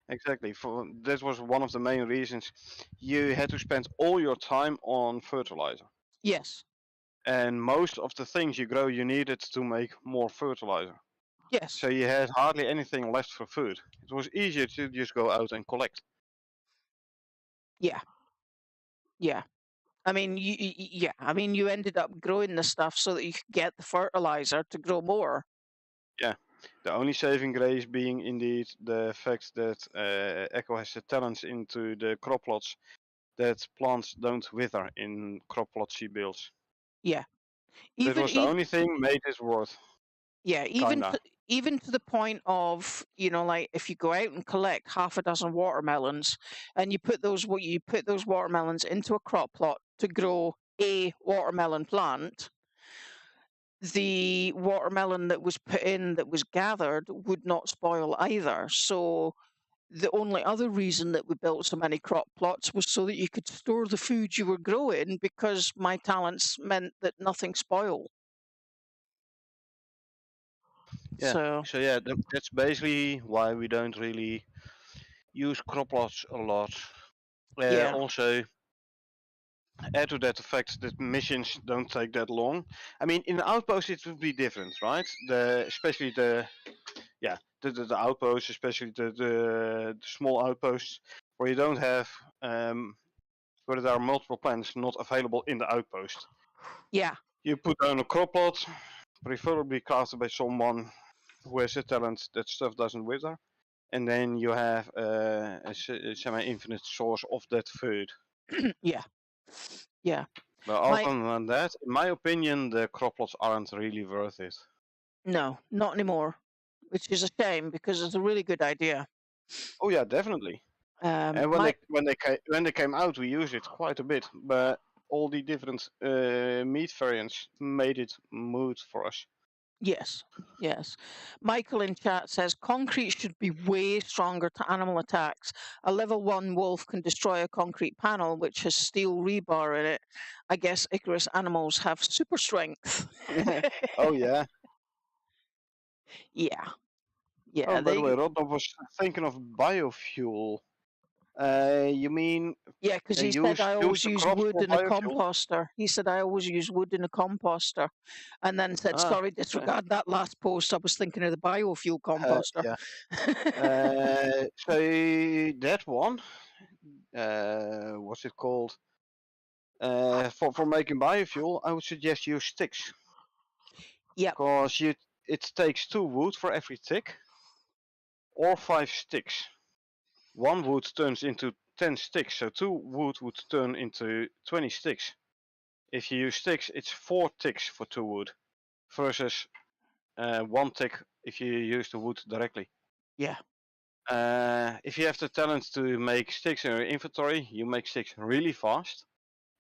[SPEAKER 2] exactly. For that was one of the main reasons you had to spend all your time on fertilizer.
[SPEAKER 1] yes,
[SPEAKER 2] And most of the things you grow, you needed to make more fertilizer. So
[SPEAKER 1] yes,
[SPEAKER 2] you had hardly anything left for food. It was easier to just go out and collect.
[SPEAKER 1] yeah, yeah. I mean, yeah. I mean, you ended up growing the stuff so that you could get the fertilizer to grow more.
[SPEAKER 2] Yeah. The only saving grace being indeed the fact that Echo has the talents into the crop plots that plants don't wither in crop plot builds.
[SPEAKER 1] Yeah.
[SPEAKER 2] That
[SPEAKER 1] Even,
[SPEAKER 2] was the
[SPEAKER 1] even,
[SPEAKER 2] only thing made it worth,
[SPEAKER 1] yeah.
[SPEAKER 2] kinda.
[SPEAKER 1] Even to the point of, like if you go out and collect half a dozen watermelons, and you put those watermelons into a crop plot to grow a watermelon plant, the watermelon that was put in that was gathered would not spoil either. So the only other reason that we built so many crop plots was so that you could store the food you were growing because my talents meant that nothing spoiled.
[SPEAKER 2] Yeah.
[SPEAKER 1] So,
[SPEAKER 2] So yeah, that's basically why we don't really use crop plots a lot.
[SPEAKER 1] yeah,
[SPEAKER 2] Also, add to that the fact that missions don't take that long. I mean, in an outpost it would be different, right? Especially the outposts, especially the small outposts where you don't have where there are multiple plants not available in the outpost.
[SPEAKER 1] yeah,
[SPEAKER 2] You put down a crop plot, preferably crafted by someone who has a talent that stuff doesn't wither, and then you have a semi-infinite source of that food.
[SPEAKER 1] yeah, yeah.
[SPEAKER 2] But
[SPEAKER 1] My
[SPEAKER 2] other than that, in my opinion, the crop plots aren't really worth it.
[SPEAKER 1] No, not anymore, which is a shame because it's a really good idea.
[SPEAKER 2] Oh yeah, definitely. And
[SPEAKER 1] My
[SPEAKER 2] when they came out, we used it quite a bit, but all the different meat variants made it moot for us.
[SPEAKER 1] Yes, yes. Michael in chat says concrete should be way stronger to animal attacks. A level 1 wolf can destroy a concrete panel which has steel rebar in it. I guess Icarus animals have super strength.
[SPEAKER 2] Oh yeah.
[SPEAKER 1] Yeah,
[SPEAKER 2] Oh,
[SPEAKER 1] yeah,
[SPEAKER 2] by the way,
[SPEAKER 1] they
[SPEAKER 2] Rod, I was thinking of biofuel. You mean
[SPEAKER 1] yeah, because he said
[SPEAKER 2] use the crops
[SPEAKER 1] wood
[SPEAKER 2] for
[SPEAKER 1] in a
[SPEAKER 2] biofuel?
[SPEAKER 1] composter. He said I always use wood in a composter, and then said,
[SPEAKER 2] Ah,
[SPEAKER 1] "Sorry,
[SPEAKER 2] okay.
[SPEAKER 1] disregard that last post. I was thinking of the biofuel composter."
[SPEAKER 2] Yeah. So that one, what's it called? For making biofuel, I would suggest use sticks,
[SPEAKER 1] Yep,
[SPEAKER 2] because it takes 2 wood for every tick, or 5 sticks. 1 wood turns into 10 sticks, so 2 wood would turn into 20 sticks. If you use sticks, it's 4 ticks for 2 wood, versus 1 tick if you use the wood directly.
[SPEAKER 1] yeah,
[SPEAKER 2] If you have the talent to make sticks in your inventory, you make sticks really fast.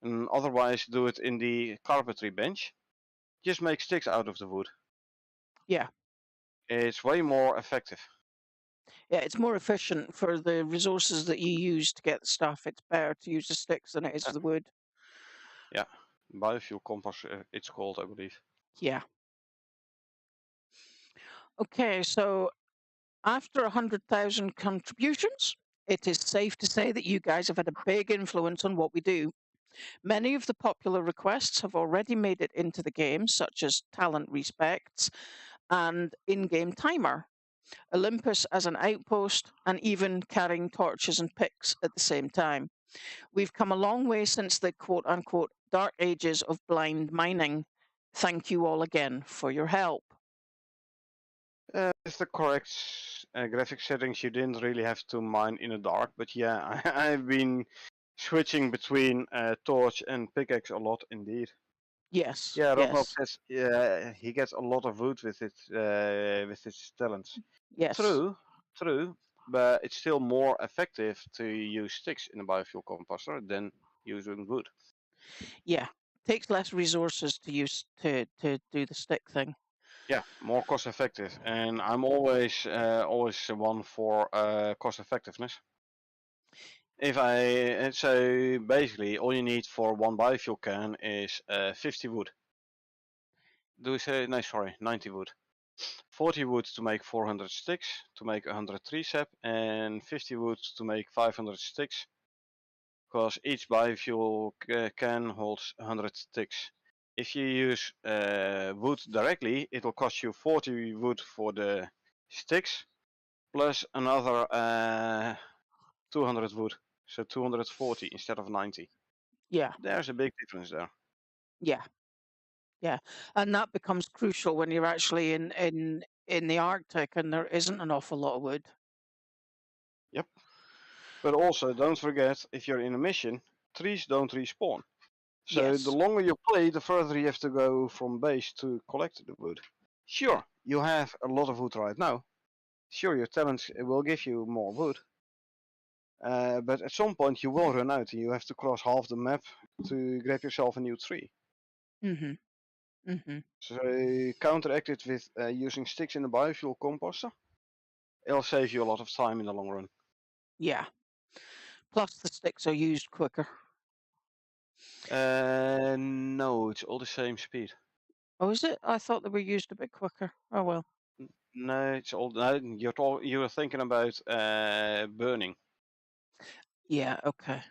[SPEAKER 2] And otherwise, do it in the carpentry bench. Just make sticks out of the wood.
[SPEAKER 1] yeah,
[SPEAKER 2] It's way more effective.
[SPEAKER 1] yeah. It's more efficient for the resources that you use to get the stuff. It's better to use the sticks than it is
[SPEAKER 2] Yeah.
[SPEAKER 1] the wood.
[SPEAKER 2] Yeah. Biofuel compost, it's called, I believe.
[SPEAKER 1] Yeah. Okay, so after 100,000 contributions, it is safe to say that you guys have had a big influence on what we do. Many of the popular requests have already made it into the game, such as talent respects and in game timer, Olympus as an outpost, and even carrying torches and picks at the same time. We've come a long way since the quote unquote dark ages of blind mining. Thank you all again for your help.
[SPEAKER 2] With the correct graphic settings, you didn't really have to mine in the dark, but yeah, I've been switching between torch and pickaxe a lot indeed.
[SPEAKER 1] Yes,
[SPEAKER 2] Yeah, Rodnop
[SPEAKER 1] yes,
[SPEAKER 2] says he gets a lot of wood with his talents.
[SPEAKER 1] yes,
[SPEAKER 2] True, true, but it's still more effective to use sticks in a biofuel composter than using wood.
[SPEAKER 1] yeah. Takes less resources to use to do the stick thing.
[SPEAKER 2] Yeah, more cost effective, and I'm always one for cost effectiveness. If I so basically all you need for one biofuel can is 50 wood. Do we say no? Sorry, 90 wood. 40 wood to make 400 sticks to make 100 tree sap, and 50 wood to make 500 sticks. Because each biofuel can holds 100 sticks. If you use wood directly, it will cost you 40 wood for the sticks plus another 200 wood, so 240 instead of 90.
[SPEAKER 1] Yeah,
[SPEAKER 2] There's a big difference there.
[SPEAKER 1] yeah, yeah. And that becomes crucial when you're actually in the Arctic and there isn't an awful lot of wood.
[SPEAKER 2] Yep. But also don't forget, if you're in a mission, trees don't respawn. So the
[SPEAKER 1] Yes.
[SPEAKER 2] longer you play, the further you have to go from base to collect the wood. Sure, you have a lot of wood right now. Sure, your talents will give you more wood. But at some point you will run out and you have to cross half the map to grab yourself a new tree.
[SPEAKER 1] Mhm. Mhm.
[SPEAKER 2] So counteract it with using sticks in the biofuel composter. It'll save you a lot of time in the long run.
[SPEAKER 1] Yeah. Plus the sticks are used quicker.
[SPEAKER 2] No, it's all the same speed.
[SPEAKER 1] Oh, is it? I thought they were used a bit quicker. Oh well.
[SPEAKER 2] No, it's all. No, you're thinking about burning.
[SPEAKER 1] Yeah. Okay.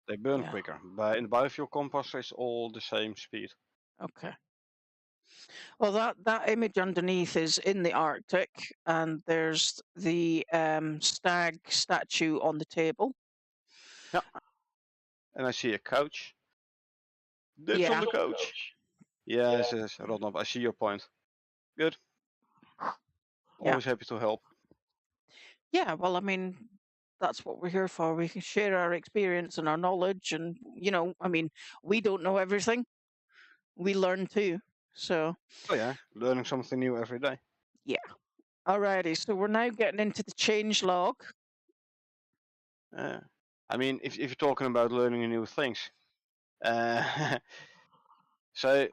[SPEAKER 2] They burn
[SPEAKER 1] Yeah.
[SPEAKER 2] quicker. But in the biofuel composter, it's all the same speed.
[SPEAKER 1] Okay. Well, that image underneath is in the Arctic, and there's the stag statue on the table.
[SPEAKER 2] Yeah, and I see a couch. Dibs on
[SPEAKER 1] Yeah.
[SPEAKER 2] the couch. Yes, yes, Rodnop, I see your point. Good.
[SPEAKER 1] Yeah.
[SPEAKER 2] Always happy to help.
[SPEAKER 1] Yeah. Well, I mean, that's what we're here for. We can share our experience and our knowledge, and I mean, we don't know everything. We learn too. So
[SPEAKER 2] Oh yeah, learning something new every day.
[SPEAKER 1] yeah. Alrighty. So we're now getting into the change log.
[SPEAKER 2] Uh, I mean, if you're talking about learning new things, uh, so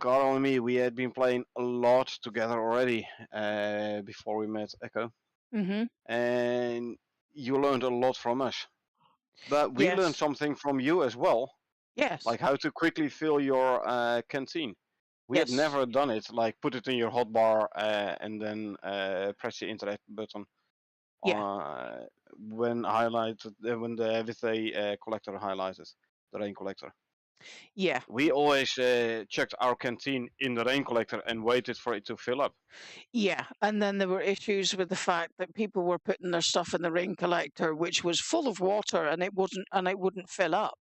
[SPEAKER 2] Carl and me, we had been playing a lot together already before we met Echo,
[SPEAKER 1] Mm-hmm.
[SPEAKER 2] and you learned a lot from us. But we learned
[SPEAKER 1] Yes.
[SPEAKER 2] something from you as well,
[SPEAKER 1] Yes.
[SPEAKER 2] like how to quickly fill your canteen. We had
[SPEAKER 1] Yes.
[SPEAKER 2] never done it, like put it in your hotbar and then press the internet button
[SPEAKER 1] Yeah.
[SPEAKER 2] when highlighted when the with the collector highlighted the rain collector.
[SPEAKER 1] Yeah.
[SPEAKER 2] We always checked our canteen in the rain collector and waited for it to fill up.
[SPEAKER 1] Yeah. And then there were issues with the fact that people were putting their stuff in the rain collector, which was full of water, and it wouldn't fill up.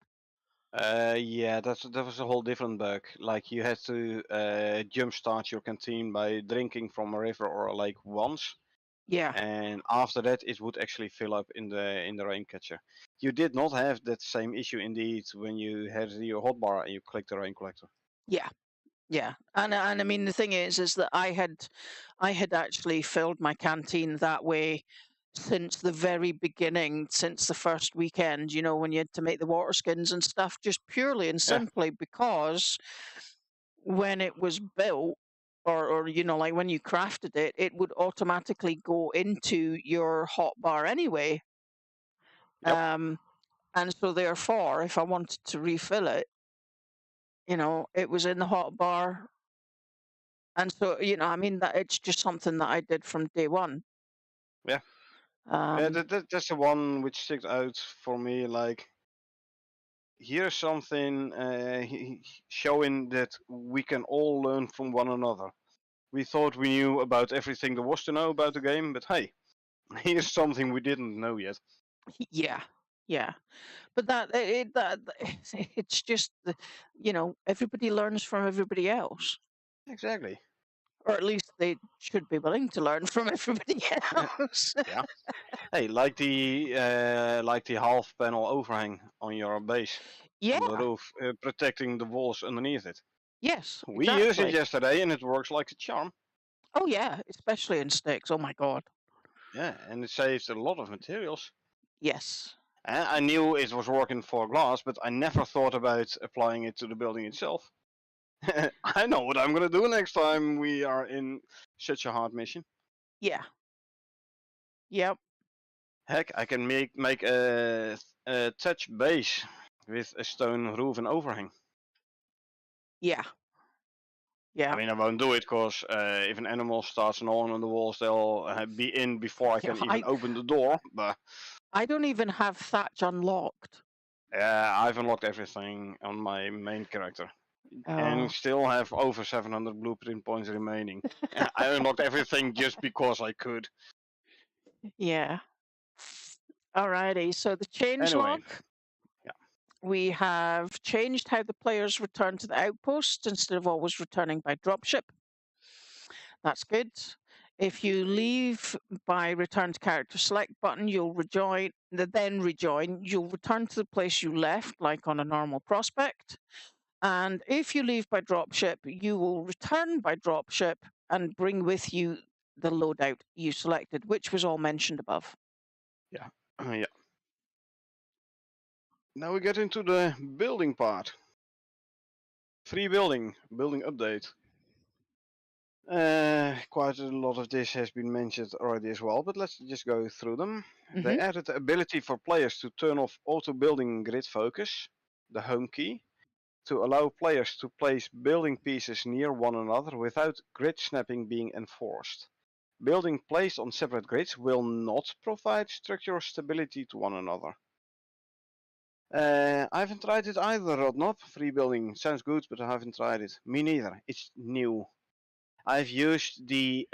[SPEAKER 2] Yeah, that was a whole different bug. Like you had to jumpstart your canteen by drinking from a river or a lake once,
[SPEAKER 1] Yeah.
[SPEAKER 2] and after that it would actually fill up in the rain catcher. You did not have that same issue indeed when you had your hotbar and you clicked the rain collector.
[SPEAKER 1] Yeah. Yeah. And I mean the thing is that I had actually filled my canteen that way since the very beginning, since the first weekend, when you had to make the water skins and stuff, just purely and
[SPEAKER 2] Yeah,
[SPEAKER 1] simply because when it was built, or like when you crafted it, it would automatically go into your hot bar anyway.
[SPEAKER 2] yep.
[SPEAKER 1] Um, and so therefore, if I wanted to refill it, it was in the hot bar. And so, I mean, that it's just something that I did from day one.
[SPEAKER 2] Yeah. Yeah,
[SPEAKER 1] Um,
[SPEAKER 2] that's the one which sticks out for me. Like, here's something showing that we can all learn from one another. We thought we knew about everything there was to know about the game, but hey, here's something we didn't know yet.
[SPEAKER 1] yeah, yeah. But it's just everybody learns from everybody else,
[SPEAKER 2] Exactly.
[SPEAKER 1] or at least they should be willing to learn from everybody else.
[SPEAKER 2] Yeah. Hey, like the half panel overhang on your base on the
[SPEAKER 1] Yeah.
[SPEAKER 2] roof, protecting the walls underneath it.
[SPEAKER 1] Yes.
[SPEAKER 2] We used it
[SPEAKER 1] Exactly.
[SPEAKER 2] yesterday, and it works like a charm.
[SPEAKER 1] Oh yeah, especially in sticks. Oh my God.
[SPEAKER 2] Yeah, and it saves a lot of materials.
[SPEAKER 1] Yes.
[SPEAKER 2] I knew it was working for glass, but I never thought about applying it to the building itself. I know what I'm gonna do next time we are in such a hard mission.
[SPEAKER 1] Yeah. Yep.
[SPEAKER 2] Heck, I can make a thatch base with a stone roof and overhang.
[SPEAKER 1] Yeah.
[SPEAKER 2] I
[SPEAKER 1] Yeah.
[SPEAKER 2] mean, I won't do it because if an animal starts gnawing on the walls, they'll be in before I
[SPEAKER 1] Yeah.
[SPEAKER 2] can even open the door. But
[SPEAKER 1] I don't even have thatch unlocked.
[SPEAKER 2] I've unlocked everything on my main character, and
[SPEAKER 1] Oh.
[SPEAKER 2] still have over 700 blueprint points remaining. I unlocked everything just because I could.
[SPEAKER 1] Yeah. Alrighty. So the change
[SPEAKER 2] Anyway,
[SPEAKER 1] log.
[SPEAKER 2] yeah,
[SPEAKER 1] We have changed how the players return to the outpost instead of always returning by dropship. That's good. If you leave by return to character select button, you'll rejoin. You'll return to the place you left, like on a normal prospect. And if you leave by dropship, you will return by dropship and bring with you the loadout you selected, which was all mentioned above.
[SPEAKER 2] yeah, yeah. Now we get into the building part. Free building update. Quite a lot of this has been mentioned already as well, but let's just go through them. They
[SPEAKER 1] Hmm.
[SPEAKER 2] added the ability for players to turn off auto building grid focus, the home key, to allow players to place building pieces near one another without grid snapping being enforced. Building placed on separate grids will not provide structural stability to one another. I haven't tried it either, Rodnop. Free building sounds good, but I haven't tried it. Me neither. It's new. I've used the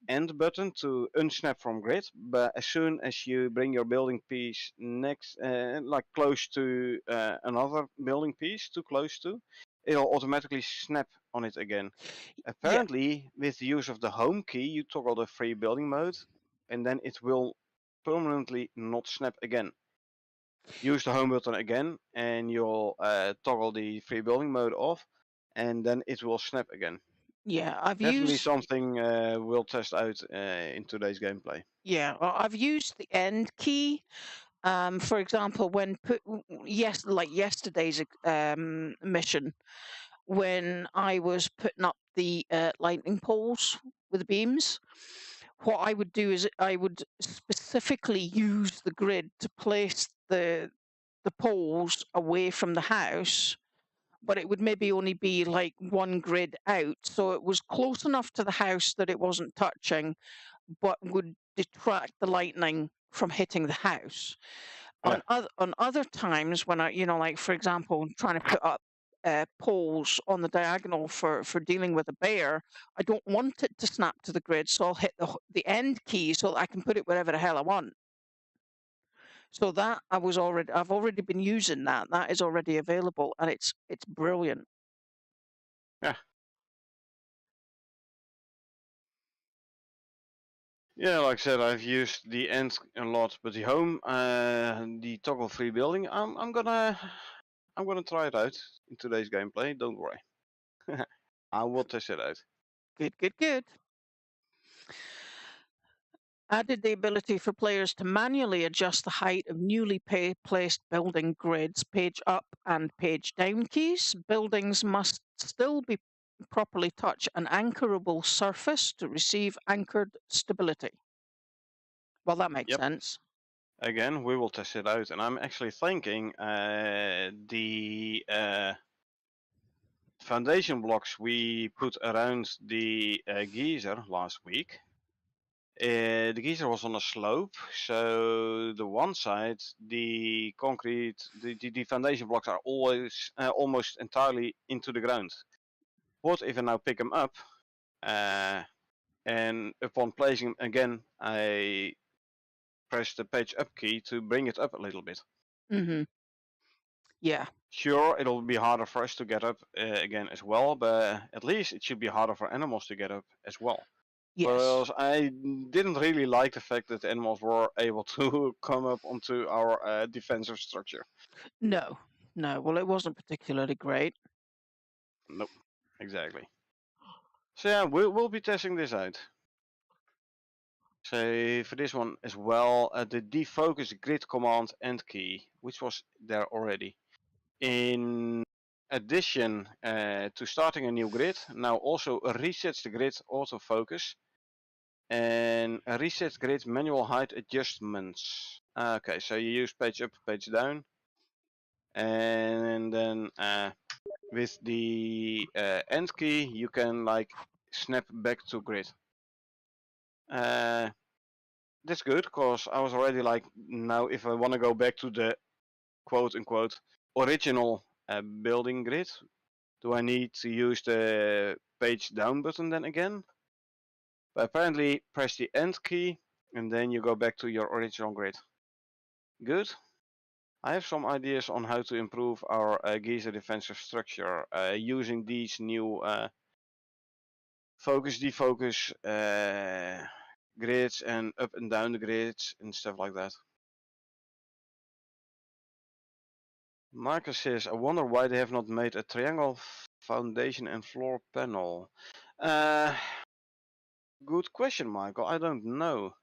[SPEAKER 2] end button to unsnap from grid, but as soon as you bring your building piece next, like close to another building piece, too close to, it'll automatically snap on it again.
[SPEAKER 1] Yeah,
[SPEAKER 2] Apparently, with the use of the home key, you toggle the free building mode, and then it will permanently not snap again. Use the home button again, and you'll toggle the free building mode off, and then it will snap again.
[SPEAKER 1] yeah. I've
[SPEAKER 2] Definitely
[SPEAKER 1] used
[SPEAKER 2] something we'll test out in today's gameplay.
[SPEAKER 1] yeah, well, I've used the end key. For example, when like yesterday's mission, when I was putting up the lightning poles with the beams, what I would do is I would specifically use the grid to place the poles away from the house, but it would maybe only be like one grid out, so it was close enough to the house that it wasn't touching, but would detract the lightning from hitting the house.
[SPEAKER 2] Yeah,
[SPEAKER 1] On other times when like for example, trying to put up poles on the diagonal for dealing with a bear, I don't want it to snap to the grid, so I'll hit the end key so that I can put it wherever the hell I want. So that I've already been using that. That is already available, and it's brilliant.
[SPEAKER 2] yeah, yeah. Like I said, I've used the end a lot, but the home, the toggle free building, I'm gonna try it out in today's gameplay. Don't worry, I will test it out.
[SPEAKER 1] Good, good, good. Added the ability for players to manually adjust the height of newly placed building grids, page up and page down keys. Buildings must still be properly touch an anchorable surface to receive anchored stability. Well, that makes
[SPEAKER 2] Yep.
[SPEAKER 1] sense.
[SPEAKER 2] Again, we will test it out, and I'm actually thinking the foundation blocks we put around the geyser last week. The geyser was on a slope, so the one side, the concrete, the foundation blocks are always almost entirely into the ground. What if I now pick them up, and upon placing them again, I press the page up key to bring it up a little bit.
[SPEAKER 1] Mm-hmm. Yeah.
[SPEAKER 2] Sure, it'll be harder for us to get up again as well, but at least it should be harder for animals to get up as well.
[SPEAKER 1] Yes.
[SPEAKER 2] Because I didn't really like the fact that the animals were able to come up onto our defensive structure.
[SPEAKER 1] No. No. Well, it wasn't particularly great.
[SPEAKER 2] Nope, exactly. So yeah, we'll be testing this out. So for this one as well, the defocus grid command end key, which was there already. In addition to starting a new grid, now also resets the grid autofocus and resets grid manual height adjustments. Okay, so you use page up, page down, and then with the end key you can like snap back to grid. That's good, because I was already like, now if I want to go back to the quote unquote original building grid, do I need to use the page down button then again? But apparently press the end key and then you go back to your original grid. Good. I have some ideas on how to improve our geyser defensive structure using these new focus defocus grids and up and down the grids and stuff like that. Marcus says, I wonder why they have not made a triangle foundation and floor panel. Good question, Michael. I don't know.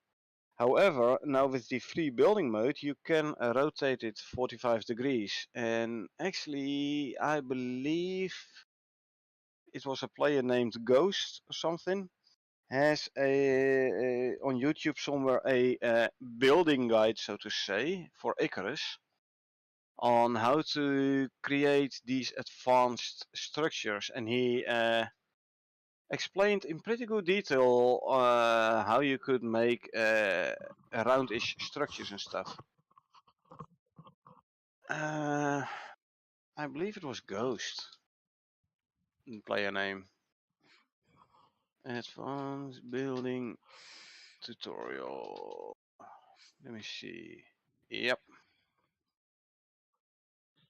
[SPEAKER 2] However, now with the free building mode, you can rotate it 45 degrees. And actually, I believe it was a player named Ghost or something, has on YouTube somewhere a building guide, so to say, for Icarus on how to create these advanced structures. And he explained in pretty good detail how you could make roundish structures and stuff. I believe it was Ghost, the player name. Advanced building tutorial. Let me see. Yep.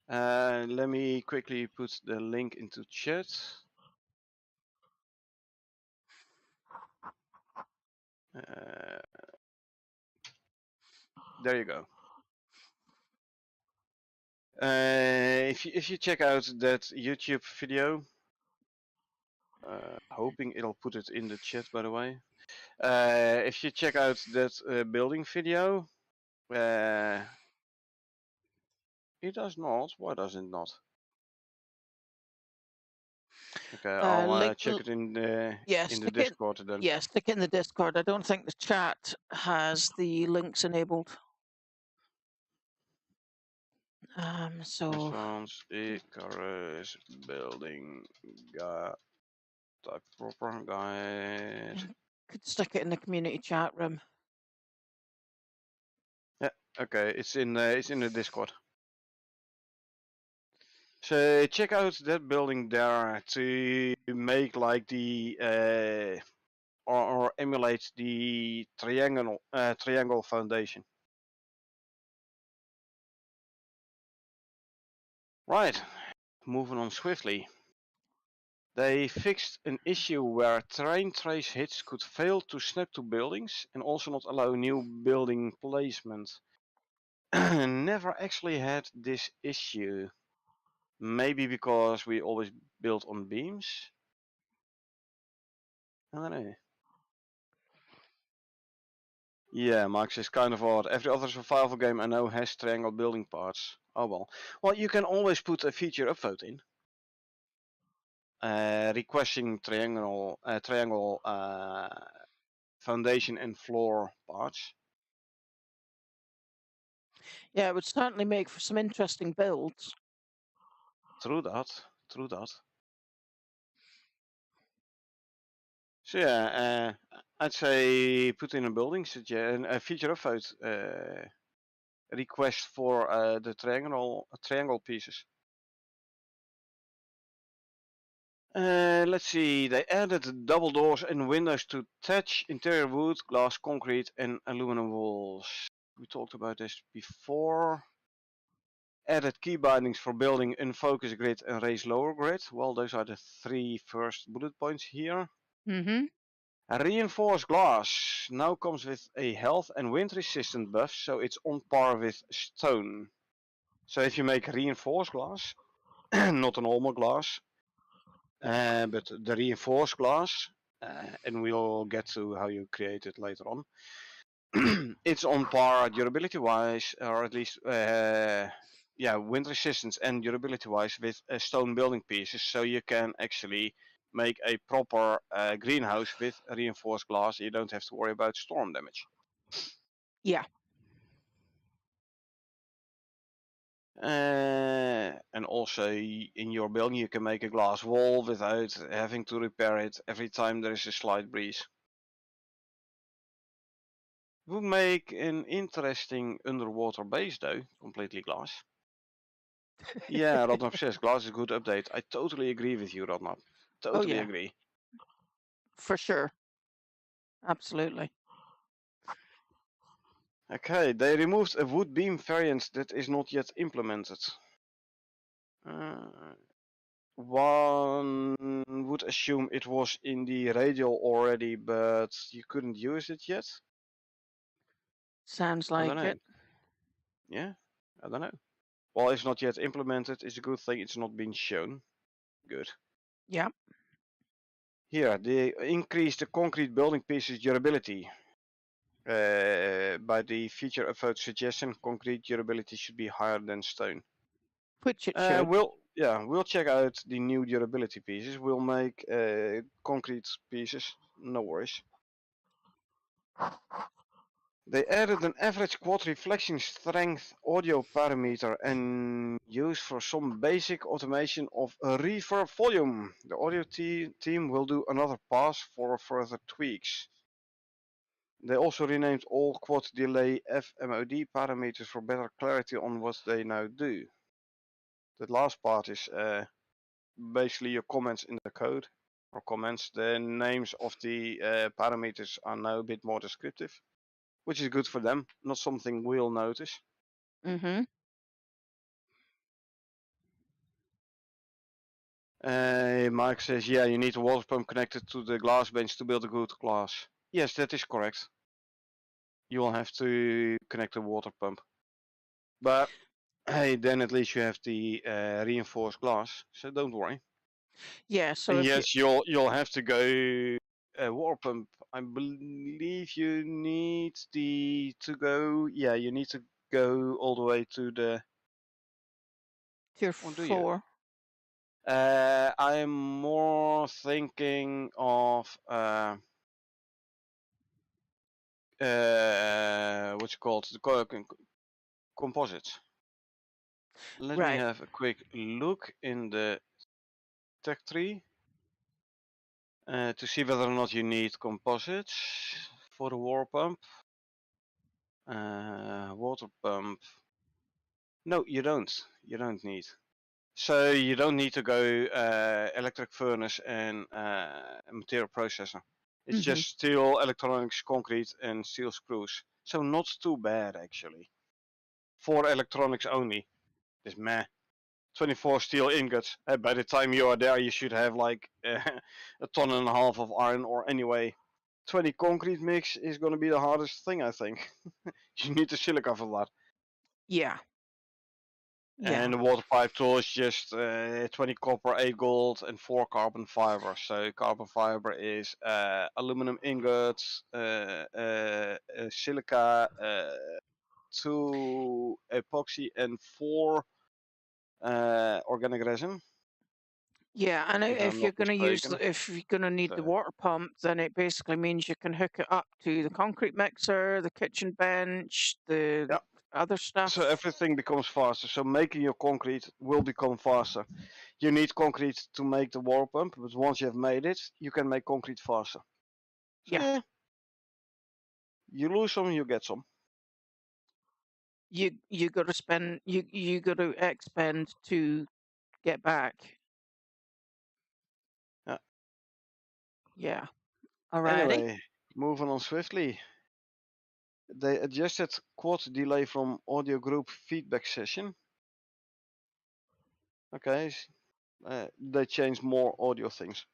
[SPEAKER 2] Let me quickly put the link into chat. There you go. If you check out that YouTube video, hoping it'll put it in the chat, by the way. If you check out that building video, it does not. Why does it not? Okay, I'll check it in the Discord then.
[SPEAKER 1] Yeah, stick it in the Discord. I don't think the chat has the links enabled. So
[SPEAKER 2] Advanced Icarus building type proper guide.
[SPEAKER 1] could stick it in the community chat room.
[SPEAKER 2] Yeah, okay, it's in the Discord. So check out that building there to make like the or emulate the triangle foundation. Right, moving on swiftly. They fixed an issue where train trace hits could fail to snap to buildings and also not allow new building placement. Never actually had this issue. Maybe because we always built on beams? I don't know. Yeah, Max is kind of odd. Every other survival game I know has triangle building parts. Oh well. Well, you can always put a feature upvote in. Requesting triangle foundation and floor parts.
[SPEAKER 1] Yeah, it would certainly make for some interesting builds.
[SPEAKER 2] True that. True that. So yeah, I'd say put in a building a feature upvote request for the triangle pieces. Let's see, they added double doors and windows to thatch, interior wood, glass, concrete and aluminum walls. We talked about this before. Added key bindings for building in focus grid and raise lower grid. Well, those are the three first bullet points here.
[SPEAKER 1] Mm-hmm.
[SPEAKER 2] Reinforced glass now comes with a health and wind resistant buff, so it's on par with stone. So if you make reinforced glass, not a normal glass, but the reinforced glass, and we'll get to how you create it later on. It's on par durability wise, or at least wind resistance and durability wise with stone building pieces, so you can actually make a proper greenhouse with reinforced glass. You don't have to worry about storm damage.
[SPEAKER 1] Yeah.
[SPEAKER 2] And also in your building you can make a glass wall without having to repair it every time there is a slight breeze. Would make an interesting underwater base though, completely glass. Yeah, Rodnap says glass is a good update. I totally agree with you, Rodnap.
[SPEAKER 1] Oh
[SPEAKER 2] Totally
[SPEAKER 1] yeah,
[SPEAKER 2] agree.
[SPEAKER 1] for sure. Absolutely.
[SPEAKER 2] Okay, they removed a wood beam variant that is not yet implemented. One would assume it was in the radial already, but you couldn't use it yet.
[SPEAKER 1] Sounds
[SPEAKER 2] I don't
[SPEAKER 1] like
[SPEAKER 2] know.
[SPEAKER 1] it.
[SPEAKER 2] Yeah, I don't know. Well, it's not yet implemented. It's a good thing it's not been shown. Good.
[SPEAKER 1] Yeah.
[SPEAKER 2] Here, they increased the concrete building pieces durability. By the feature upvote suggestion, concrete durability should be higher than stone.
[SPEAKER 1] Which it should.
[SPEAKER 2] We'll check out the new durability pieces. We'll make concrete pieces. No worries. They added an average quad reflection strength audio parameter and used for some basic automation of a reverb volume. The audio team will do another pass for further tweaks. They also renamed all quad delay FMOD parameters for better clarity on what they now do. That last part is basically your comments in the code or comments. The names of the parameters are now a bit more descriptive, which is good for them, not something we'll notice.
[SPEAKER 1] Mm-hmm.
[SPEAKER 2] Mike says, yeah, you need a water pump connected to the glass bench to build a good glass. Yes, that is correct. You will have to connect a water pump. But hey, then at least you have the reinforced glass, so don't worry.
[SPEAKER 1] Yeah. So
[SPEAKER 2] And
[SPEAKER 1] if you
[SPEAKER 2] yes, you'll have to go water pump. I believe you need to go. Yeah, you need to go all the way to the.
[SPEAKER 1] tier
[SPEAKER 2] Or do you?
[SPEAKER 1] 4.
[SPEAKER 2] I'm more thinking of what's it called? The composites. Let me
[SPEAKER 1] Right.
[SPEAKER 2] have a quick look in the tech tree to see whether or not you need composites for the water pump. Water pump. No, you don't. You don't need. So you don't need to go electric furnace and material processor. It's
[SPEAKER 1] Mm-hmm.
[SPEAKER 2] just steel, electronics, concrete, and steel screws. So not too bad actually. For electronics only. It's meh. 24 steel ingots. By the time you are there, you should have like a ton and a half of iron ore anyway. 20 concrete mix is going to be the hardest thing, I think. You need the silica for that.
[SPEAKER 1] Yeah.
[SPEAKER 2] And
[SPEAKER 1] Yeah.
[SPEAKER 2] the water pipe tool is just 20 copper, 8 gold, and 4 carbon fiber. So carbon fiber is aluminum ingots, silica, 2 epoxy, and 4 organic resin,
[SPEAKER 1] Yeah, and
[SPEAKER 2] if I'm
[SPEAKER 1] if
[SPEAKER 2] not
[SPEAKER 1] you're going to
[SPEAKER 2] mistaken.
[SPEAKER 1] if you're going to need the
[SPEAKER 2] So,
[SPEAKER 1] water pump, then it basically means you can hook it up to the concrete mixer, the kitchen bench, the
[SPEAKER 2] yeah.
[SPEAKER 1] other
[SPEAKER 2] So
[SPEAKER 1] stuff.
[SPEAKER 2] everything becomes faster. So making your concrete will become faster. You need concrete to make the water pump, but once you have made it, you can make concrete faster. So
[SPEAKER 1] Yeah.
[SPEAKER 2] yeah, you lose some, you get some.
[SPEAKER 1] You got to spend you got to expend to get back.
[SPEAKER 2] Yeah.
[SPEAKER 1] Yeah. Alrighty.
[SPEAKER 2] Anyway, moving on swiftly. They adjusted quad delay from audio group feedback session. Okay, they changed more audio things.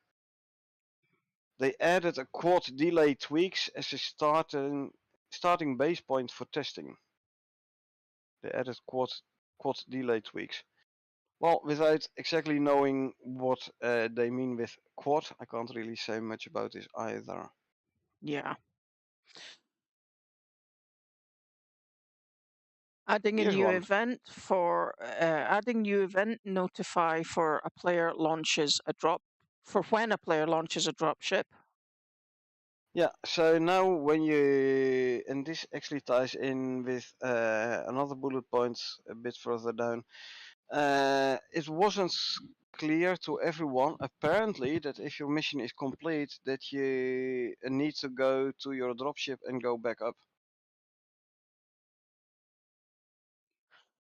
[SPEAKER 2] They added a quad delay tweaks as a starting base point for testing. They added quad delay tweaks. Well, without exactly knowing what they mean with quad, I can't really say much about this either.
[SPEAKER 1] Yeah. Adding a
[SPEAKER 2] Here's
[SPEAKER 1] new
[SPEAKER 2] one.
[SPEAKER 1] event for adding new event notify for a player launches a drop for when a player launches a drop ship.
[SPEAKER 2] Yeah, so now when you, and this actually ties in with another bullet point a bit further down. It wasn't clear to everyone apparently that if your mission is complete that you need to go to your dropship and go back up.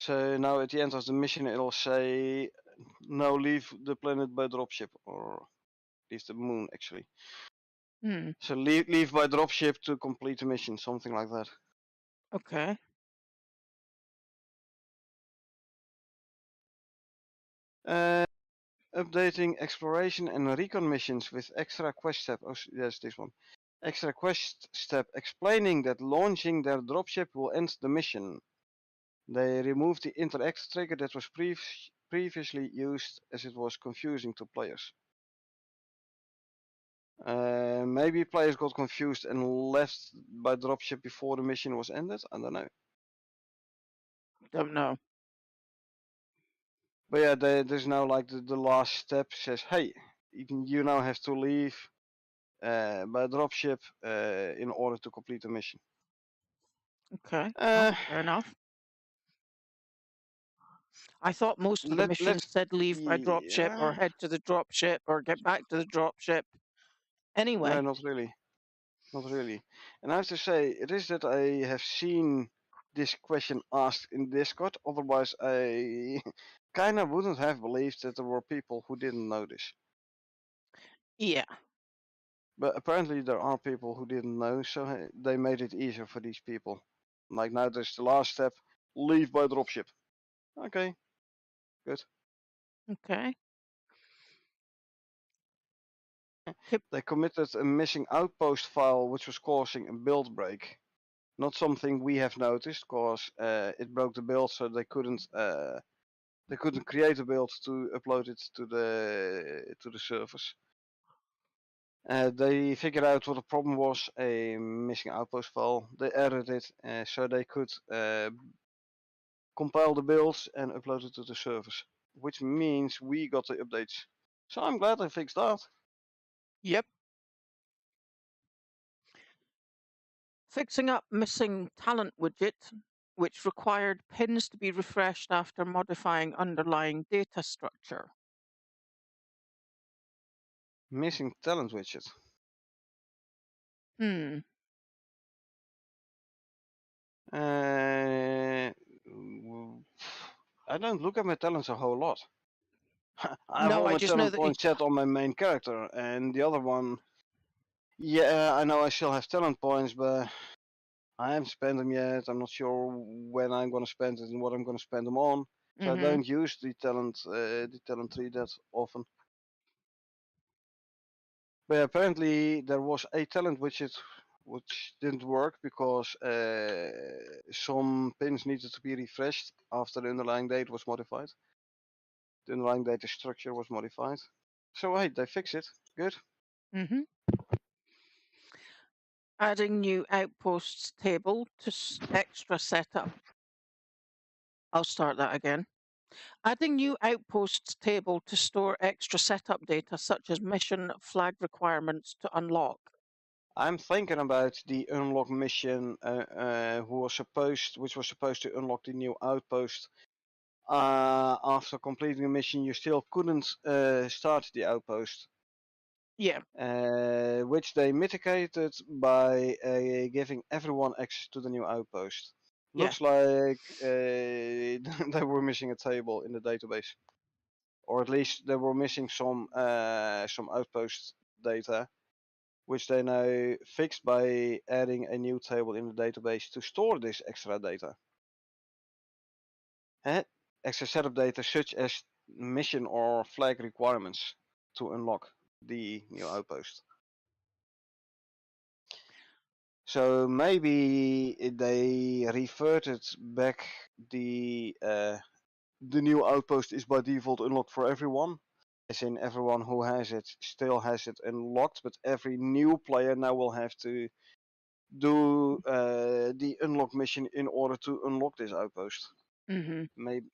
[SPEAKER 2] So now at the end of the mission it'll say no, leave the planet by dropship, or leave the moon actually.
[SPEAKER 1] Hmm.
[SPEAKER 2] So leave by dropship to complete the mission, something like that.
[SPEAKER 1] Okay.
[SPEAKER 2] Uh, Updating exploration and recon missions with extra quest step. Oh, yes, this one. Extra quest step explaining that launching their dropship will end the mission. They removed the interact trigger that was previously used as it was confusing to players. Maybe players got confused and left by dropship before the mission was ended. I don't know.
[SPEAKER 1] Don't know.
[SPEAKER 2] But yeah, there's now like the last step says, hey, you now have to leave by dropship in order to complete the mission.
[SPEAKER 1] Okay. Well,
[SPEAKER 2] Uh,
[SPEAKER 1] fair enough. I thought most of the
[SPEAKER 2] let's
[SPEAKER 1] missions said leave by dropship or
[SPEAKER 2] yeah.
[SPEAKER 1] head to the dropship or get back to the dropship.
[SPEAKER 2] No,
[SPEAKER 1] Anyway.
[SPEAKER 2] not really. Not really. And I have to say, it is that I have seen this question asked in Discord. Otherwise, I kind of wouldn't have believed that there were people who didn't know this.
[SPEAKER 1] Yeah.
[SPEAKER 2] But apparently, there are people who didn't know, so they made it easier for these people. Like now, there's the last step: leave by dropship. Okay, good.
[SPEAKER 1] Okay.
[SPEAKER 2] They committed a missing outpost file, which was causing a build break. Not something we have noticed, cause it broke the build, so they couldn't create a build to upload it to the servers. They figured out what the problem was: a missing outpost file. They added it so they could compile the builds and upload it to the servers, which means we got the updates. So I'm glad I fixed that.
[SPEAKER 1] Yep. Fixing up missing talent widget, which required pins to be refreshed after modifying underlying data structure.
[SPEAKER 2] Missing talent widget.
[SPEAKER 1] Hmm.
[SPEAKER 2] I don't look at my talents a whole lot. I have
[SPEAKER 1] No,
[SPEAKER 2] all
[SPEAKER 1] I
[SPEAKER 2] my
[SPEAKER 1] just know
[SPEAKER 2] talent
[SPEAKER 1] that.
[SPEAKER 2] points set on my main character, and the other one, yeah, I know I still have talent points, but I haven't spent them yet. I'm not sure when I'm gonna spend it and what I'm gonna spend them on. So I
[SPEAKER 1] Mm-hmm.
[SPEAKER 2] don't use the talent tree that often. But apparently there was a talent widget which didn't work because some pins needed to be refreshed after the underlying data was modified. The underlying data structure was modified. So hey, they fixed it. Good.
[SPEAKER 1] Mm-hmm. Adding new outposts table to extra setup. I'll start that again. Adding new outposts table to store extra setup data such as mission flag requirements to unlock.
[SPEAKER 2] I'm thinking about the unlock mission, which was supposed to unlock the new outpost. After completing the mission, you still couldn't start the outpost.
[SPEAKER 1] Yeah.
[SPEAKER 2] which they mitigated by giving everyone access to the new outpost.
[SPEAKER 1] Yeah.
[SPEAKER 2] Looks like they were missing a table in the database, or at least they were missing some outpost data, which they now fixed by adding a new table in the database to store this extra data. Extra setup data such as mission or flag requirements to unlock the new outpost. So maybe they reverted back the new outpost is by default unlocked for everyone. As in everyone who has it still has it unlocked, but every new player now will have to do the unlock mission in order to unlock this outpost.
[SPEAKER 1] Mm-hmm.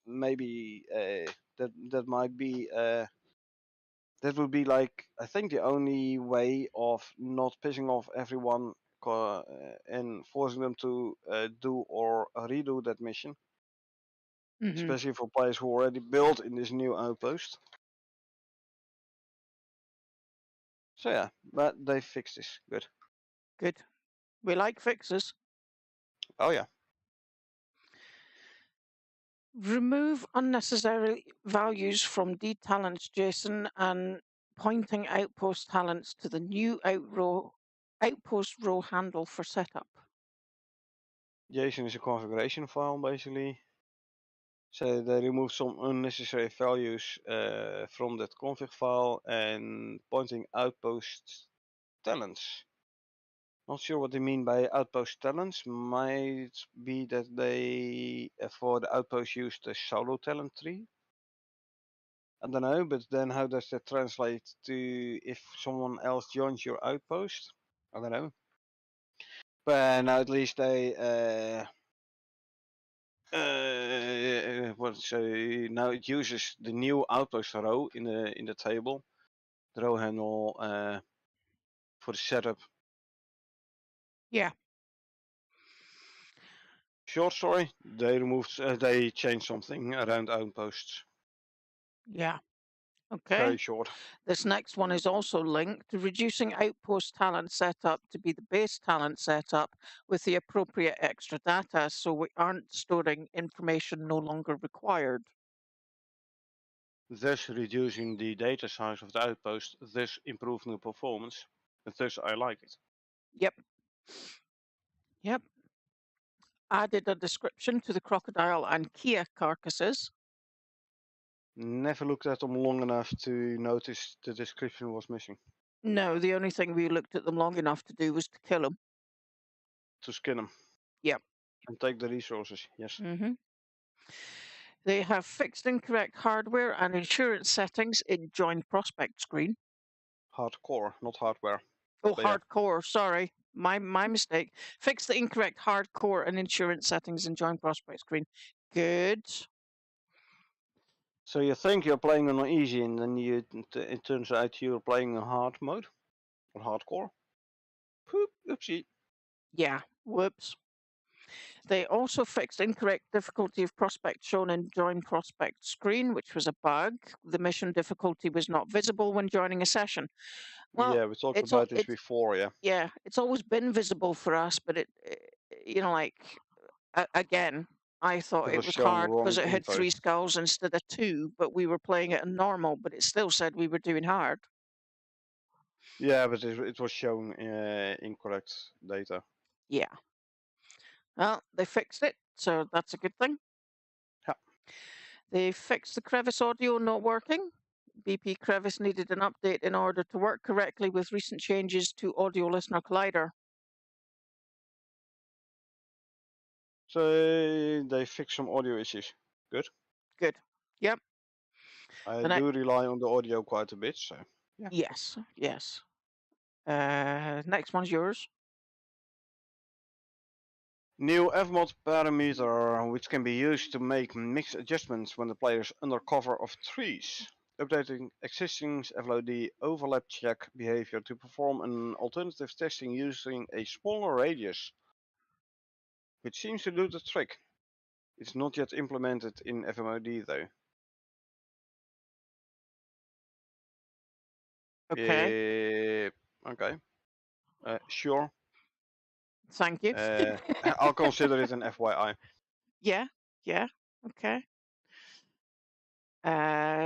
[SPEAKER 2] Maybe that might be that would be like I think the only way of not pissing off everyone and forcing them to do or redo that mission,
[SPEAKER 1] Mm-hmm.
[SPEAKER 2] especially for players who already built in this new outpost. So yeah, but they fixed this. Good.
[SPEAKER 1] Good. We like fixes.
[SPEAKER 2] Oh yeah.
[SPEAKER 1] Remove unnecessary values from D talents, Jason, and pointing outpost talents to the new outpost row handle for setup.
[SPEAKER 2] JSON is a configuration file basically. So they remove some unnecessary values from that config file and pointing outpost talents. Not sure what they mean by outpost talents. Might be that they for the outpost use the solo talent tree. I don't know, but then how does that translate to if someone else joins your outpost? I don't know. But now at least they so now it uses the new outpost row in the table, the row handle for the setup.
[SPEAKER 1] Yeah.
[SPEAKER 2] Short story: they changed something around outposts.
[SPEAKER 1] Yeah. Okay.
[SPEAKER 2] Very short.
[SPEAKER 1] This next one is also linked to reducing outpost talent setup to be the base talent setup with the appropriate extra data so we aren't storing information no longer required.
[SPEAKER 2] Thus reducing the data size of the outpost, thus improving the performance. Thus I like it.
[SPEAKER 1] Yep. Yep. Added a description to the crocodile and Kia carcasses.
[SPEAKER 2] Never looked at them long enough to notice the description was missing.
[SPEAKER 1] No, the only thing we looked at them long enough to do was to kill them.
[SPEAKER 2] To skin them.
[SPEAKER 1] Yep.
[SPEAKER 2] And take the resources, yes.
[SPEAKER 1] Mm-hmm. They have fixed incorrect hardware and insurance settings in Join Prospect screen.
[SPEAKER 2] Hardcore, not hardware.
[SPEAKER 1] Oh,
[SPEAKER 2] But yeah.
[SPEAKER 1] hardcore, sorry. My mistake. Fix the incorrect hardcore and insurance settings in Join Prospect screen. Good.
[SPEAKER 2] So you think you're playing on easy and then it turns out you're playing on hard mode? Or hardcore? Poop, oopsie.
[SPEAKER 1] Yeah, whoops. They also fixed incorrect difficulty of prospect shown in Join Prospect screen, which was a bug. The mission difficulty was not visible when joining a session. Well,
[SPEAKER 2] Yeah, we talked
[SPEAKER 1] it's
[SPEAKER 2] about this
[SPEAKER 1] it's
[SPEAKER 2] before, yeah.
[SPEAKER 1] yeah, it's always been visible for us, but you know, like again, I thought
[SPEAKER 2] It
[SPEAKER 1] it
[SPEAKER 2] was
[SPEAKER 1] was
[SPEAKER 2] shown
[SPEAKER 1] hard because
[SPEAKER 2] wrong
[SPEAKER 1] it had
[SPEAKER 2] info.
[SPEAKER 1] 3 skulls instead of 2, but we were playing it in normal, but it still said we were doing hard.
[SPEAKER 2] Yeah, but it was showing incorrect data.
[SPEAKER 1] Yeah. Well, they fixed it, so that's a good thing.
[SPEAKER 2] Yeah.
[SPEAKER 1] They fixed the crevice audio not working. BP crevice needed an update in order to work correctly with recent changes to audio listener collider.
[SPEAKER 2] So they fixed some audio issues. Good.
[SPEAKER 1] Good. Yep.
[SPEAKER 2] I
[SPEAKER 1] The next,
[SPEAKER 2] do rely on the audio quite a bit, so yeah.
[SPEAKER 1] yes, yes. Next one's yours.
[SPEAKER 2] New fmod parameter, which can be used to make mixed adjustments when the player is under cover of trees. Updating existing FLOD overlap check behavior to perform an alternative testing using a smaller radius, which seems to do the trick. It's not yet implemented in FMOD though.
[SPEAKER 1] Okay.
[SPEAKER 2] Okay. Sure.
[SPEAKER 1] Thank you.
[SPEAKER 2] I'll consider it an FYI.
[SPEAKER 1] Yeah. Yeah. Okay.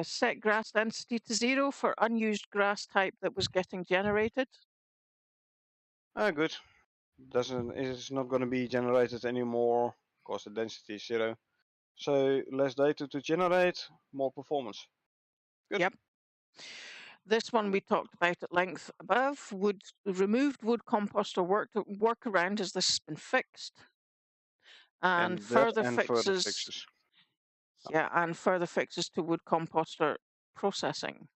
[SPEAKER 1] Set grass density to 0 for unused grass type that was getting generated.
[SPEAKER 2] Good. It's not going to be generated anymore because the density is 0. So less data to generate, more performance. Good.
[SPEAKER 1] Yep. This one we talked about at length above. Removed wood composter workaround as this has been fixed. And
[SPEAKER 2] And that
[SPEAKER 1] further
[SPEAKER 2] and further
[SPEAKER 1] fixes,
[SPEAKER 2] fixes.
[SPEAKER 1] yeah, and further fixes to wood composter processing.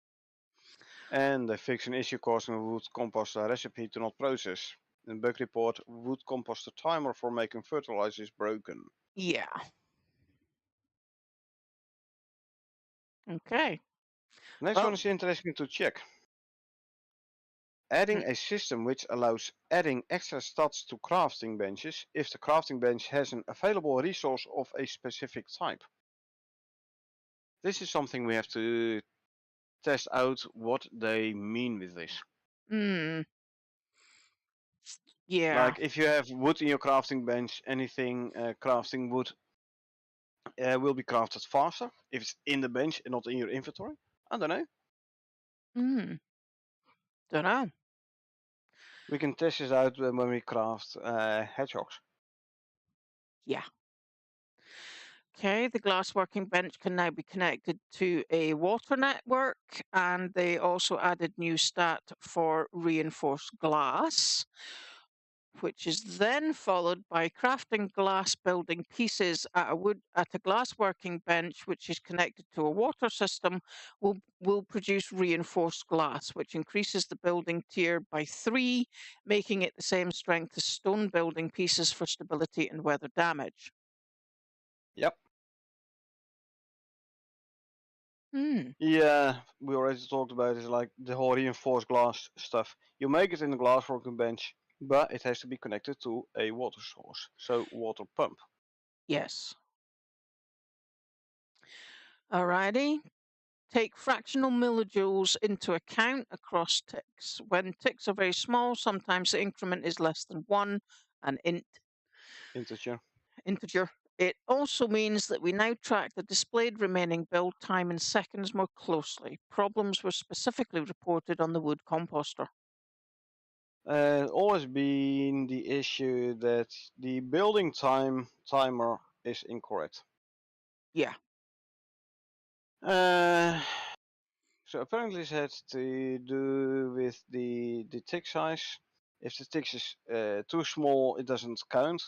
[SPEAKER 2] And they fix an issue causing a wood composter recipe to not process. In bug report, wood composter timer for making fertilizer is broken.
[SPEAKER 1] Yeah. Okay.
[SPEAKER 2] Next
[SPEAKER 1] Well,
[SPEAKER 2] one is interesting to check. Adding a system which allows adding extra stats to crafting benches if the crafting bench has an available resource of a specific type. This is something we have to test out what they mean with this.
[SPEAKER 1] Yeah.
[SPEAKER 2] Like if you have wood in your crafting bench, anything crafting wood will be crafted faster if it's in the bench and not in your inventory. I don't know.
[SPEAKER 1] Don't know.
[SPEAKER 2] We can test this out when we craft hedgehogs.
[SPEAKER 1] Yeah. Okay, the glass working bench can now be connected to a water network, and they also added new stat for reinforced glass, which is then followed by crafting glass building pieces at a glass working bench, which is connected to a water system, will produce reinforced glass, which increases the building tier by 3, making it the same strength as stone building pieces for stability and weather damage.
[SPEAKER 2] Yep.
[SPEAKER 1] Hmm.
[SPEAKER 2] Yeah, we already talked about it, like the whole reinforced glass stuff. You make it in the glass working bench, but it has to be connected to a water source, so water pump.
[SPEAKER 1] Yes. Alrighty. Take fractional millijoules into account across ticks. When ticks are very small, sometimes the increment is less than 1, an
[SPEAKER 2] Integer.
[SPEAKER 1] integer. It also means that we now track the displayed remaining build time in seconds more closely. Problems were specifically reported on the wood composter.
[SPEAKER 2] Always been the issue that the building time timer is incorrect.
[SPEAKER 1] Yeah.
[SPEAKER 2] Uh, so apparently it had to do with the tick size. If the tick is too small, it doesn't count.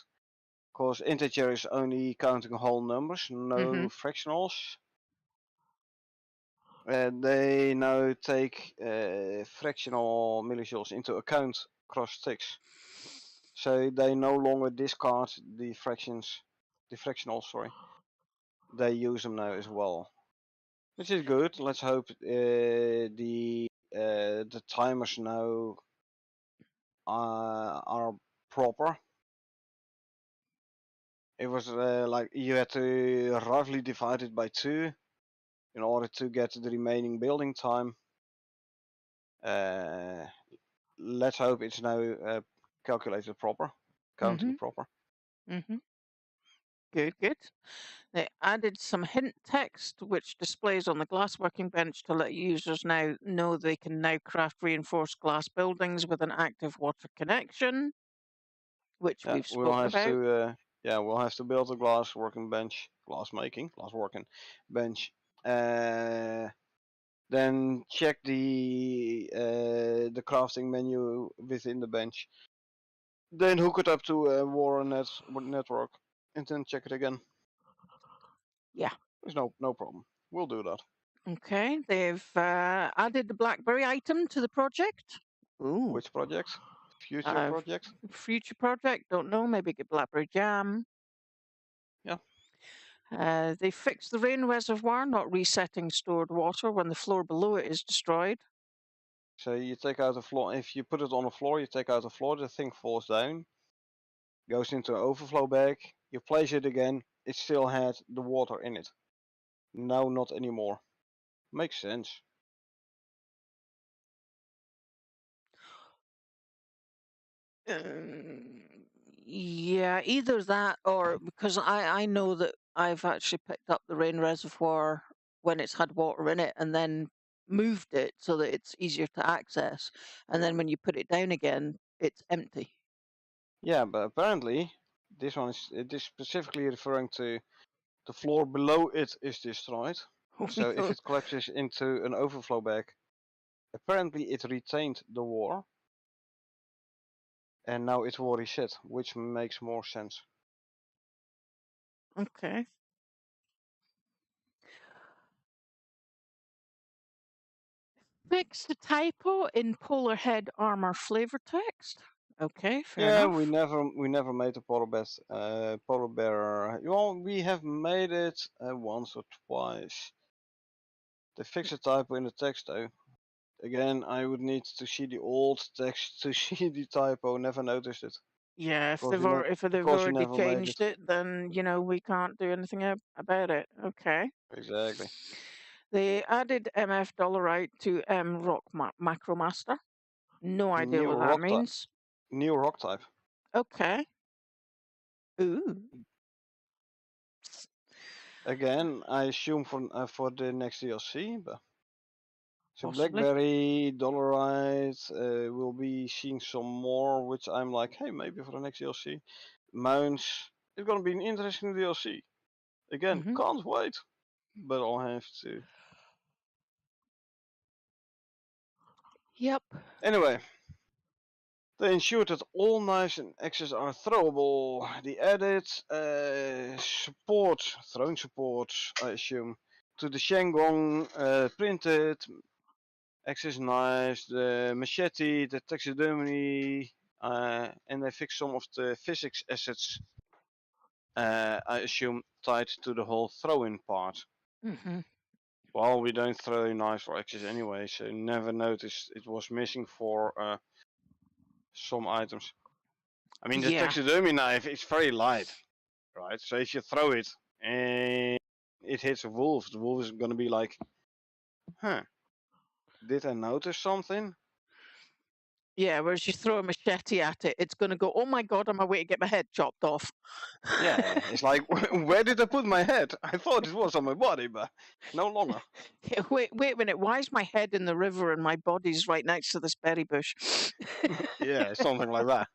[SPEAKER 2] Because integer is only counting whole numbers, no fractionals. They now take fractional millijoules into account across ticks. So they no longer discard the fractionals, sorry. They use them now as well. Which is good. Let's hope the timers now are proper. It was like you had to roughly divide it by 2 in order to get the remaining building time. Let's hope it's now calculated proper, counting proper.
[SPEAKER 1] Good, good. They added some hint text, which displays on the glass working bench to let users now know they can now craft reinforced glass buildings with an active water connection, which
[SPEAKER 2] Yeah,
[SPEAKER 1] we've spoken about.
[SPEAKER 2] we'll have to build a glass working bench, glass working bench. Then check the crafting menu within the bench. Then hook it up to a network, and then check it again.
[SPEAKER 1] Yeah.
[SPEAKER 2] There's no problem. We'll do that.
[SPEAKER 1] Okay. They've added the BlackBerry item to the project. Ooh.
[SPEAKER 2] Which project? Future
[SPEAKER 1] Uh,
[SPEAKER 2] project?
[SPEAKER 1] future project. Don't know. Maybe get BlackBerry Jam.
[SPEAKER 2] Yeah.
[SPEAKER 1] They fixed the rain reservoir, not resetting stored water when the floor below it is destroyed.
[SPEAKER 2] So you take out the floor. If you put it on the floor, you take out the floor. The thing falls down, goes into an overflow bag. You place it again. It still had the water in it. Now not anymore. Makes sense.
[SPEAKER 1] Um, yeah, either that or because I know that I've actually picked up the rain reservoir when it's had water in it and then moved it so that it's easier to access. And then when you put it down again, it's empty.
[SPEAKER 2] Yeah, but apparently it is specifically referring to the floor below it is destroyed. So if it collapses into an overflow bag, apparently it retained the water, and now it's water reset, which makes more sense.
[SPEAKER 1] Okay. Fix the typo in Polar Head Armor flavor text. Okay, fair
[SPEAKER 2] Yeah,
[SPEAKER 1] enough.
[SPEAKER 2] we never made a polar bear. Well, we have made it once or twice. They fixed a typo in the text though. Again, I would need to see the old text to see the typo. Never noticed it
[SPEAKER 1] Yeah, if they've
[SPEAKER 2] because we
[SPEAKER 1] already
[SPEAKER 2] never made it.
[SPEAKER 1] changed it, then we can't do anything about it. Okay.
[SPEAKER 2] Exactly.
[SPEAKER 1] They added MF Dollarite to M Rock Macromaster. No idea
[SPEAKER 2] New
[SPEAKER 1] what that
[SPEAKER 2] rock type.
[SPEAKER 1] means.
[SPEAKER 2] New rock type.
[SPEAKER 1] Okay. Ooh.
[SPEAKER 2] Again, I assume for the next DLC, but so
[SPEAKER 1] Possibly.
[SPEAKER 2] Blackberry, Dollarite, will be seeing some more, which I'm like, hey, maybe for the next DLC. Mounts, it's gonna be an interesting DLC. Again,
[SPEAKER 1] Hmm.
[SPEAKER 2] can't wait, but I'll have to.
[SPEAKER 1] Yep.
[SPEAKER 2] Anyway, they ensured that all knives and axes are throwable. The added throwing support, I assume, to the Shenggong printed axes knives, the machete, the taxidermy, and they fixed some of the physics assets, I assume, tied to the whole throw-in part.
[SPEAKER 1] Hmm.
[SPEAKER 2] Well, we don't throw knives or axes anyway, so never noticed it was missing for some items. I mean, the
[SPEAKER 1] Yeah.
[SPEAKER 2] taxidermy knife is very light, right? So if you throw it and it hits a wolf, the wolf is gonna be like, huh, did I notice something?
[SPEAKER 1] Yeah, whereas you throw a machete at it, it's going to go, oh my God, I'm away to get my head chopped off.
[SPEAKER 2] Yeah, it's like, where did I put my head? I thought it was on my body, but no longer.
[SPEAKER 1] Yeah, wait a minute. Why is my head in the river and my body's right next to this berry bush?
[SPEAKER 2] Yeah, something like that.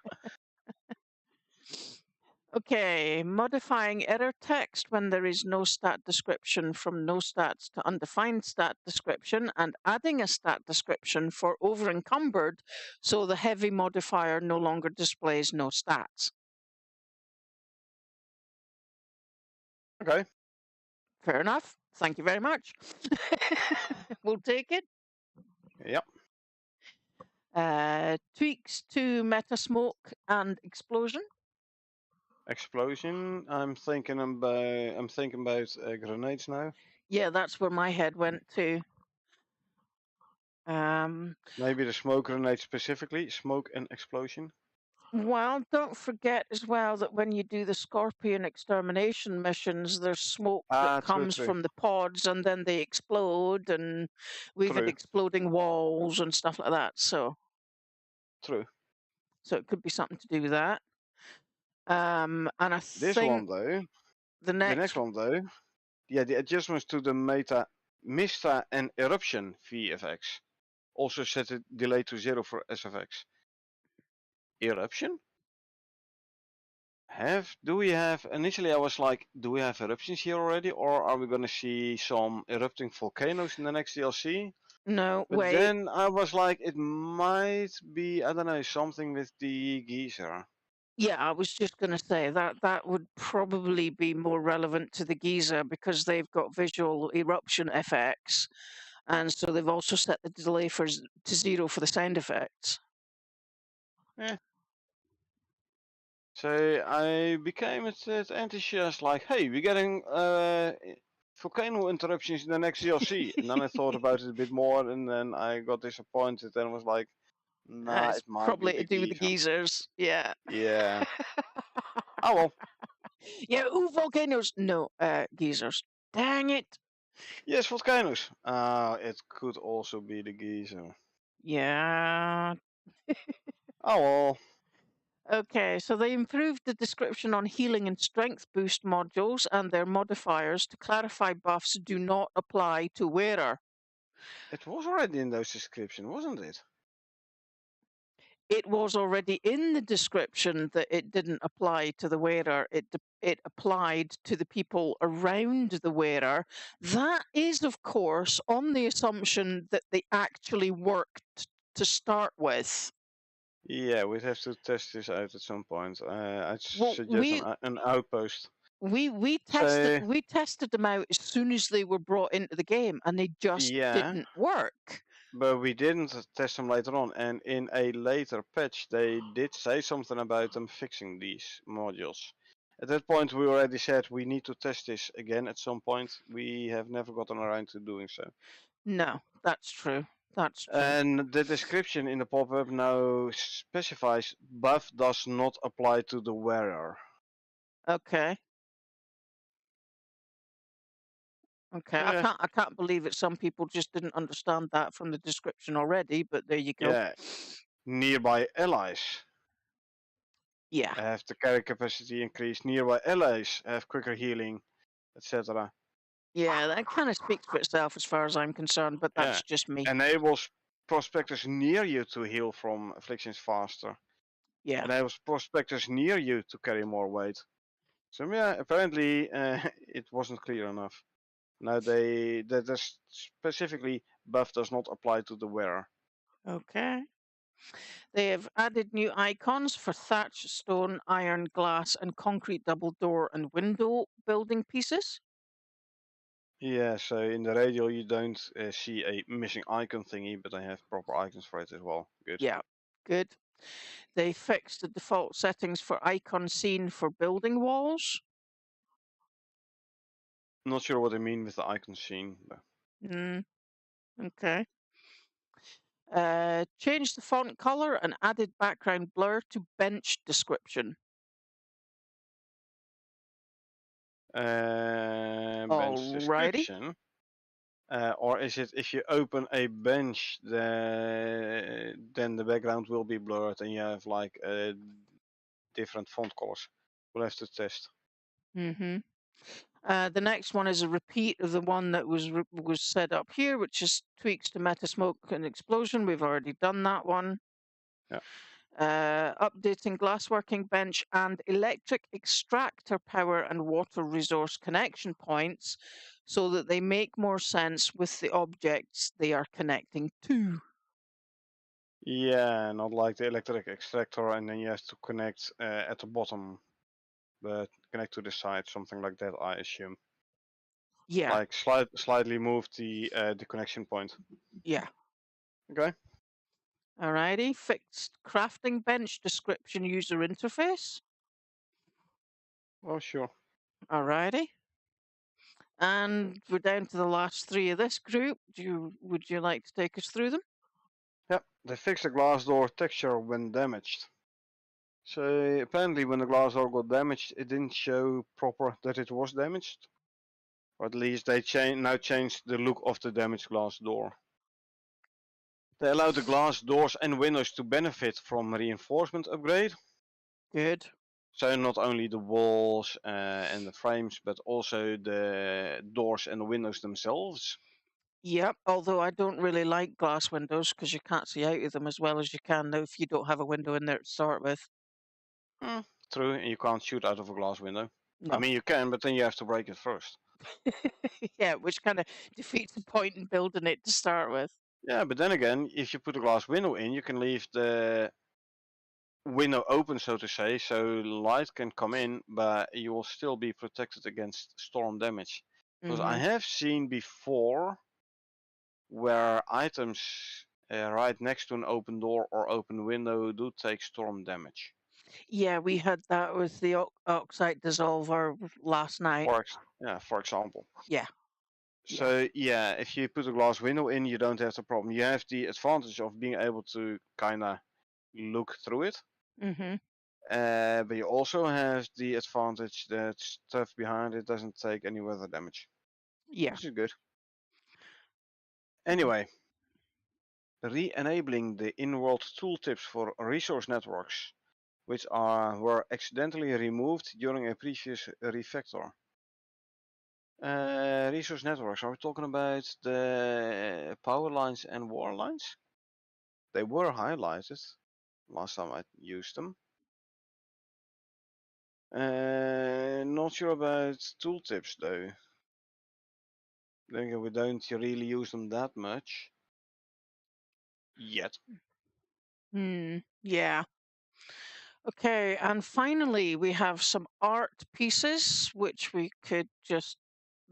[SPEAKER 1] Okay, modifying error text when there is no stat description from no stats to undefined stat description and adding a stat description for over encumbered so the heavy modifier no longer displays no stats.
[SPEAKER 2] Okay.
[SPEAKER 1] Fair enough. Thank you very much. We'll take it.
[SPEAKER 2] Yep.
[SPEAKER 1] Tweaks to meta smoke and explosion.
[SPEAKER 2] Explosion. I'm thinking about grenades now.
[SPEAKER 1] Yeah, that's where my head went to. Um,
[SPEAKER 2] Maybe the smoke grenade specifically. Smoke and explosion.
[SPEAKER 1] well, don't forget as well that when you do the Scorpion extermination missions, there's smoke that
[SPEAKER 2] Ah, true,
[SPEAKER 1] comes
[SPEAKER 2] true,
[SPEAKER 1] from the pods and then they explode, and we've had
[SPEAKER 2] true,
[SPEAKER 1] exploding walls and stuff like that.
[SPEAKER 2] true.
[SPEAKER 1] So it could be something to do with that. And I
[SPEAKER 2] This one
[SPEAKER 1] think
[SPEAKER 2] though.
[SPEAKER 1] the
[SPEAKER 2] The next
[SPEAKER 1] next,
[SPEAKER 2] one though. Yeah, the adjustments to the meta, Mista and eruption VFX also set the delay to 0 for SFX. Eruption? Do we have initially I was like, do we have eruptions here already, or are we gonna see some erupting volcanoes in the next DLC?
[SPEAKER 1] no,
[SPEAKER 2] But
[SPEAKER 1] wait.
[SPEAKER 2] then I was like, it might be, I don't know, something with the geyser.
[SPEAKER 1] Yeah, I was just going to say that that would probably be more relevant to the Giza because they've got visual eruption effects, and so they've also set the delay to 0 for the sound effects.
[SPEAKER 2] Yeah. So I became a bit enthusiastic, like, hey, we're getting volcano interruptions in the next DLC. And then I thought about it a bit more, and then I got disappointed and was like, nah,
[SPEAKER 1] It's
[SPEAKER 2] it might be
[SPEAKER 1] probably to
[SPEAKER 2] the
[SPEAKER 1] do with the
[SPEAKER 2] geyser.
[SPEAKER 1] geysers. Yeah.
[SPEAKER 2] Yeah. Oh well.
[SPEAKER 1] Yeah. Ooh, volcanoes. No, geysers. Dang it.
[SPEAKER 2] Yes, volcanoes. It could also be the geyser.
[SPEAKER 1] Yeah.
[SPEAKER 2] Oh well.
[SPEAKER 1] Okay, so they improved the description on healing and strength boost modules and their modifiers to clarify buffs do not apply to wearer.
[SPEAKER 2] It was already in those descriptions, wasn't it?
[SPEAKER 1] It was already in the description that it didn't apply to the wearer. It applied to the people around the wearer. That is, of course, on the assumption that they actually worked to start with.
[SPEAKER 2] Yeah, we'd have to test this out at some point. I'd
[SPEAKER 1] Well,
[SPEAKER 2] suggest an outpost. So
[SPEAKER 1] we tested them out as soon as they were brought into the game, and they just
[SPEAKER 2] yeah,
[SPEAKER 1] didn't work.
[SPEAKER 2] but we didn't test them later on, and in a later patch they did say something about them fixing these modules. At that point we already said we need to test this again at some point. We have never gotten around to doing so.
[SPEAKER 1] No, that's true. That's true.
[SPEAKER 2] And the description in the pop-up now specifies buff does not apply to the wearer.
[SPEAKER 1] Okay. Okay,
[SPEAKER 2] So yeah,
[SPEAKER 1] I can't believe it. Some people just didn't understand that from the description already, but there you go.
[SPEAKER 2] yeah. Nearby allies
[SPEAKER 1] Yeah.
[SPEAKER 2] have the carry capacity increased. Nearby allies have quicker healing, etc.
[SPEAKER 1] Yeah, that kind of speaks for itself as far as I'm concerned, but
[SPEAKER 2] Yeah.
[SPEAKER 1] that's just me.
[SPEAKER 2] Enables prospectors near you to heal from afflictions faster.
[SPEAKER 1] Yeah.
[SPEAKER 2] Enables prospectors near you to carry more weight. So yeah, apparently it wasn't clear enough. Now that specifically buff does not apply to the wearer.
[SPEAKER 1] Okay. They have added new icons for thatch, stone, iron, glass, and concrete double door and window building pieces.
[SPEAKER 2] Yeah, so in the radio you don't see a missing icon thingy, but they have proper icons for it as well. Good.
[SPEAKER 1] Yeah, good. They fixed the default settings for icon scene for building walls.
[SPEAKER 2] Not sure what they mean with the icon scene, but
[SPEAKER 1] Mm, okay. Changed the font color and added background blur to bench description.
[SPEAKER 2] bench
[SPEAKER 1] Alrighty.
[SPEAKER 2] description. Or is it if you open a bench, then the background will be blurred and you have like different font colors? We'll have to test.
[SPEAKER 1] Mm-hmm. The next one is a repeat of the one that was set up here, which is tweaks to meta smoke and explosion. We've already done that one.
[SPEAKER 2] Yeah.
[SPEAKER 1] Updating glassworking bench and electric extractor power and water resource connection points so that they make more sense with the objects they are connecting to.
[SPEAKER 2] Yeah, not like the electric extractor and then you have to connect at the bottom, but connect to the side, something like that, I assume.
[SPEAKER 1] Yeah,
[SPEAKER 2] Like slightly move the connection point.
[SPEAKER 1] yeah.
[SPEAKER 2] Okay.
[SPEAKER 1] Alrighty. Fixed crafting bench description user interface.
[SPEAKER 2] Oh, sure.
[SPEAKER 1] Alrighty. And we're down to the last three of this group. Would you like to take us through them?
[SPEAKER 2] Yep, they fixed the glass door texture when damaged. So apparently when the glass door got damaged, it didn't show proper that it was damaged. Or at least they now changed the look of the damaged glass door. They allowed the glass doors and windows to benefit from reinforcement upgrade.
[SPEAKER 1] Good.
[SPEAKER 2] So not only the walls and the frames, but also the doors and the windows themselves.
[SPEAKER 1] Yep. Although I don't really like glass windows because you can't see out of them as well as you can now if you don't have a window in there to start with.
[SPEAKER 2] Hmm, true, and you can't shoot out of a glass window. I
[SPEAKER 1] No.
[SPEAKER 2] mean, you can, but then you have to break it first.
[SPEAKER 1] Yeah, which kind of defeats the point in building it to start with.
[SPEAKER 2] Yeah, but then again, if you put a glass window in, you can leave the window open, so to say, so light can come in, but you will still be protected against storm damage. Because I
[SPEAKER 1] Hmm.
[SPEAKER 2] have seen before where items right next to an open door or open window do take storm damage.
[SPEAKER 1] Yeah, we had that with the oxide dissolver last night.
[SPEAKER 2] For example.
[SPEAKER 1] Yeah, yeah.
[SPEAKER 2] So yeah, if you put a glass window in, you don't have the problem. You have the advantage of being able to kind of look through it.
[SPEAKER 1] Hmm.
[SPEAKER 2] But you also have the advantage that stuff behind it doesn't take any weather damage,
[SPEAKER 1] Yeah.
[SPEAKER 2] which is good. Anyway, re-enabling the in-world tooltips for resource networks which were accidentally removed during a previous refactor. Resource networks. Are we talking about the power lines and water lines? They were highlighted last time I used them. Not sure about tooltips though. We don't really use them that much yet.
[SPEAKER 1] Yeah. Okay, and finally, we have some art pieces which we could just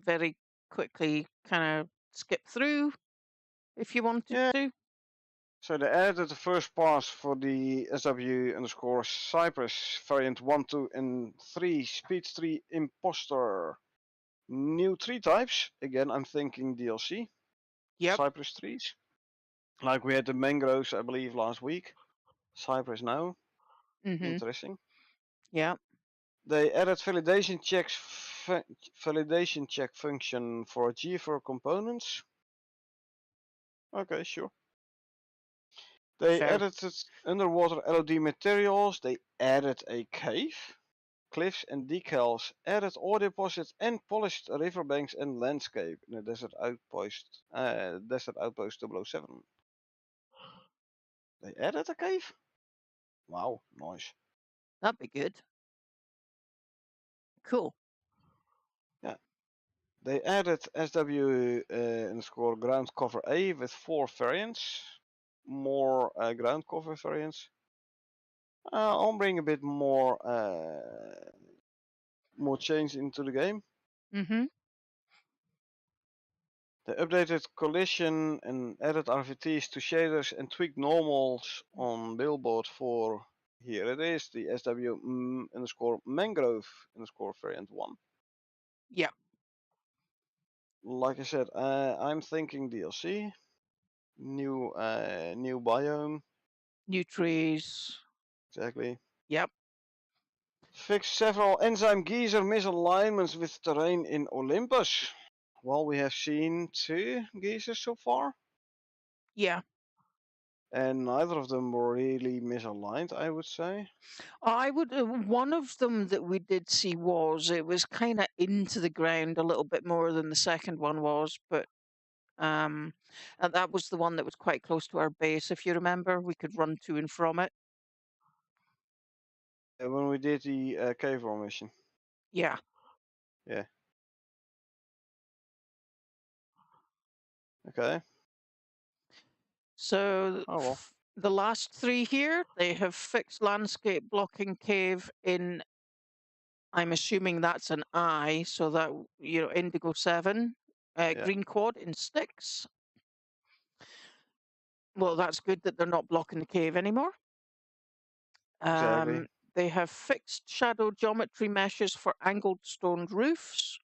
[SPEAKER 1] very quickly kind of skip through if you wanted
[SPEAKER 2] Yeah.
[SPEAKER 1] to.
[SPEAKER 2] So they added the first pass for the SW underscore Cypress variant 1, 2, and 3 Speed 3 Imposter. New tree types. Again, I'm thinking DLC.
[SPEAKER 1] Yep.
[SPEAKER 2] Cypress trees. Like we had the mangroves, I believe, last week. Cypress now.
[SPEAKER 1] Mm-hmm.
[SPEAKER 2] Interesting.
[SPEAKER 1] Yep.
[SPEAKER 2] They added validation check function for GFR components. Okay, sure. They
[SPEAKER 1] Fair.
[SPEAKER 2] added underwater LOD materials. They added a cave, cliffs and decals. Added ore deposits and polished riverbanks and landscape in the Desert Outpost. Desert Outpost 007. They added a cave. Wow, nice.
[SPEAKER 1] That'd be good. Cool.
[SPEAKER 2] Yeah. They added SW underscore ground cover A with 4 variants. More ground cover variants. I'll bring a bit more change into the game.
[SPEAKER 1] Mm-hmm.
[SPEAKER 2] They updated collision and added RVTs to shaders and tweaked normals on billboard for, here it is, the SW underscore mangrove underscore variant 1.
[SPEAKER 1] Yeah.
[SPEAKER 2] Like I said, I'm thinking DLC, new biome,
[SPEAKER 1] New trees.
[SPEAKER 2] exactly.
[SPEAKER 1] Yep.
[SPEAKER 2] Fixed several enzyme geyser misalignments with terrain in Olympus. Well, we have seen 2 geysers so far,
[SPEAKER 1] Yeah.
[SPEAKER 2] and neither of them were really misaligned, I would say.
[SPEAKER 1] I would. One of them that we did see was it was kind of into the ground a little bit more than the second one was, but and that was the one that was quite close to our base. If you remember, we could run to and from it.
[SPEAKER 2] When we did the cave roll mission.
[SPEAKER 1] Yeah.
[SPEAKER 2] Yeah. Okay.
[SPEAKER 1] So
[SPEAKER 2] Oh well.
[SPEAKER 1] the last 3 here, they have fixed landscape blocking cave in. I'm assuming that's an I, so that Indigo 7,
[SPEAKER 2] Yeah.
[SPEAKER 1] green quad in sticks. Well, that's good that they're not blocking the cave anymore.
[SPEAKER 2] Exactly.
[SPEAKER 1] They have fixed shadow geometry meshes for angled stone roofs.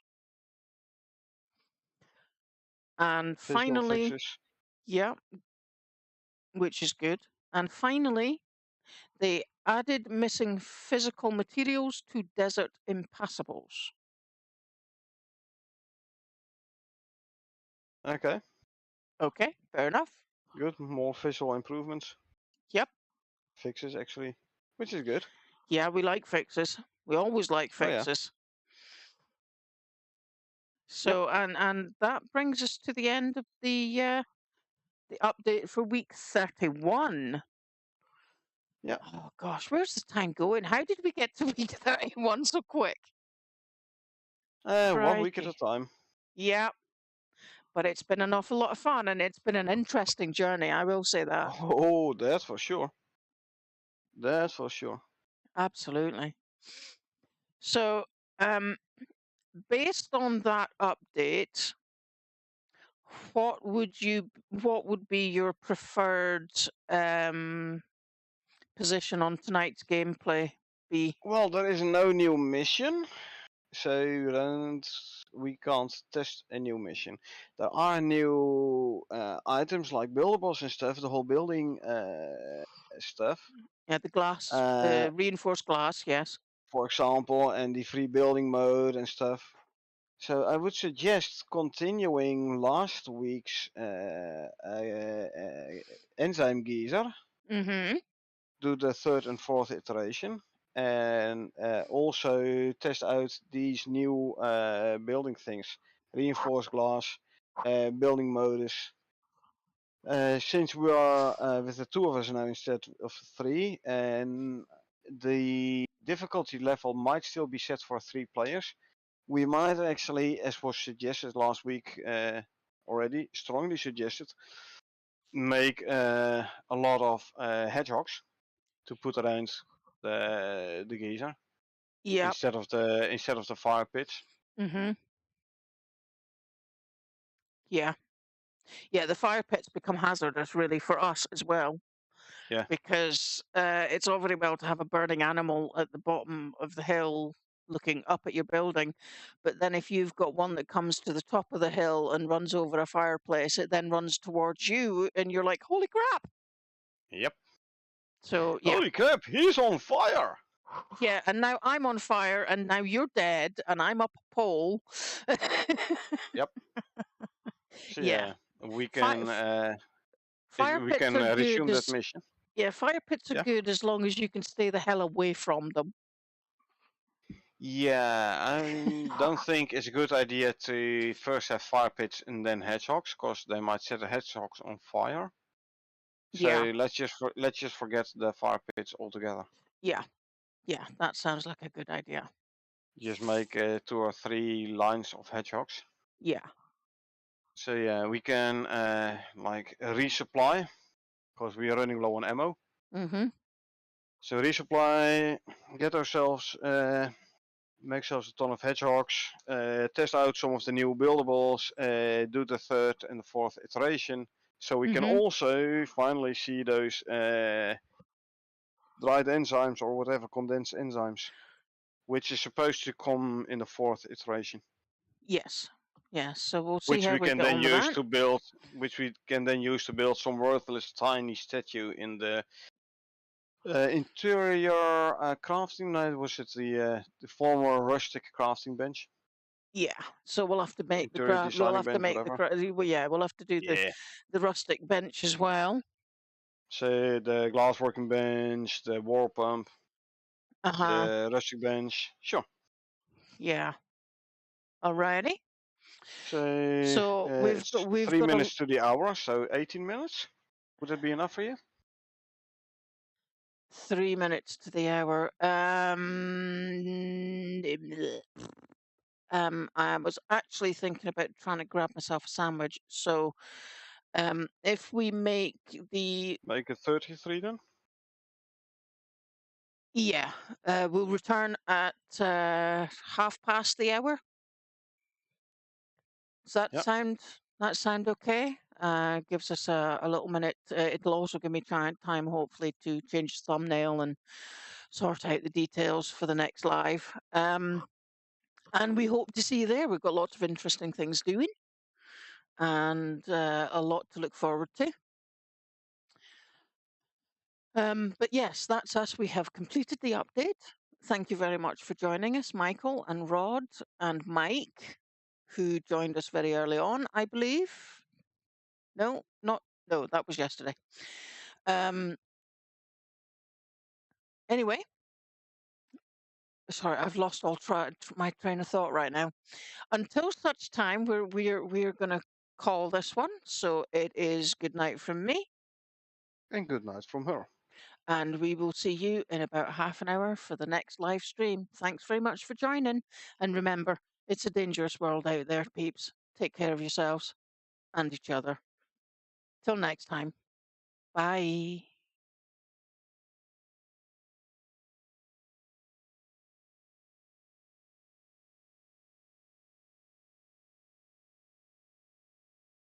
[SPEAKER 1] And
[SPEAKER 2] Visual
[SPEAKER 1] finally,
[SPEAKER 2] fixes.
[SPEAKER 1] yeah, which is good. And finally, they added missing physical materials to desert impassables.
[SPEAKER 2] Okay.
[SPEAKER 1] Okay, fair enough.
[SPEAKER 2] Good. More visual improvements.
[SPEAKER 1] Yep.
[SPEAKER 2] Fixes actually. Which is good.
[SPEAKER 1] Yeah, we like fixes. We always like
[SPEAKER 2] Oh yeah.
[SPEAKER 1] fixes.
[SPEAKER 2] Yep.
[SPEAKER 1] So, and that brings us to the end of the update for week 31.
[SPEAKER 2] Yeah.
[SPEAKER 1] Oh gosh, where's the time going? How did we get to week 31 so quick?
[SPEAKER 2] 1 week at a
[SPEAKER 1] Crikey.
[SPEAKER 2] time.
[SPEAKER 1] Yeah, but it's been an awful lot of fun and it's been an interesting journey, I will say that.
[SPEAKER 2] Oh, that's for sure. That's for sure.
[SPEAKER 1] Absolutely. So, um, based on that update, what would be your preferred position on tonight's gameplay be?
[SPEAKER 2] Well, there is no new mission, so we can't test a new mission. There are new items like buildables and stuff, the whole building stuff.
[SPEAKER 1] Yeah, the glass,
[SPEAKER 2] Uh,
[SPEAKER 1] the reinforced glass, yes.
[SPEAKER 2] for example, and the free building mode and stuff. So I would suggest continuing last week's enzyme geyser
[SPEAKER 1] Mm-hmm.
[SPEAKER 2] do the third and fourth iteration, and also test out these new building things, reinforced glass, building modus. Since we are with the two of us now instead of three, and the difficulty level might still be set for 3 players, we might actually, as was suggested last week already, strongly suggested, make a lot of hedgehogs to put around the geyser
[SPEAKER 1] Yep.
[SPEAKER 2] instead of the fire pits.
[SPEAKER 1] Mm-hmm. Yeah. Yeah, the fire pits become hazardous really for us as well,
[SPEAKER 2] Yeah.
[SPEAKER 1] because it's all very well to have a burning animal at the bottom of the hill looking up at your building, but then if you've got one that comes to the top of the hill and runs over a fireplace, it then runs towards you, and you're like, "Holy crap!"
[SPEAKER 2] Yep.
[SPEAKER 1] So yeah,
[SPEAKER 2] Holy crap! He's on fire.
[SPEAKER 1] yeah, and now I'm on fire, and now you're dead, and I'm up a pole.
[SPEAKER 2] Yep. So
[SPEAKER 1] Yeah,
[SPEAKER 2] yeah, we
[SPEAKER 1] Fi-
[SPEAKER 2] can
[SPEAKER 1] f-
[SPEAKER 2] uh,
[SPEAKER 1] fire
[SPEAKER 2] we
[SPEAKER 1] pits
[SPEAKER 2] can
[SPEAKER 1] are good
[SPEAKER 2] resume that
[SPEAKER 1] as
[SPEAKER 2] mission.
[SPEAKER 1] yeah, fire pits are
[SPEAKER 2] Yeah.
[SPEAKER 1] good as long as you can stay the hell away from them.
[SPEAKER 2] Yeah, I don't think it's a good idea to first have fire pits and then hedgehogs, because they might set the hedgehogs on fire.
[SPEAKER 1] Yeah,
[SPEAKER 2] So let's just forget the fire pits altogether.
[SPEAKER 1] yeah, yeah. That sounds like a good idea.
[SPEAKER 2] Just make 2 or 3 lines of hedgehogs.
[SPEAKER 1] Yeah.
[SPEAKER 2] So yeah, we can like resupply because we are running low on ammo.
[SPEAKER 1] Mm-hmm.
[SPEAKER 2] So resupply, get ourselves, make ourselves a ton of hedgehogs, test out some of the new buildables, do the third and the fourth iteration, so we can
[SPEAKER 1] Mm-hmm.
[SPEAKER 2] also finally see those dried enzymes or whatever condensed enzymes, which is supposed to come in the fourth iteration.
[SPEAKER 1] Yes. Yes. So we'll see
[SPEAKER 2] Which
[SPEAKER 1] how
[SPEAKER 2] we
[SPEAKER 1] we
[SPEAKER 2] can
[SPEAKER 1] get
[SPEAKER 2] then
[SPEAKER 1] on with
[SPEAKER 2] use
[SPEAKER 1] that.
[SPEAKER 2] to build, some worthless tiny statue in the interior crafting. No, was it the former rustic crafting bench?
[SPEAKER 1] Yeah. So we'll have to make the
[SPEAKER 2] Interior
[SPEAKER 1] We'll
[SPEAKER 2] designing
[SPEAKER 1] have to
[SPEAKER 2] bench,
[SPEAKER 1] make the
[SPEAKER 2] whatever.
[SPEAKER 1] well, yeah. We'll have to do
[SPEAKER 2] Yeah.
[SPEAKER 1] the rustic bench as well.
[SPEAKER 2] So the glass working bench, the war pump,
[SPEAKER 1] Uh huh.
[SPEAKER 2] the rustic bench. Sure.
[SPEAKER 1] Yeah. Alrighty.
[SPEAKER 2] So
[SPEAKER 1] So
[SPEAKER 2] it's
[SPEAKER 1] we've
[SPEAKER 2] three
[SPEAKER 1] got a
[SPEAKER 2] minutes to the hour, so 18 minutes. Would that be enough for you?
[SPEAKER 1] 3 minutes to the hour. I was actually thinking about trying to grab myself a sandwich. So, if we make the
[SPEAKER 2] Make it 33 then?
[SPEAKER 1] yeah, we'll return at 1/2 past the hour. Does
[SPEAKER 2] Yeah.
[SPEAKER 1] that sound okay? Gives us a little minute. It'll also give me time, hopefully, to change the thumbnail and sort out the details for the next live. And we hope to see you there. We've got lots of interesting things doing and a lot to look forward to. But yes, that's us. We have completed the update. Thank you very much for joining us, Michael and Rod and Mike, who joined us very early on, I believe. No, not no, that was yesterday. Um, anyway, sorry, I've lost my train of thought right now. Until such time, we're gonna call this one. So it is good night from me,
[SPEAKER 2] And good night from her.
[SPEAKER 1] and we will see you in about half an hour for the next live stream. Thanks very much for joining, and remember, it's a dangerous world out there, peeps. Take care of yourselves and each other. Till next time. Bye.